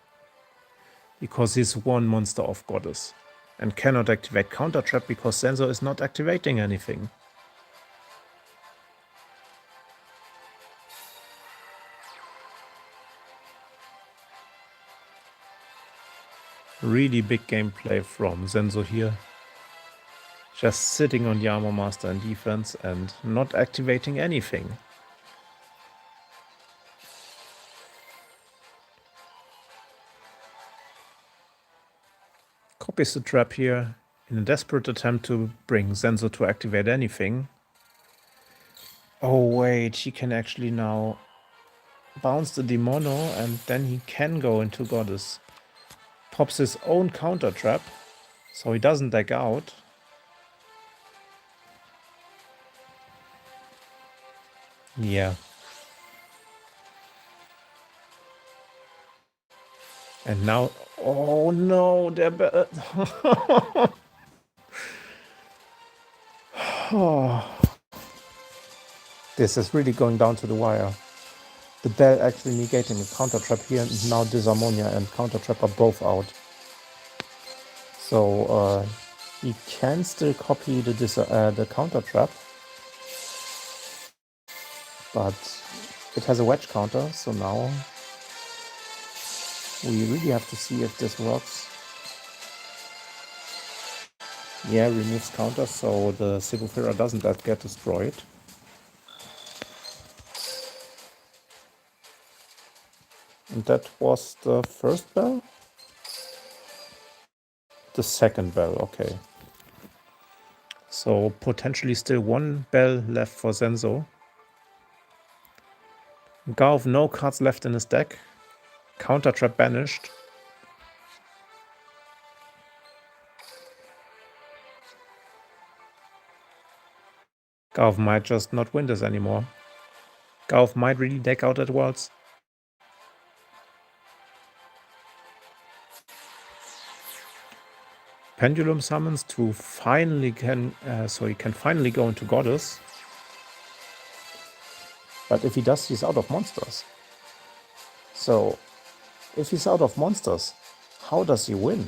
Because he's 1 monster off Goddess. And cannot activate Counter Trap because Sensor is not activating anything. Really big gameplay from Senzo here. Just sitting on the Armor Master in defense and not activating anything. Copies the trap here in a desperate attempt to bring Senzo to activate anything. Oh wait, he can actually now bounce the Demono, and then he can go into Goddess. Pops his own counter trap, so he doesn't deck out. Yeah. And now, oh no, they're bad. This is really going down to the wire. The bell actually negating the counter trap here, and now Disharmonia and counter trap are both out. So he can still copy the counter trap, but it has a wedge counter, so now we really have to see if this works. Yeah, removes counter, so the Sebufera doesn't get destroyed. And that was the first bell? The second bell, okay. So potentially still one bell left for Senzo. Garv, no cards left in his deck. Counter trap banished. Garv might just not win this anymore. Garv might really deck out at Worlds. Pendulum summons to finally so he can finally go into Goddess. But if he does, he's out of monsters. So if he's out of monsters, how does he win?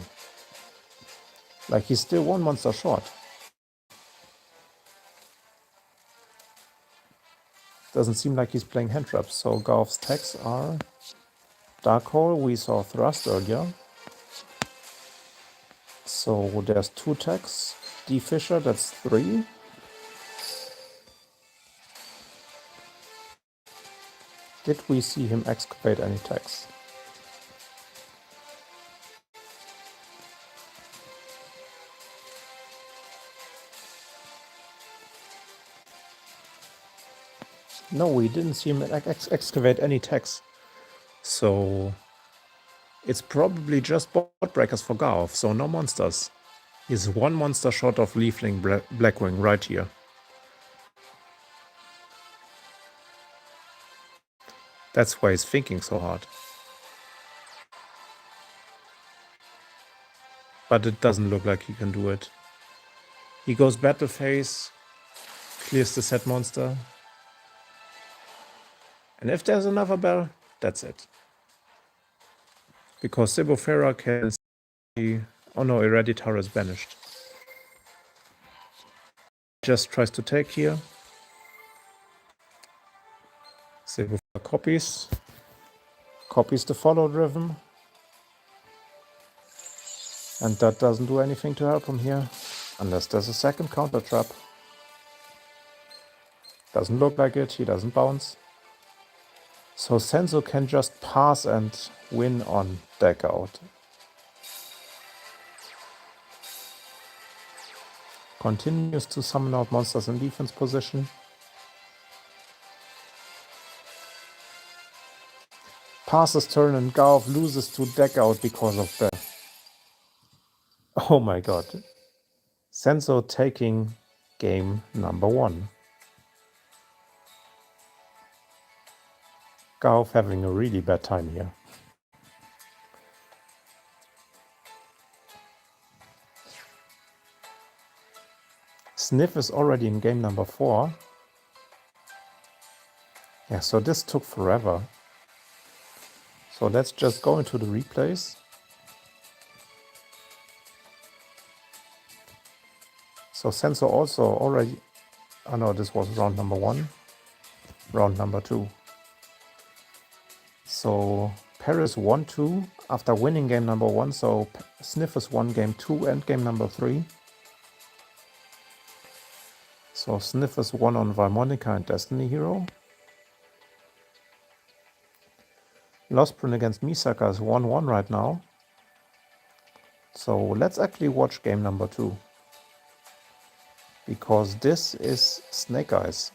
Like, he's still one monster short. Doesn't seem like he's playing hand traps. So Garv's tags are Dark Hole. We saw Thrust earlier. So there's 2 tags. D Fisher, that's 3. Did we see him excavate any tags? No, we didn't see him excavate any tags. So it's probably just bot breakers for Garv, so no monsters. He's one monster short of Leafling Blackwing right here. That's why he's thinking so hard. But it doesn't look like he can do it. He goes battle phase, clears the set monster. And if there's another bell, that's it. Because Sebufera can see... Oh no, Hereditar is banished. Just tries to take here. Sebufera copies the follow driven. And that doesn't do anything to help him here. Unless there's a second counter trap. Doesn't look like it, he doesn't bounce. So Senzo can just pass and win on deck out. Continues to summon out monsters in defense position. Passes turn and Garv loses to deck out because of that. Oh my god. Senzo taking game number 1. Garv having a really bad time here. Sniff is already in game number 4. Yeah, so this took forever. So let's just go into the replays. So Senzo also already... Oh no, this was round number 1. Round number 2. So Paris 1-2 after winning game number 1. So Sniffers won game 2 and game number 3. So Sniffers won on Valmonica and Destiny Hero. Lostprint against Misaka is 1-1 right now. So let's actually watch game number 2. Because this is Snake Eyes.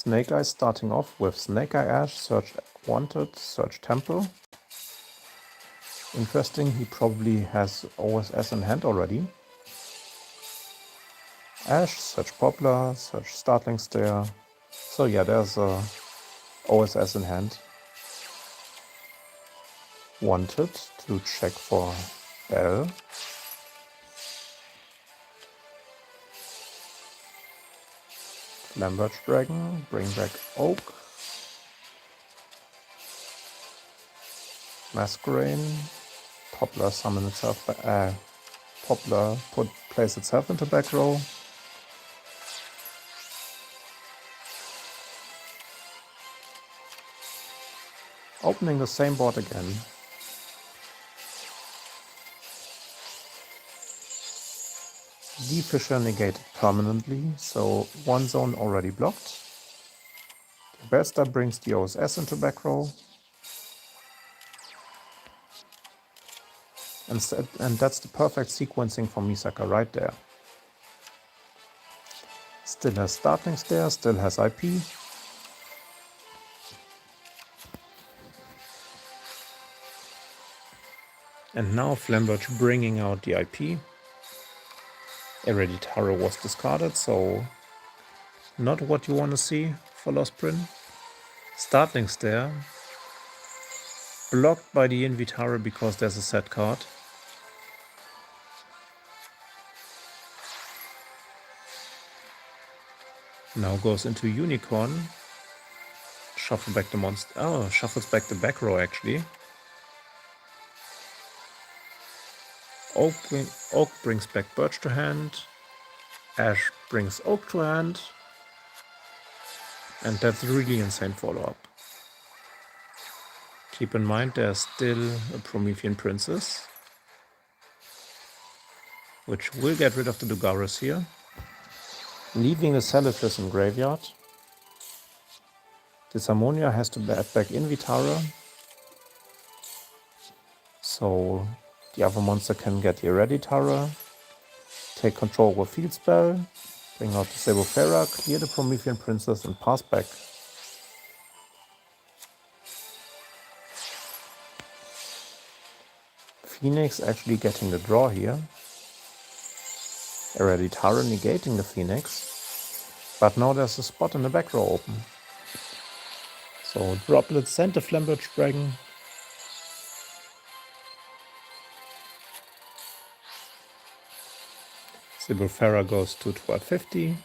Snake Eye starting off with Snake Eye Ash, search Wanted, search Temple. Interesting, he probably has OSS in hand already. Ash, search Poplar, search Startling Stare. So yeah, there's a OSS in hand. Wanted to check for Bell. Lambert Dragon, bring back Oak. Masquerain. Poplar summon itself back. Poplar place itself into back row. Opening the same board again. D-Fisher negated permanently, so one zone already blocked. Besta brings the OSS into back row. And that's the perfect sequencing for Misaka right there. Still has Startling Stare, still has IP. And now Flamberge bringing out the IP. Hereditary was discarded, so not what you want to see for Lost Prin. Startling Stare. Blocked by the Invitare because there's a set card. Now goes into Unicorn. Shuffle back the monster. Oh, shuffles back the back row actually. Oak brings back Birch to hand. Ash brings Oak to hand. And that's really insane follow-up. Keep in mind there's still a Promethean Princess, which will get rid of the Dugaris here. Leaving the Salifis in graveyard. Disharmonia has to add back Invitara, so the other monster can get the Hereditara, take control with Field Spell, bring out the Sabofera, clear the Promethean Princess and pass back. Phoenix actually getting the draw here. Hereditara negating the Phoenix, but now there's a spot in the back row open. So Droplet sent the Flamberge Dragon. Sabofera goes to 1250.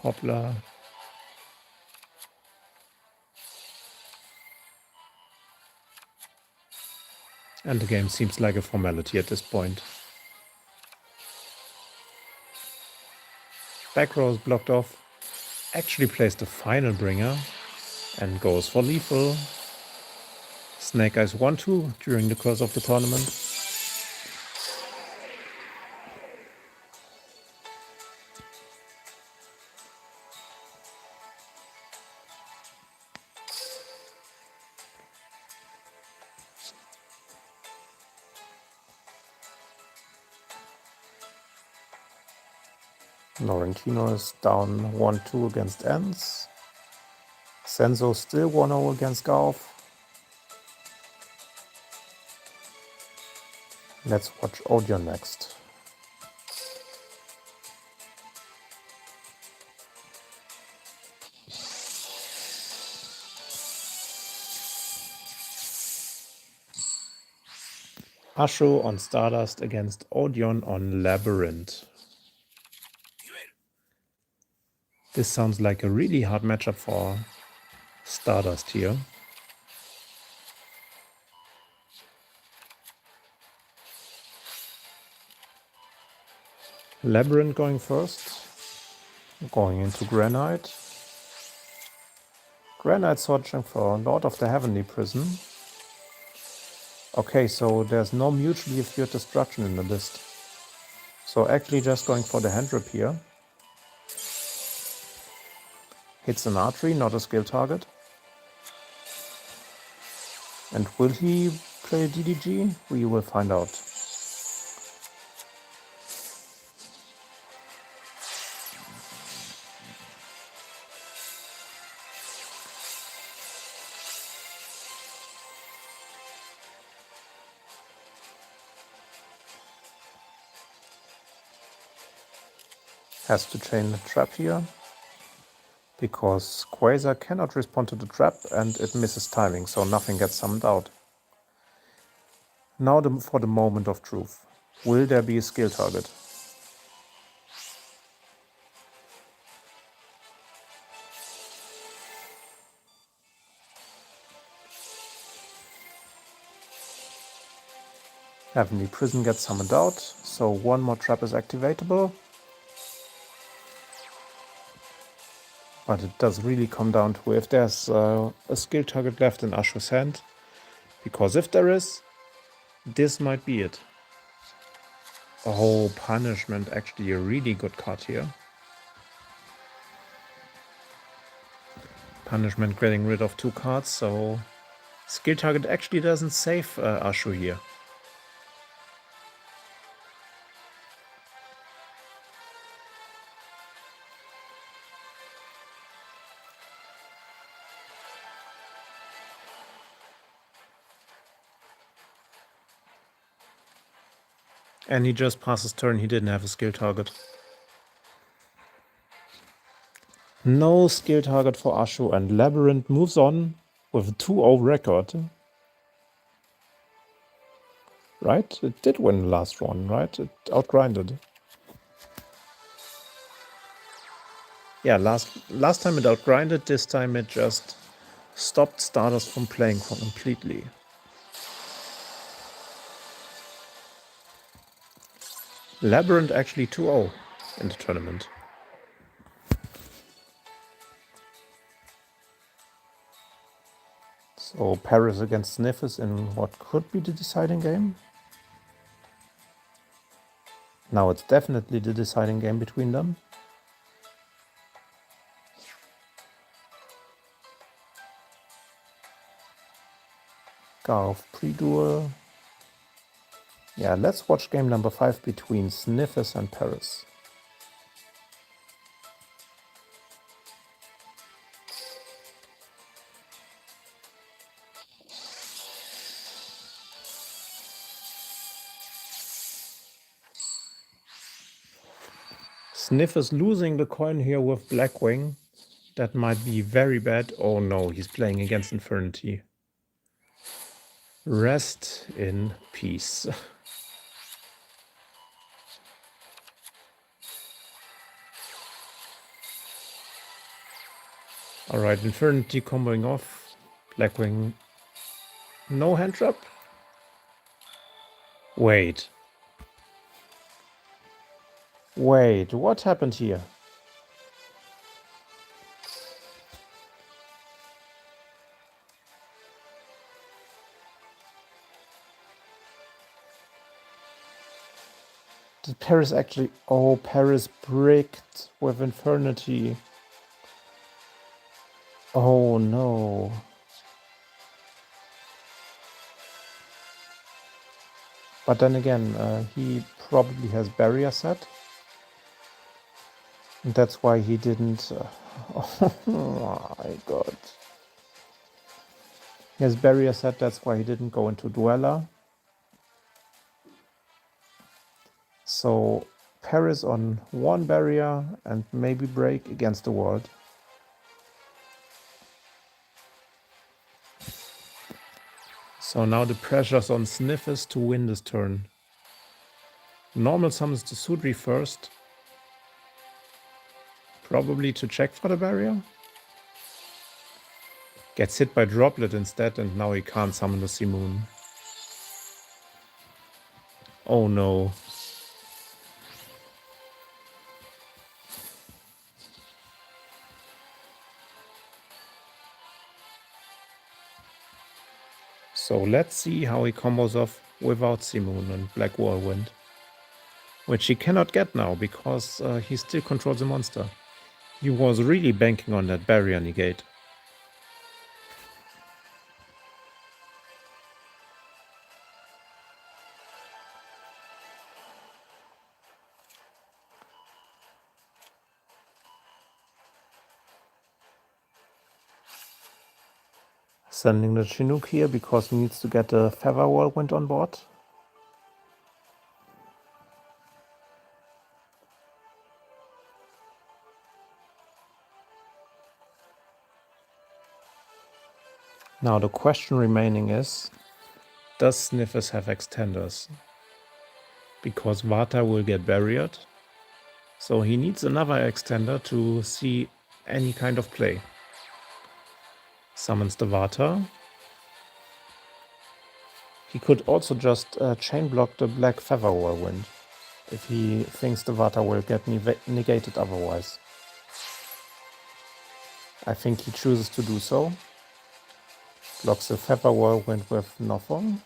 Poplar. And the game seems like a formality at this point. Back row is blocked off. Actually plays the final bringer and goes for lethal. Snake Eyes 1-2 during the course of the tournament. Laurentino is down 1-2 against Ents. Senzo still 1-0 against Golf. Let's watch audio next. Asho on Stardust against Odeon on Labyrinth. This sounds like a really hard matchup for Stardust here. Labyrinth going first. Going into Granite. Granite searching for Lord of the Heavenly Prison. Okay, so there's no mutually assured destruction in the list. So actually just going for the hand rip here. Hits an artery, not a skill target. And will he play DDG? We will find out. Has to chain the trap here, because Quasar cannot respond to the trap and it misses timing, so nothing gets summoned out. Now for the moment of truth. Will there be a skill target? Heavenly Prison gets summoned out, so one more trap is activatable. But it does really come down to if there's a skill target left in Ashu's hand. Because if there is, this might be it. Oh, Punishment, actually a really good card here. Punishment getting rid of 2 cards, so skill target actually doesn't save Ashu here. And he just passes turn, he didn't have a skill target. No skill target for Ashu, and Labyrinth moves on with a 2-0 record. Right? It did win the last one, right? It outgrinded. Yeah, last time it outgrinded, this time it just stopped starters from playing completely. Labyrinth actually 2-0 in the tournament. So Paris against Sniffus in what could be the deciding game. Now it's definitely the deciding game between them. Garth pre-duel. Yeah, let's watch game number 5 between Sniffus and Paris. Sniffus losing the coin here with Blackwing. That might be very bad. Oh no, he's playing against Infernity. Rest in peace. Alright, Infernity comboing off. Blackwing. No hand trap? Wait. Wait, what happened here? Did Paris actually... Oh, Paris bricked with Infernity. Oh no. But then again, he probably has barrier set. And that's why he didn't... oh my god. He has barrier set, that's why he didn't go into Dweller. So Paris on 1 barrier and maybe break against the world. So now the pressure's on Sniffus to win this turn. Normal summons the Sudri first. Probably to check for the barrier. Gets hit by Droplet instead, and now he can't summon the Simoon. Oh no. So let's see how he combos off without Simoon and Black Whirlwind. Which he cannot get now, because he still controls the monster. He was really banking on that barrier negate. Sending the Chinook here because he needs to get a Feather Whirlwind on board. Now the question remaining is, does Sniffers have extenders? Because Vata will get barriered, so he needs another extender to see any kind of play. Summons the Vata. He could also just chain block the Black Feather Whirlwind if he thinks the Vata will get negated otherwise. I think he chooses to do so. Blocks the Feather Whirlwind with nothing.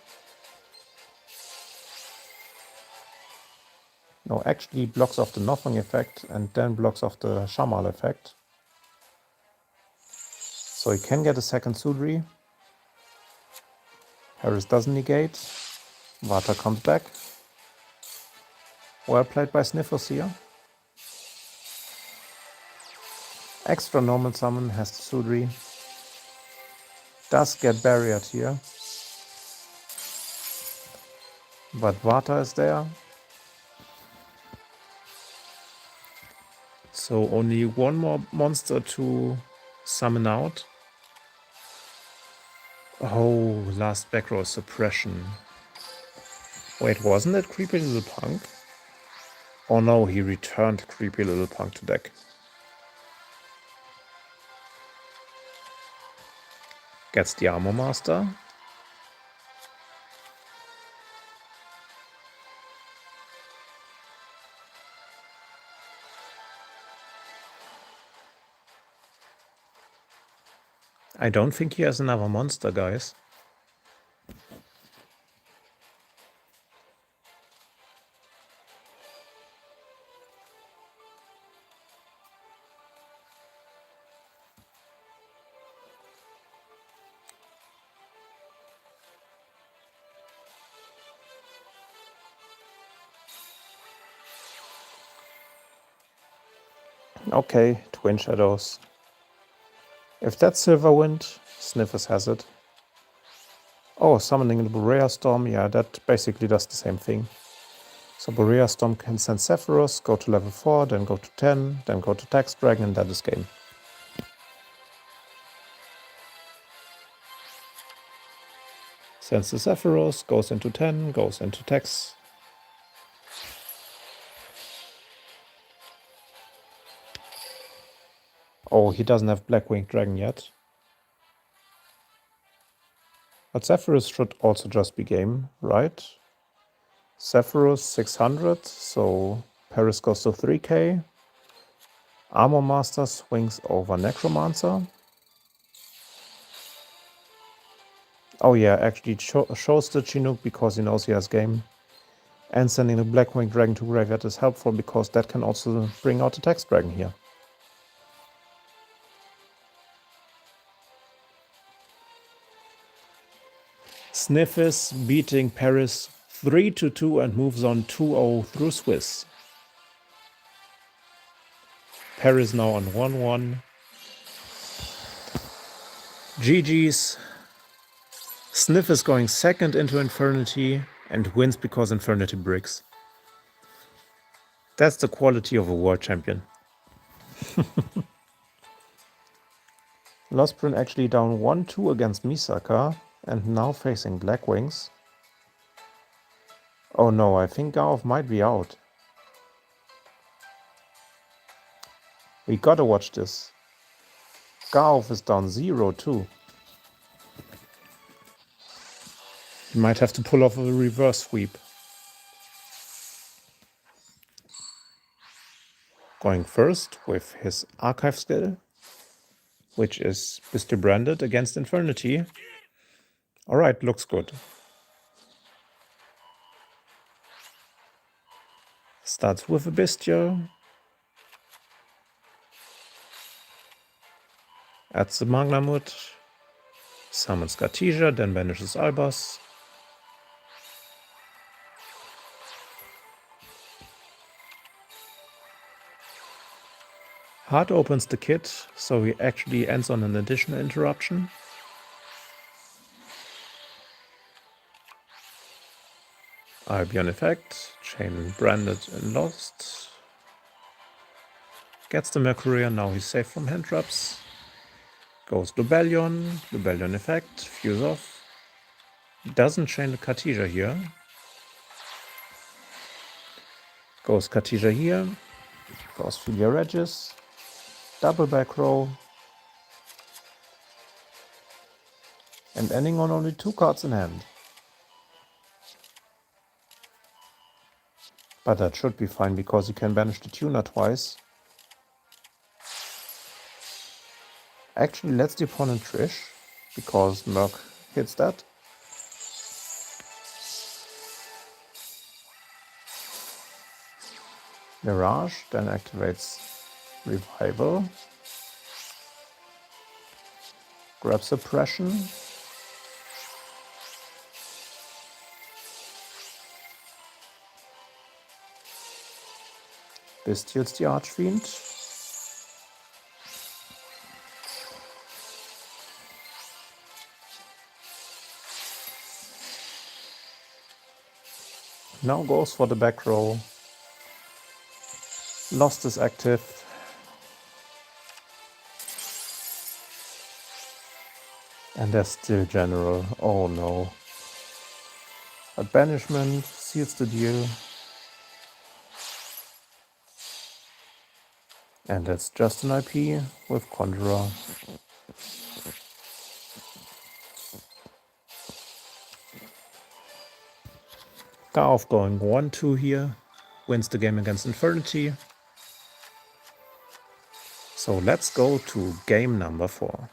No, actually blocks off the nothing effect and then blocks off the Shamal effect. So he can get a second Sudri. Harris doesn't negate. Vata comes back. Well played by Sniffers here. Extra normal summon has the Sudri. Does get barriered here. But Vata is there. So only one more monster to summon out. Oh, last back row suppression. Wait, wasn't it Creepy Little Punk? Oh no, he returned Creepy Little Punk to deck. Gets the Armor Master. I don't think he has another monster, guys. Okay, Twin Shadows. If that's Silverwind, Sniffers has it. Oh, summoning the Borea Storm, yeah, that basically does the same thing. So Borea Storm can send Sephiroth, go to level 4, then go to 10, then go to Tax Dragon, and that is game. Sends the Sephiroth, goes into 10, goes into Tax. Oh, he doesn't have Blackwing Dragon yet. But Sephiroth should also just be game, right? Sephiroth 600, so Paris goes to 3k. Armor Master swings over Necromancer. Oh yeah, actually shows the Chinook because he knows he has game. And sending the Blackwing Dragon to graveyard is helpful because that can also bring out the Tax Dragon here. Sniffis beating Paris 3-2 and moves on 2-0 through Swiss. Paris now on 1-1. GG's. Sniff is going second into Infernity and wins because Infernity bricks. That's the quality of a world champion. Lostprin actually down 1-2 against Misaka and now facing Blackwings. Oh no, I think Garov might be out. We gotta watch this. Garov is down 0-2. He might have to pull off a reverse sweep. Going first with his archive skill, which is Bestial Branded against Infernity. Alright, looks good. Starts with a Bestial. Adds the Magnamut. Summons Cartesia, then banishes Albas. Hard opens the kit, so he actually ends on an additional interruption. Albion effect, chain branded and lost. Gets the Mercurian, now he's safe from hand traps. Goes Lubellion, Lubellion effect, fuse off. Doesn't chain the Cartesia here. Goes Cartesia here. Goes Philia Regis. Double back row. And ending on only 2 cards in hand. But that should be fine because he can banish the tuner twice. Actually, let's the opponent Trish, because Merc hits that. Mirage then activates Revival. Grab Suppression. Bestials the Archfiend. Now goes for the back row. Lost is active. And there's still General. Oh no. A banishment seals the deal. And that's just an IP with Conjurer. Garth going 1-2 here. Wins the game against Infernity. So let's go to game number 4.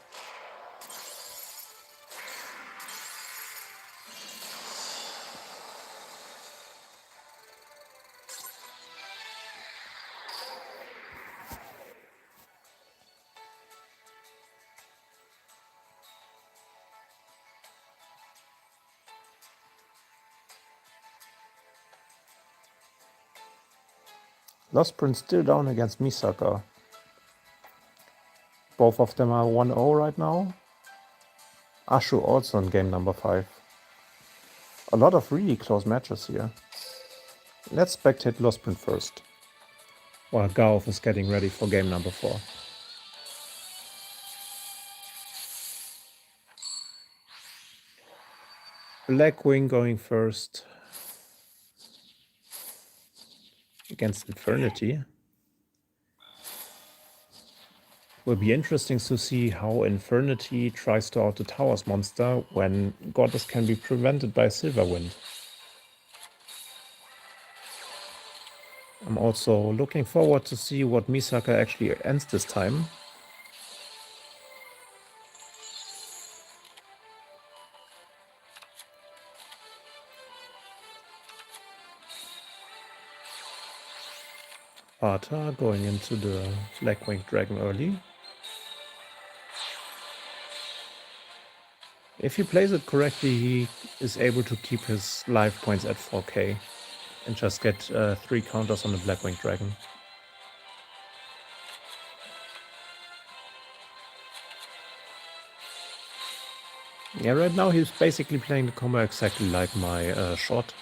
Lost Prince still down against Misaka. Both of them are 1-0 right now. Ashu also in game number 5. A lot of really close matches here. Let's spectate Lost Prince first, while Garth is getting ready for game number 4. Blackwing going first against Infernity. Will be interesting to see how Infernity tries to out the Towers monster when Goddess can be prevented by Silverwind. I'm also looking forward to see what Misaka actually ends this time. Arta going into the Blackwing Dragon early. If he plays it correctly, he is able to keep his life points at 4k and just get 3 counters on the Blackwing Dragon. Yeah, right now he's basically playing the combo exactly like my shot.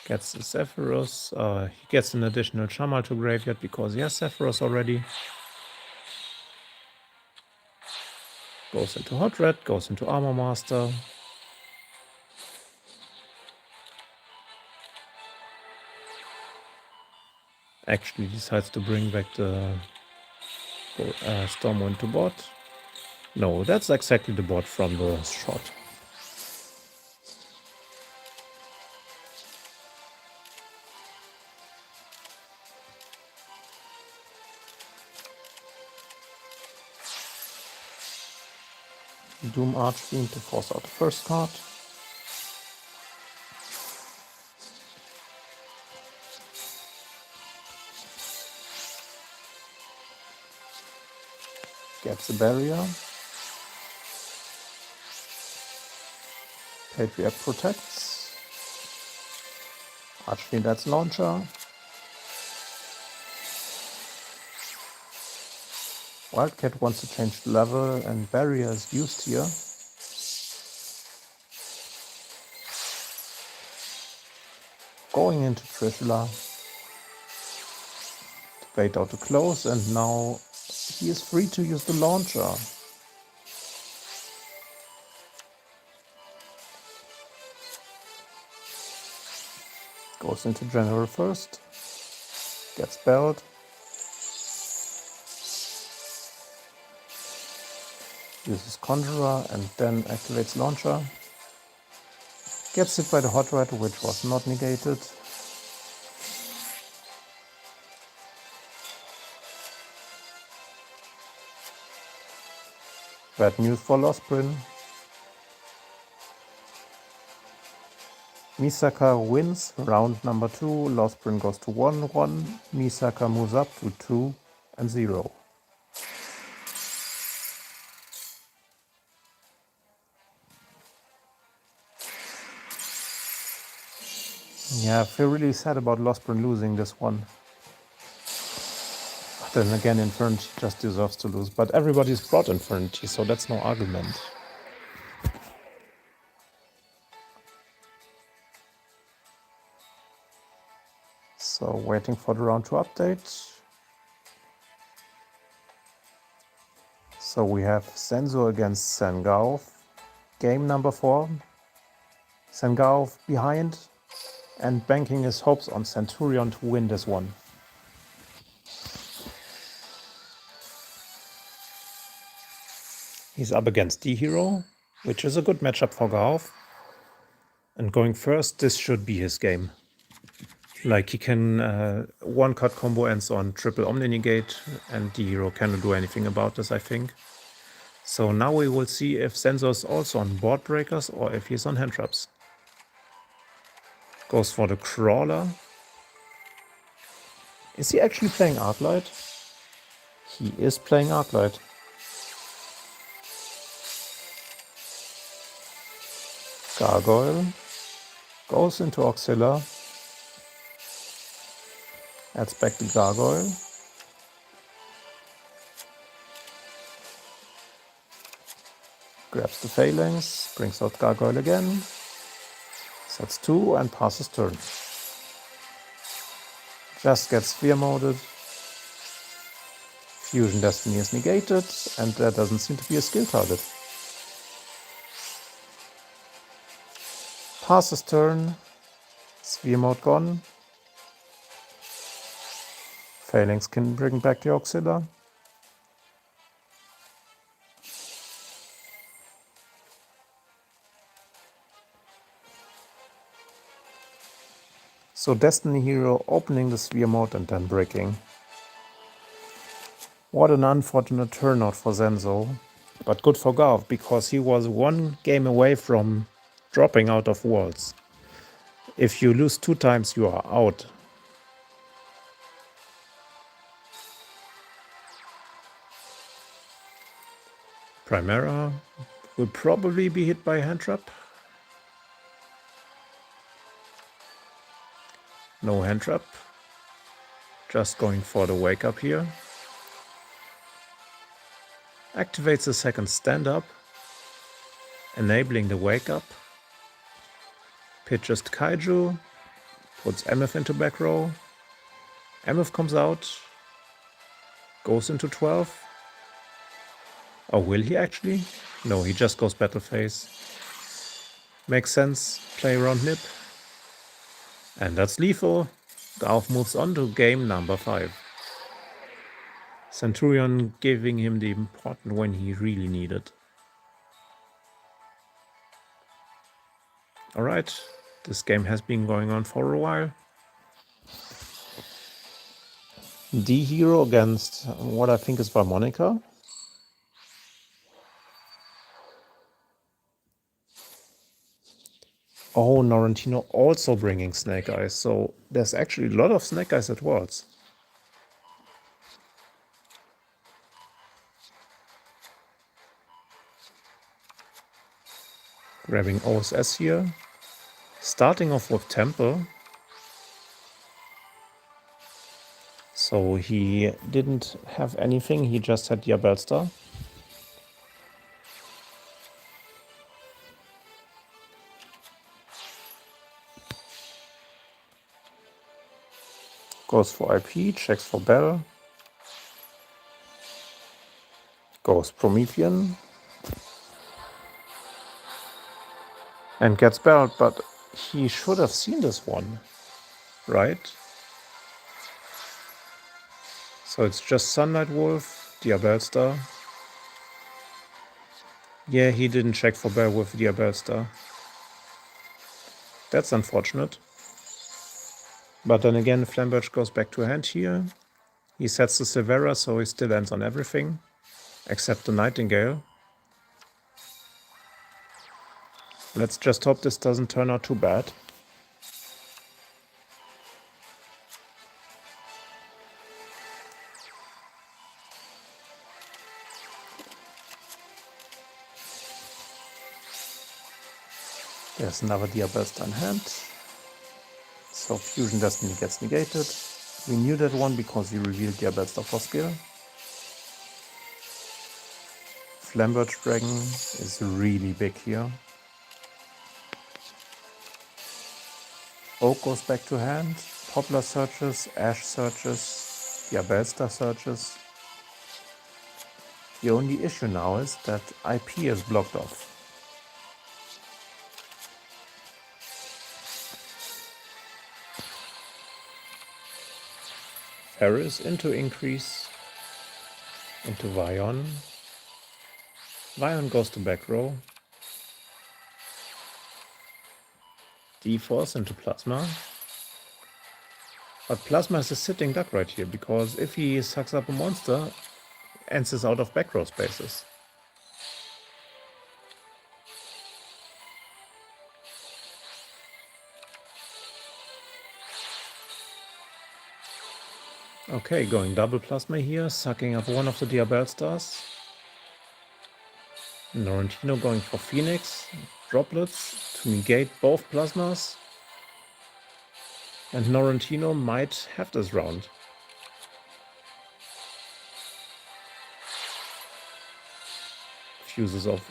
Gets the Sephiroth. He gets an additional Shamal to graveyard because he has Sephiroth already. Goes into Hot Red, goes into Armor Master. Actually decides to bring back the Stormwind to bot. No, that's exactly the bot from the shot. Doom Archfiend to force out the first card. Gets a barrier. Patriot protects. Archfiend adds launcher. Wildcat wants to change the level and barrier is used here. Going into Trishula. played out to close, and now he is free to use the launcher. Goes into general first, gets belled, uses Conjurer and then activates launcher. Gets hit by the hot red, which was not negated. Bad news for Losprin. Misaka wins round number 2. Losprin goes to 1-1. Misaka moves up to 2-0. Yeah, I feel really sad about Losprin losing this one. But then again, Infernity just deserves to lose. But everybody's brought Infernity, so that's no argument. So waiting for the round 2 update. So we have Senzo against Sengauf. Game number 4. Sengauf behind and banking his hopes on Centurion to win this one. He's up against D-Hero, which is a good matchup for Gauf. And going first, this should be his game. Like, he can one-cut combo ends on triple Omni Negate, and D-Hero cannot do anything about this, I think. So now we will see if Senzo is also on board breakers or if he's on hand traps. Goes for the Crawler. Is he actually playing Arclight? He is playing Arclight. Gargoyle. Goes into Auxilla. Adds back the Gargoyle. Grabs the Phalanx. Brings out Gargoyle again. Sets 2 and passes turn. Just gets sphere moded. Fusion Destiny is negated, and there doesn't seem to be a skill target. Passes turn. Sphere mode gone. Phalanx can bring back the Auxilla. So Destiny Hero opening the sphere mode and then breaking. What an unfortunate turnout for Senzo, but good for Gav because he was one game away from dropping out of Worlds. If you lose 2 times, you are out. Primera will probably be hit by a hand trap. No hand trap. Just going for the wake up here. Activates the second stand up, enabling the wake up. Pitches Kaiju, puts MF into back row. MF comes out, goes into 12. Oh, will he actually? No, he just goes battle phase. Makes sense, play around Nip. And that's lethal. Gauf moves on to game number 5. Centurion giving him the important when he really needed. Alright, this game has been going on for a while. D-Hero against what I think is Harmonica. Oh, Norrentino also bringing Snake Eyes, so there's actually a lot of Snake Eyes at Worlds. Grabbing OSS here. Starting off with Temple. So he didn't have anything, he just had Diabellstar. Goes for IP, checks for Bell. Goes Promethean. And gets Belled, but he should have seen this one, right? So it's just Sunlight Wolf, Diabellstar. Yeah, he didn't check for Bell with Diabellstar. That's unfortunate. But then again, Flamberge goes back to hand here. He sets the Silvera, so he still ends on everything, except the Nightingale. Let's just hope this doesn't turn out too bad. There's another Diabellstar in hand. So Fusion Destiny gets negated. We knew that one because we revealed Diabellstar for skill. Flamberge Dragon is really big here. Oak goes back to hand. Poplar searches, Ash searches, Diabellstar searches. The only issue now is that IP is blocked off. Ferris into Increase, into Vion. Vion goes to back row. D-Force into Plasma. But Plasma is a sitting duck right here, because if he sucks up a monster, ends is out of back row spaces. Okay, going double Plasma here, sucking up one of the Diabellstars. Norrentino going for Phoenix, droplets to negate both Plasmas. And Norrentino might have this round. Fuses of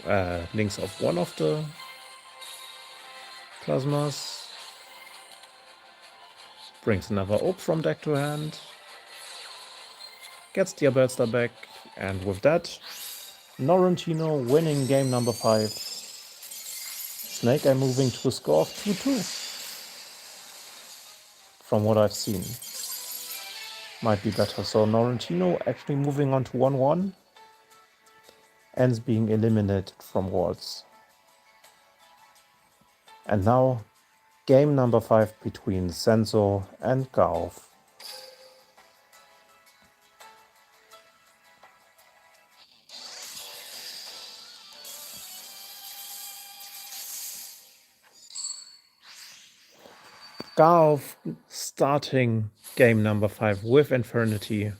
links of one of the Plasmas. Brings another Oak from deck to hand. Gets Diabellstar back, and with that, Norrentino winning game number 5. Snake Eye moving to a score of 2-2. From what I've seen. Might be better. So Norrentino actually moving on to 1-1. Ends being eliminated from Worlds. And now, game number 5 between Senso and Gaof. Gaof starting game number 5 with Infernity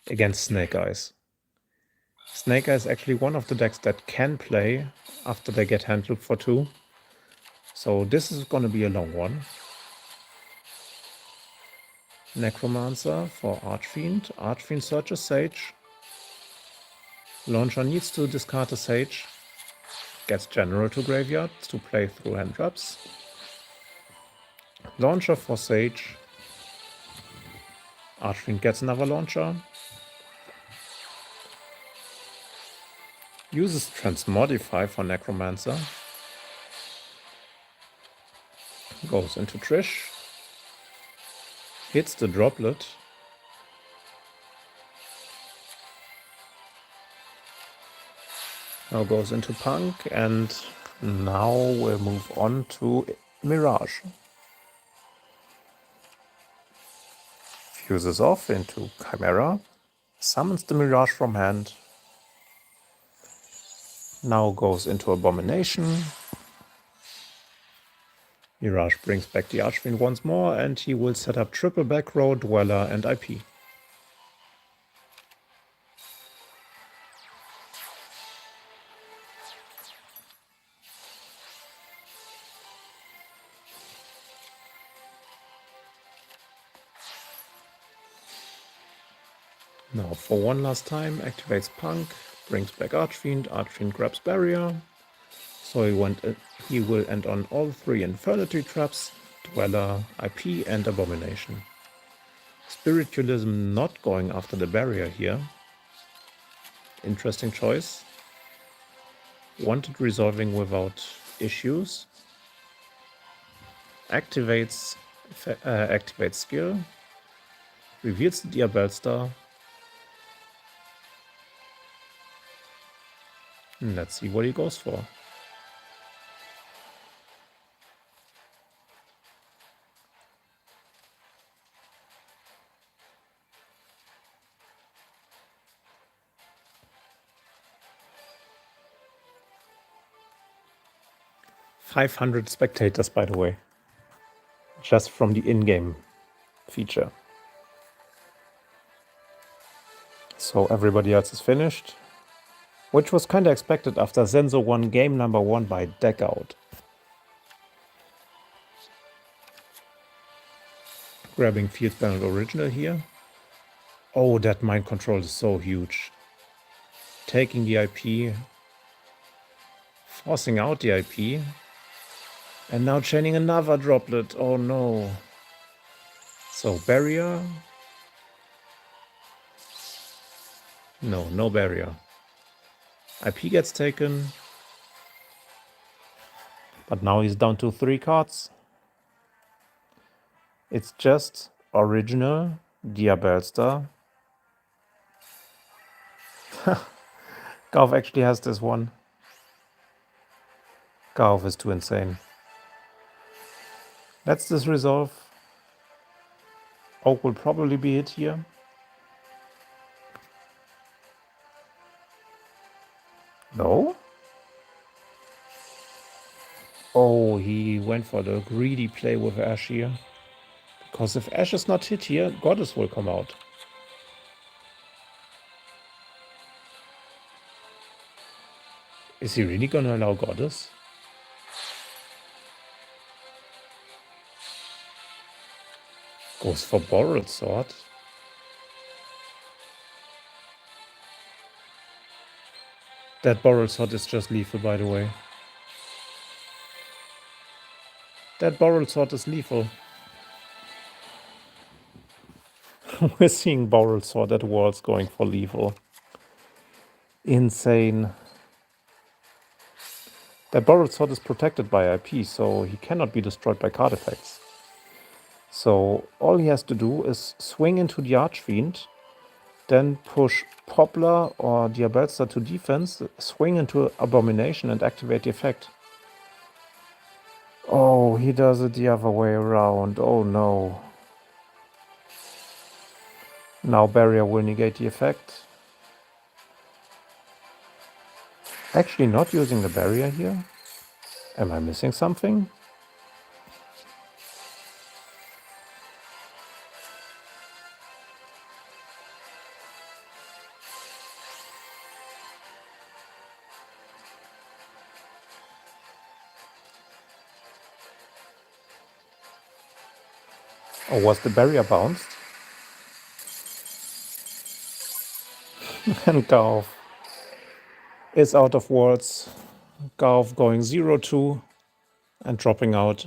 against Snake Eyes. Snake Eyes is actually one of the decks that can play after they get handled for 2. So this is going to be a long one. Necromancer for Archfiend. Archfiend searches Sage. Launcher needs to discard a Sage. Gets General to graveyard to play through hand traps. Launcher for Sage. Archfiend gets another launcher. Uses Transmodify for Necromancer. Goes into Trish. Hits the droplet. Now goes into Punk, and now we'll move on to Mirage. Fuses off into Chimera. Summons the Mirage from hand. Now goes into Abomination. Mirage brings back the Archfiend once more, and he will set up triple back row, Dweller, and IP. Now for one last time, activates Punk, brings back Archfiend, Archfiend grabs Barrier. So he will end on all 3 Infernity traps, Dweller, IP, and Abomination. Spiritualism not going after the barrier here. Interesting choice. Wanted resolving without issues. Activates skill. Reveals the Diabellstar. Let's see what he goes for. $500 spectators, by the way. Just from the in-game feature. So everybody else is finished. Which was kinda expected after Senso won game number 1 by deck out. Grabbing Field Panel Original here. Oh, that mind control is so huge. Taking the IP. Forcing out the IP. And now chaining another droplet. Oh no. So barrier. No barrier. IP gets taken. But now he's down to 3 cards. It's just original Diabellstar. Garth actually has this one. Garth is too insane. Let's this resolve. Oak will probably be hit here. No? Oh, he went for the greedy play with Ash here. Because if Ash is not hit here, Goddess will come out. Is he really gonna allow Goddess? Goes for Borrowed Sword. That Borrowed Sword is just lethal, by the way. That Borrowed Sword is lethal. We're seeing Borrowed Sword at Worlds going for lethal. Insane. That Borrowed Sword is protected by IP, so he cannot be destroyed by card effects. So all he has to do is swing into the Archfiend, then push Poplar or Diabellstar to defense, swing into Abomination and activate the effect. Oh, he does it the other way around. Oh no. Now Barrier will negate the effect. Actually not using the Barrier here. Am I missing something? Or was the Barrier bounced? And Garth is out of words. Garth going 0-2 and dropping out.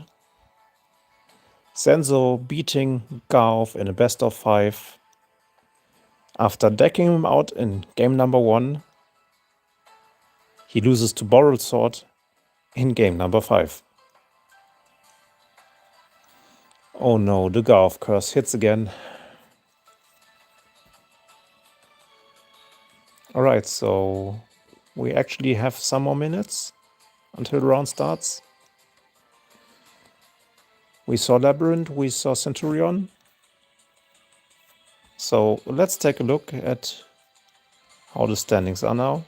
Senso beating Garth in a best of 5. After decking him out in game number 1, he loses to Borrowed Sword in game number 5. Oh no, the Garth curse hits again. Alright, so we actually have some more minutes until the round starts. We saw Labyrinth, we saw Centurion. So let's take a look at how the standings are now.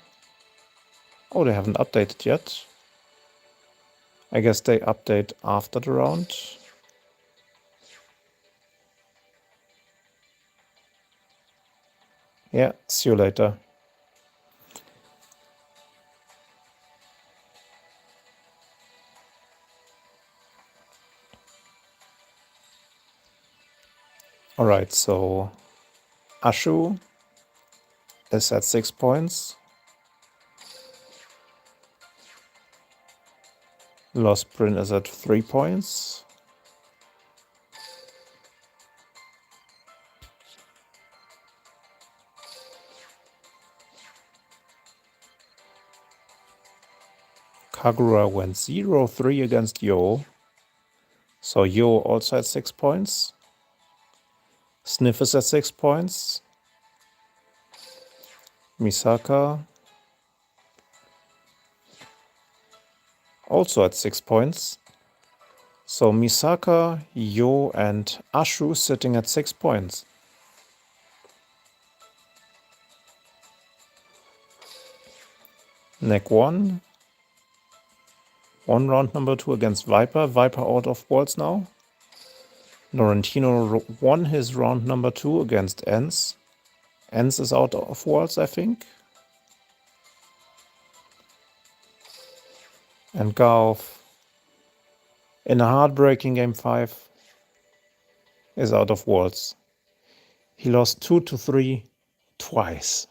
Oh, they haven't updated yet. I guess they update after the round. Yeah, see you later. Alright, so Ashu is at 6 points. Lost Prin is at 3 points. Kagura went 0-3 against Yo. So Yo also at 6 points. Sniff is at 6 points. Misaka also at 6 points. So Misaka, Yo, and Ashu sitting at 6 points. Neck 1. Round number 2 against Viper. Viper out of walls now. Norrentino won his round number 2 against Ens. Ens is out of walls, I think. And Garth, in a heartbreaking game 5, is out of walls. He lost 2-3 twice.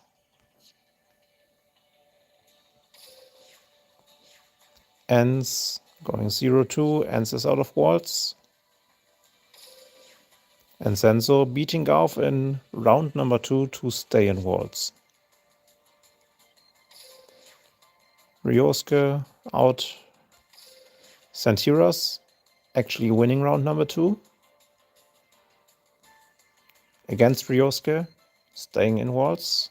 Ens going 0-2. Ens is out of walls. And Senso beating Garth in round number 2 to stay in walls. Ryosuke out. Santiras actually winning round number 2 against Ryosuke, staying in walls.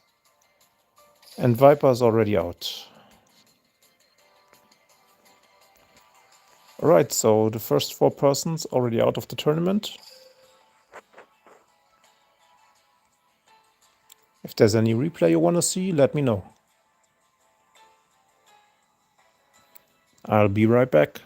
And Viper is already out. Alright, so the first 4 persons already out of the tournament. If there's any replay you want to see, let me know. I'll be right back.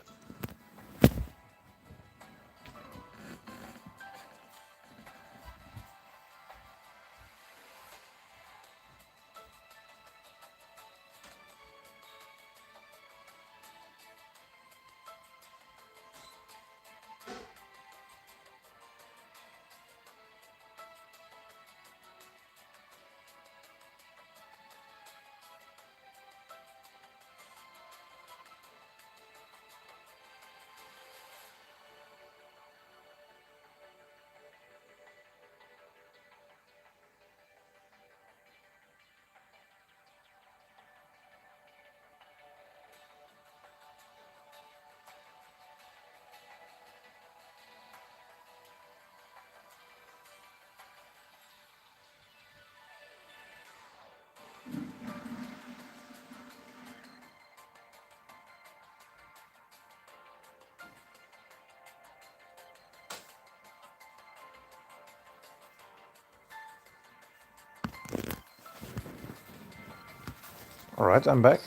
Alright, I'm back.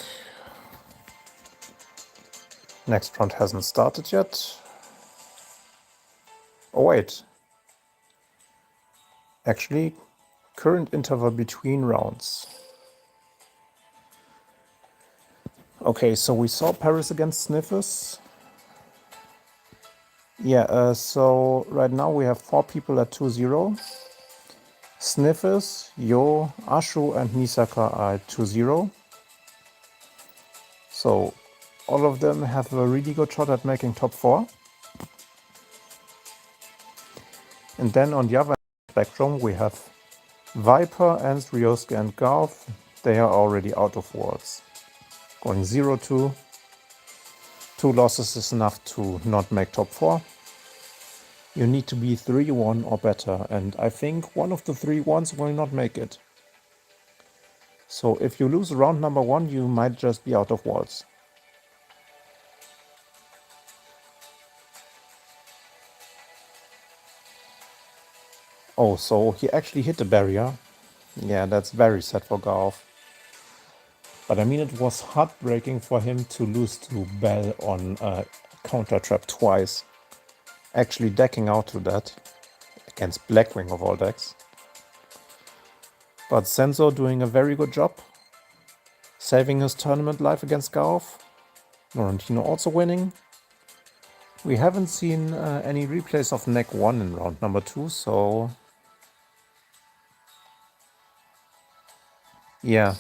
Next round hasn't started yet. Oh wait. Actually, current interval between rounds. Okay, so we saw Paris against Sniffers. Yeah, so right now we have 4 people at 2-0. Sniffers, Yo, Ashu, and Misaka are at 2-0. So all of them have a really good shot at making top 4. And then on the other spectrum we have Viper, Ens, Ryosuke, and Garth. They are already out of walls. Going 0-2. 2 losses is enough to not make top 4. You need to be 3-1 or better, and I think one of the 3-1s will not make it. So if you lose round number 1, you might just be out of walls. Oh, so he actually hit the barrier. Yeah, that's very sad for Garth. But I mean, it was heartbreaking for him to lose to Bell on counter trap twice. Actually decking out to that against Blackwing of all decks. But Senso doing a very good job, saving his tournament life against Garth. Norrentino also winning. We haven't seen any replays of Neck 1 in round number 2, so yeah,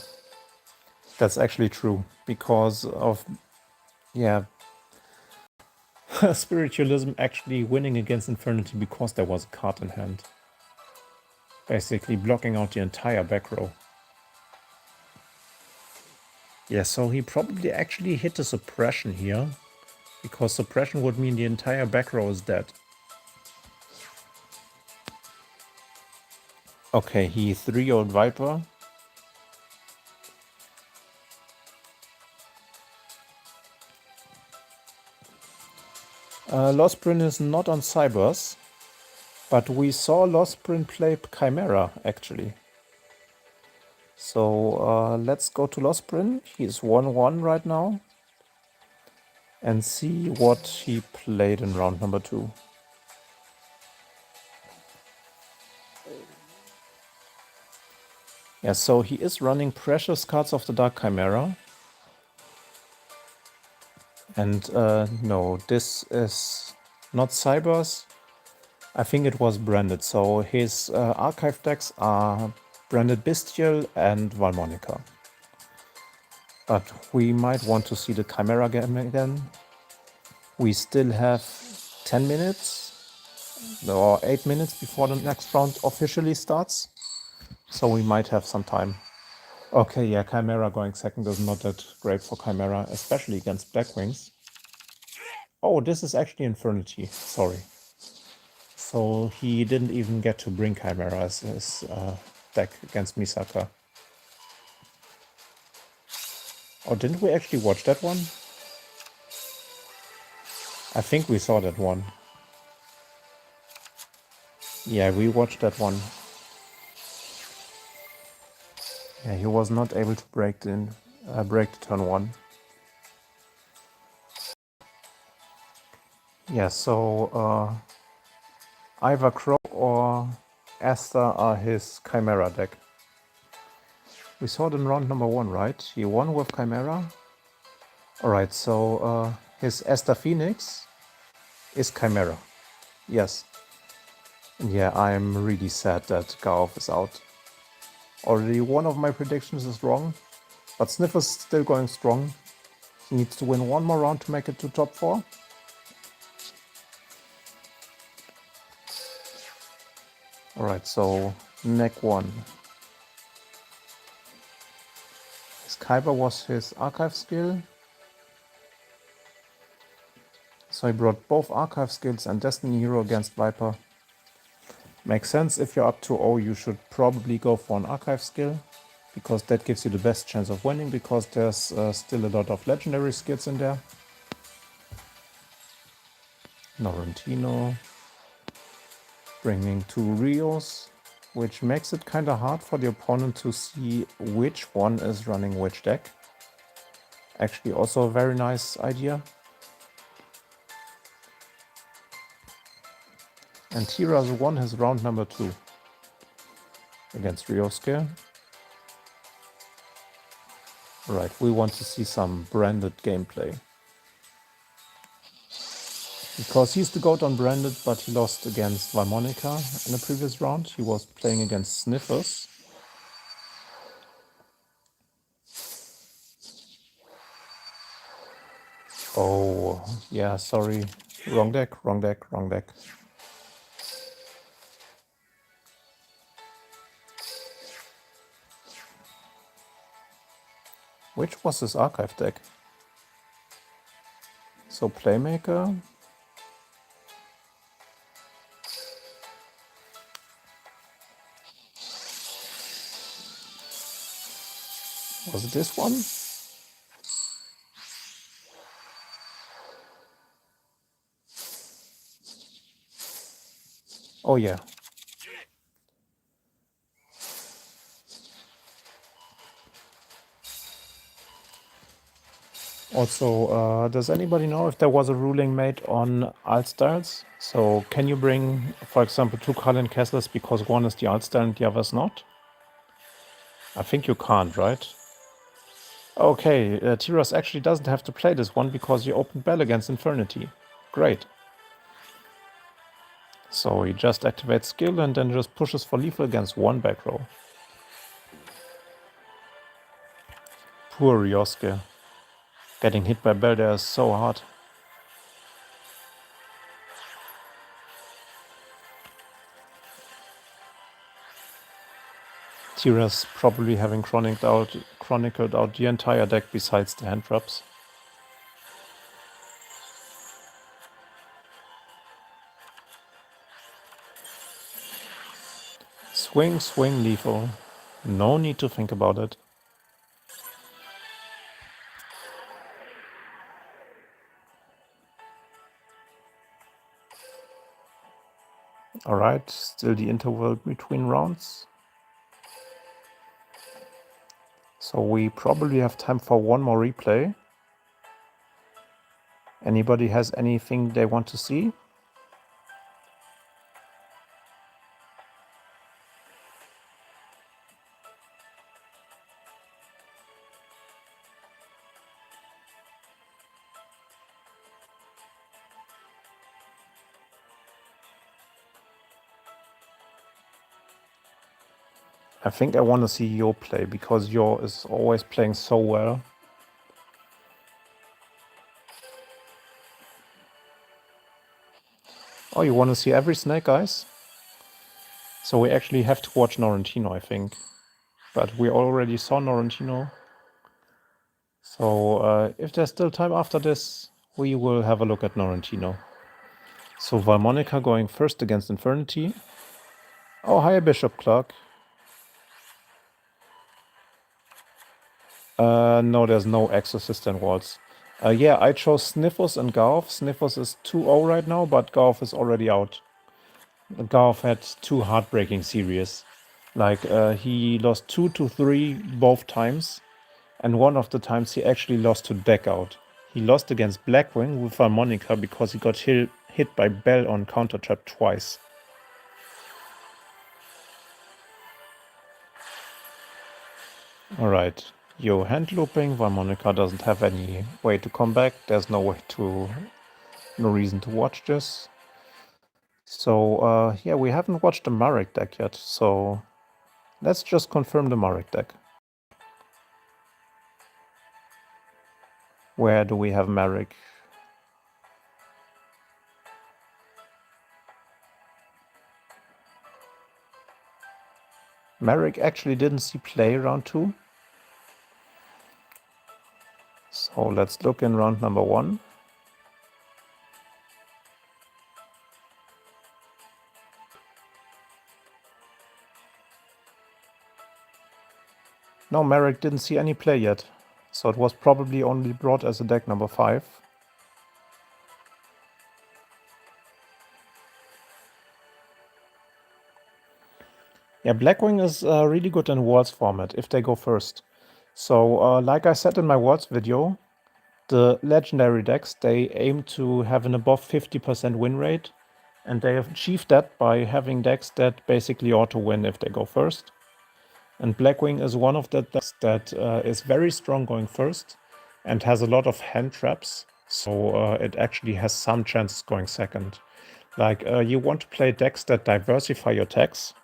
that's actually true, because of, yeah, Spiritualism actually winning against Infernity because there was a card in hand. Basically blocking out the entire back row. Yeah, so he probably actually hit the suppression here, because suppression would mean the entire back row is dead. Okay, he 3-0'd Viper. Lostbrin is not on Cybers, but we saw Lostbrin play Chimera, actually. So let's go to Lostbrin. He's 1-1 right now. And see what he played in round number 2. Yeah, so he is running Precious Cards of the Dark Chimera. And no, this is not Cybers. I think it was branded. So his archive decks are branded Bestial and Valmonica. But we might want to see the Chimera game again. We still have 10 minutes or 8 minutes before the next round officially starts. So we might have some time. Okay, yeah, Chimera going second is not that great for Chimera, especially against Blackwings. Oh, this is actually Infernity, sorry. So he didn't even get to bring Chimera as his deck against Misaka. Oh, didn't we actually watch that one? I think we saw that one. Yeah, we watched that one. Yeah, he was not able to break the turn 1. Yeah, so either Crow or Aster are his Chimera deck. We saw it in round number 1, right? He won with Chimera. Alright, so his Aster Phoenix is Chimera. Yes. Yeah, I'm really sad that Garov is out. Already one of my predictions is wrong, but Sniffer's still going strong. He needs to win one more round to make it to top 4. Alright, so neck 1. His Kyber was his archive skill. So he brought both archive skills and Destiny Hero against Viper. Makes sense, if you're up to 0, you should probably go for an archive skill, because that gives you the best chance of winning, because there's still a lot of legendary skills in there. Norrentino, bringing 2 Rios, which makes it kind of hard for the opponent to see which one is running which deck. Actually also a very nice idea. And Tiras won his round number 2 against Ryosuke. Right, we want to see some branded gameplay. Because he's the GOAT on branded, but he lost against Valmonica in the previous round. He was playing against Sniffers. Oh, yeah, sorry. Wrong deck, wrong deck, wrong deck. Which was his archive deck? So Playmaker. Was it this one? Oh yeah. Also, does anybody know if there was a ruling made on alt styles? So can you bring, for example, 2 Cullen Kesslers because one is the alt style and the other is not? I think you can't, right? Okay, Tiras actually doesn't have to play this one because he opened Bell against Infernity. Great. So he just activates skill and then just pushes for lethal against one back row. Poor Ryosuke. Getting hit by Bell there is so hard. Tiras probably having chronicled chronicled out the entire deck besides the hand traps. Swing, swing, lethal. No need to think about it. Alright, still the interval between rounds. So we probably have time for one more replay. Anybody has anything they want to see? I think I want to see Yo play, because Yo is always playing so well. Oh, you want to see every snake, guys? So we actually have to watch Norrentino, I think. But we already saw Norrentino. So if there's still time after this, we will have a look at Norrentino. So Valmonica going first against Infernity. Oh, hi, Bishop Clark. No, there's no Exorcist and Waltz. Yeah, I chose Sniffles and Garth. Sniffles is 2-0 right now, but Garth is already out. Garth had 2 heartbreaking series. Like, he lost 2-3 both times, and one of the times he actually lost to deck out. He lost against Blackwing with Harmonica because he got hit by Bell on counter trap twice. Alright, Yo hand looping. Harmonica doesn't have any way to come back. There's no reason to watch this. So yeah, we haven't watched the Marek deck yet, so let's just confirm the Marek deck. Where do we have Marek? Marek actually didn't see play round 2. So let's look in round number 1. No, Marek didn't see any play yet. So it was probably only brought as a deck number 5. Yeah, Blackwing is really good in Worlds format if they go first. So like I said in my Worlds video, the legendary decks, they aim to have an above 50% win rate, and they have achieved that by having decks that basically auto win if they go first. And Blackwing is one of the decks that is very strong going first and has a lot of hand traps, so it actually has some chances going second. Like, you want to play decks that diversify your decks.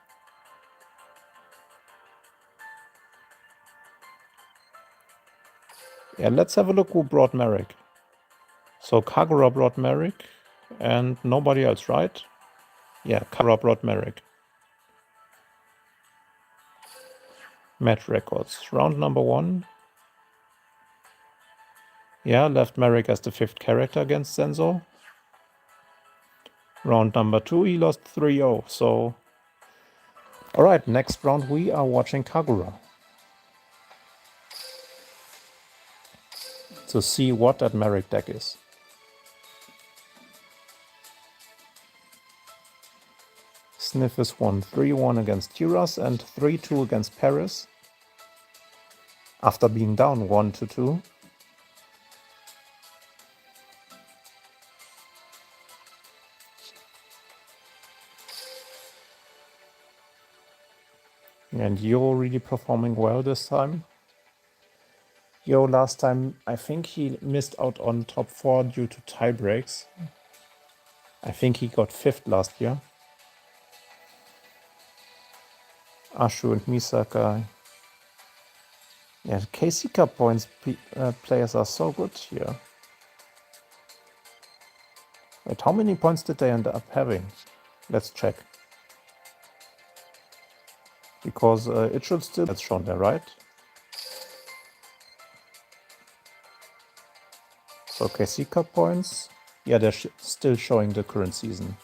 Yeah, let's have a look who brought Marek. So Kagura brought Marek, and nobody else, right? Yeah, Kagura brought Marek. Match records. Round number 1. Yeah, left Marek as the 5th character against Senzo. Round number 2, he lost 3-0, so... Alright, next round we are watching Kagura. To see what that Marek deck is. Sniff is won 3-1 against Tiras and 3-2 against Paris. After being down 1-2. And Yo really performing well this time. Yo, last time, I think he missed out on top 4 due to tie breaks. I think he got 5th last year. Ashu and Misaka. Yeah, KC Cup points players are so good here. Wait, how many points did they end up having? Let's check. Because it should still be shown there, right? So KC Cup points, yeah, they're still showing the current season.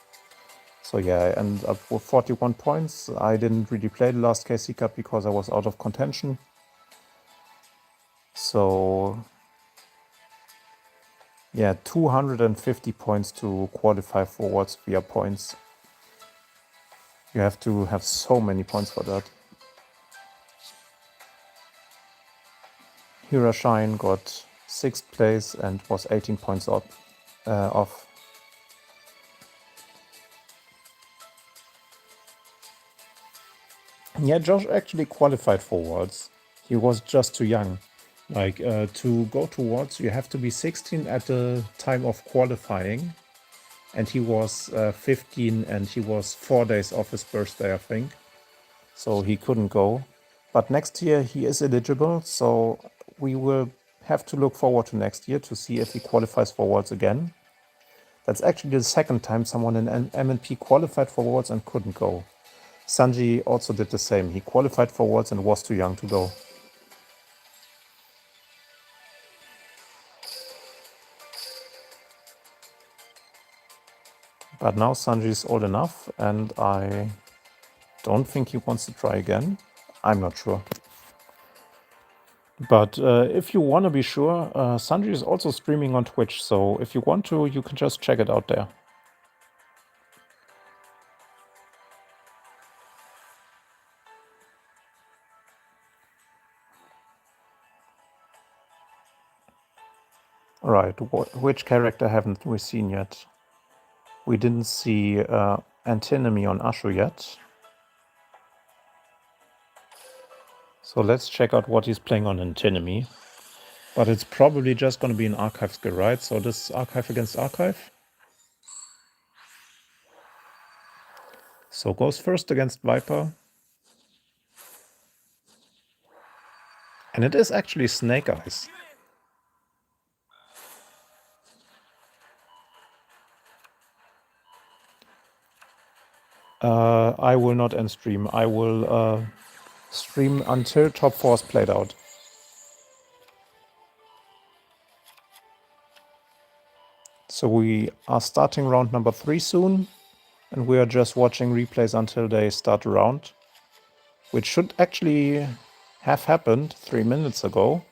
So yeah, I ended up with 41 points. I didn't really play the last KC Cup because I was out of contention. So yeah, 250 points to qualify for Worlds via points. You have to have so many points for that. Hirashine got 6th place and was 18 points off. Yeah, Josh actually qualified for Worlds. He was just too young. Like, to go to Worlds, you have to be 16 at the time of qualifying. And he was 15 and he was 4 days off his birthday, I think. So he couldn't go. But next year he is eligible, so we will have to look forward to next year to see if he qualifies for Worlds again. That's actually the second time someone in MNP qualified for Worlds and couldn't go. Sanji also did the same. He qualified for Worlds and was too young to go. But now Sanji is old enough and I don't think he wants to try again. I'm not sure. But if you want to be sure, Sanji is also streaming on Twitch. So if you want to, you can just check it out there. Right, which character haven't we seen yet? We didn't see Antinomy on Ashu yet. So let's check out what he's playing on Antinomy. But it's probably just going to be an archive skill, right? So this is archive against archive. So goes first against Viper. And it is actually Snake Eyes. I will not end stream. I will stream until top 4 is played out. So we are starting round number 3 soon. And we are just watching replays until they start a round. Which should actually have happened 3 minutes ago.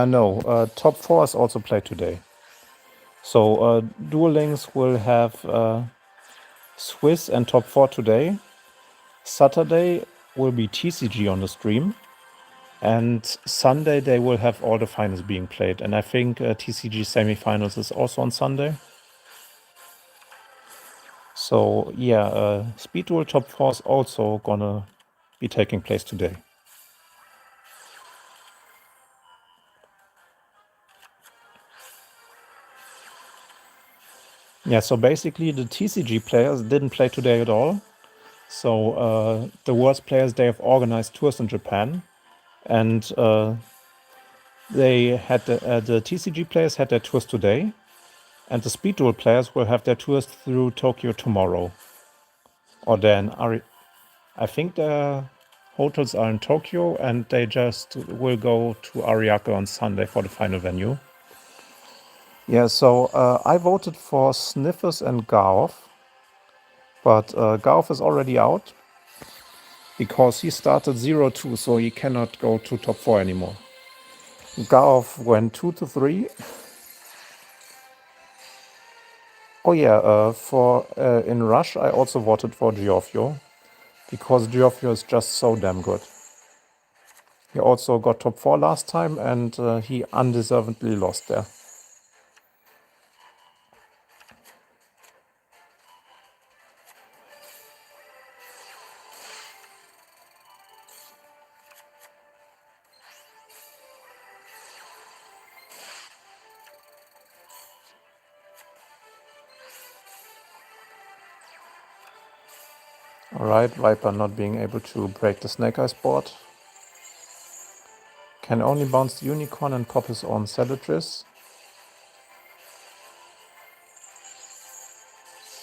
No, top 4 is also played today. So Duel Links will have Swiss and top 4 today. Saturday will be TCG on the stream. And Sunday they will have all the finals being played. And I think TCG semifinals is also on Sunday. So yeah, Speed Duel top 4 is also gonna be taking place today. Yeah, so basically the TCG players didn't play today at all. So the worst players, they have organized tours in Japan. And they had the TCG players had their tours today. And the Speed Duel players will have their tours through Tokyo tomorrow. Or then, I think the hotels are in Tokyo and they just will go to Ariake on Sunday for the final venue. Yeah, so I voted for Sniffers and Garth, but Garth is already out because he started 0-2, so he cannot go to top 4 anymore. Garth went 2-3. Oh yeah, for in Rush I also voted for Giorgio because Giorgio is just so damn good. He also got top 4 last time and he undeservedly lost there. Alright, Viper not being able to break the Snake Eyes board. Can only bounce the Unicorn and pop his own Celadris.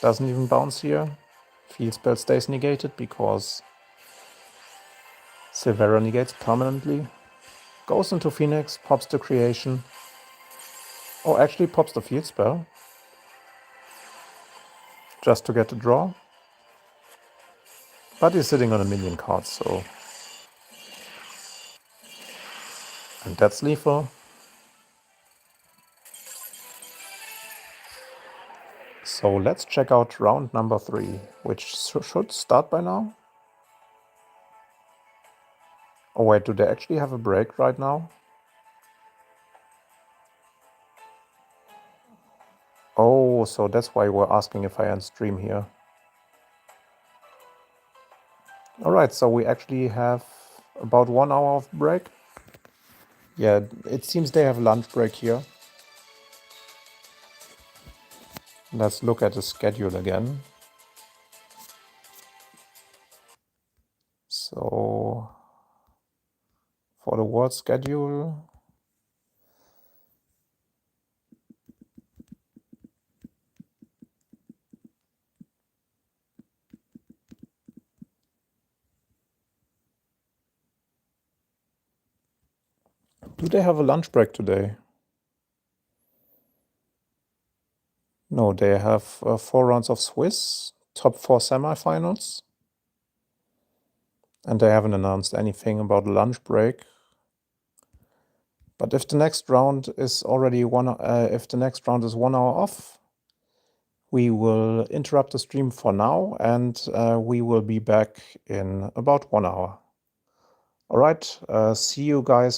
Doesn't even bounce here. field spell stays negated because Silvera negates permanently. Goes into Phoenix, pops the creation. Oh, actually pops the field spell. Just to get the draw. But he's sitting on a minion card, so... And that's lethal. So let's check out round number 3, which should start by now. Oh wait, do they actually have a break right now? Oh, so that's why we're asking if I end stream here. Alright, so we actually have about 1 hour of break. Yeah, it seems they have lunch break here. Let's look at the schedule again. So, for the world schedule... Do they have a lunch break today? No, they have 4 rounds of Swiss, top 4 semifinals. And they haven't announced anything about a lunch break. But if the next round is already 1 hour off, we will interrupt the stream for now, and we will be back in about 1 hour. All right, see you guys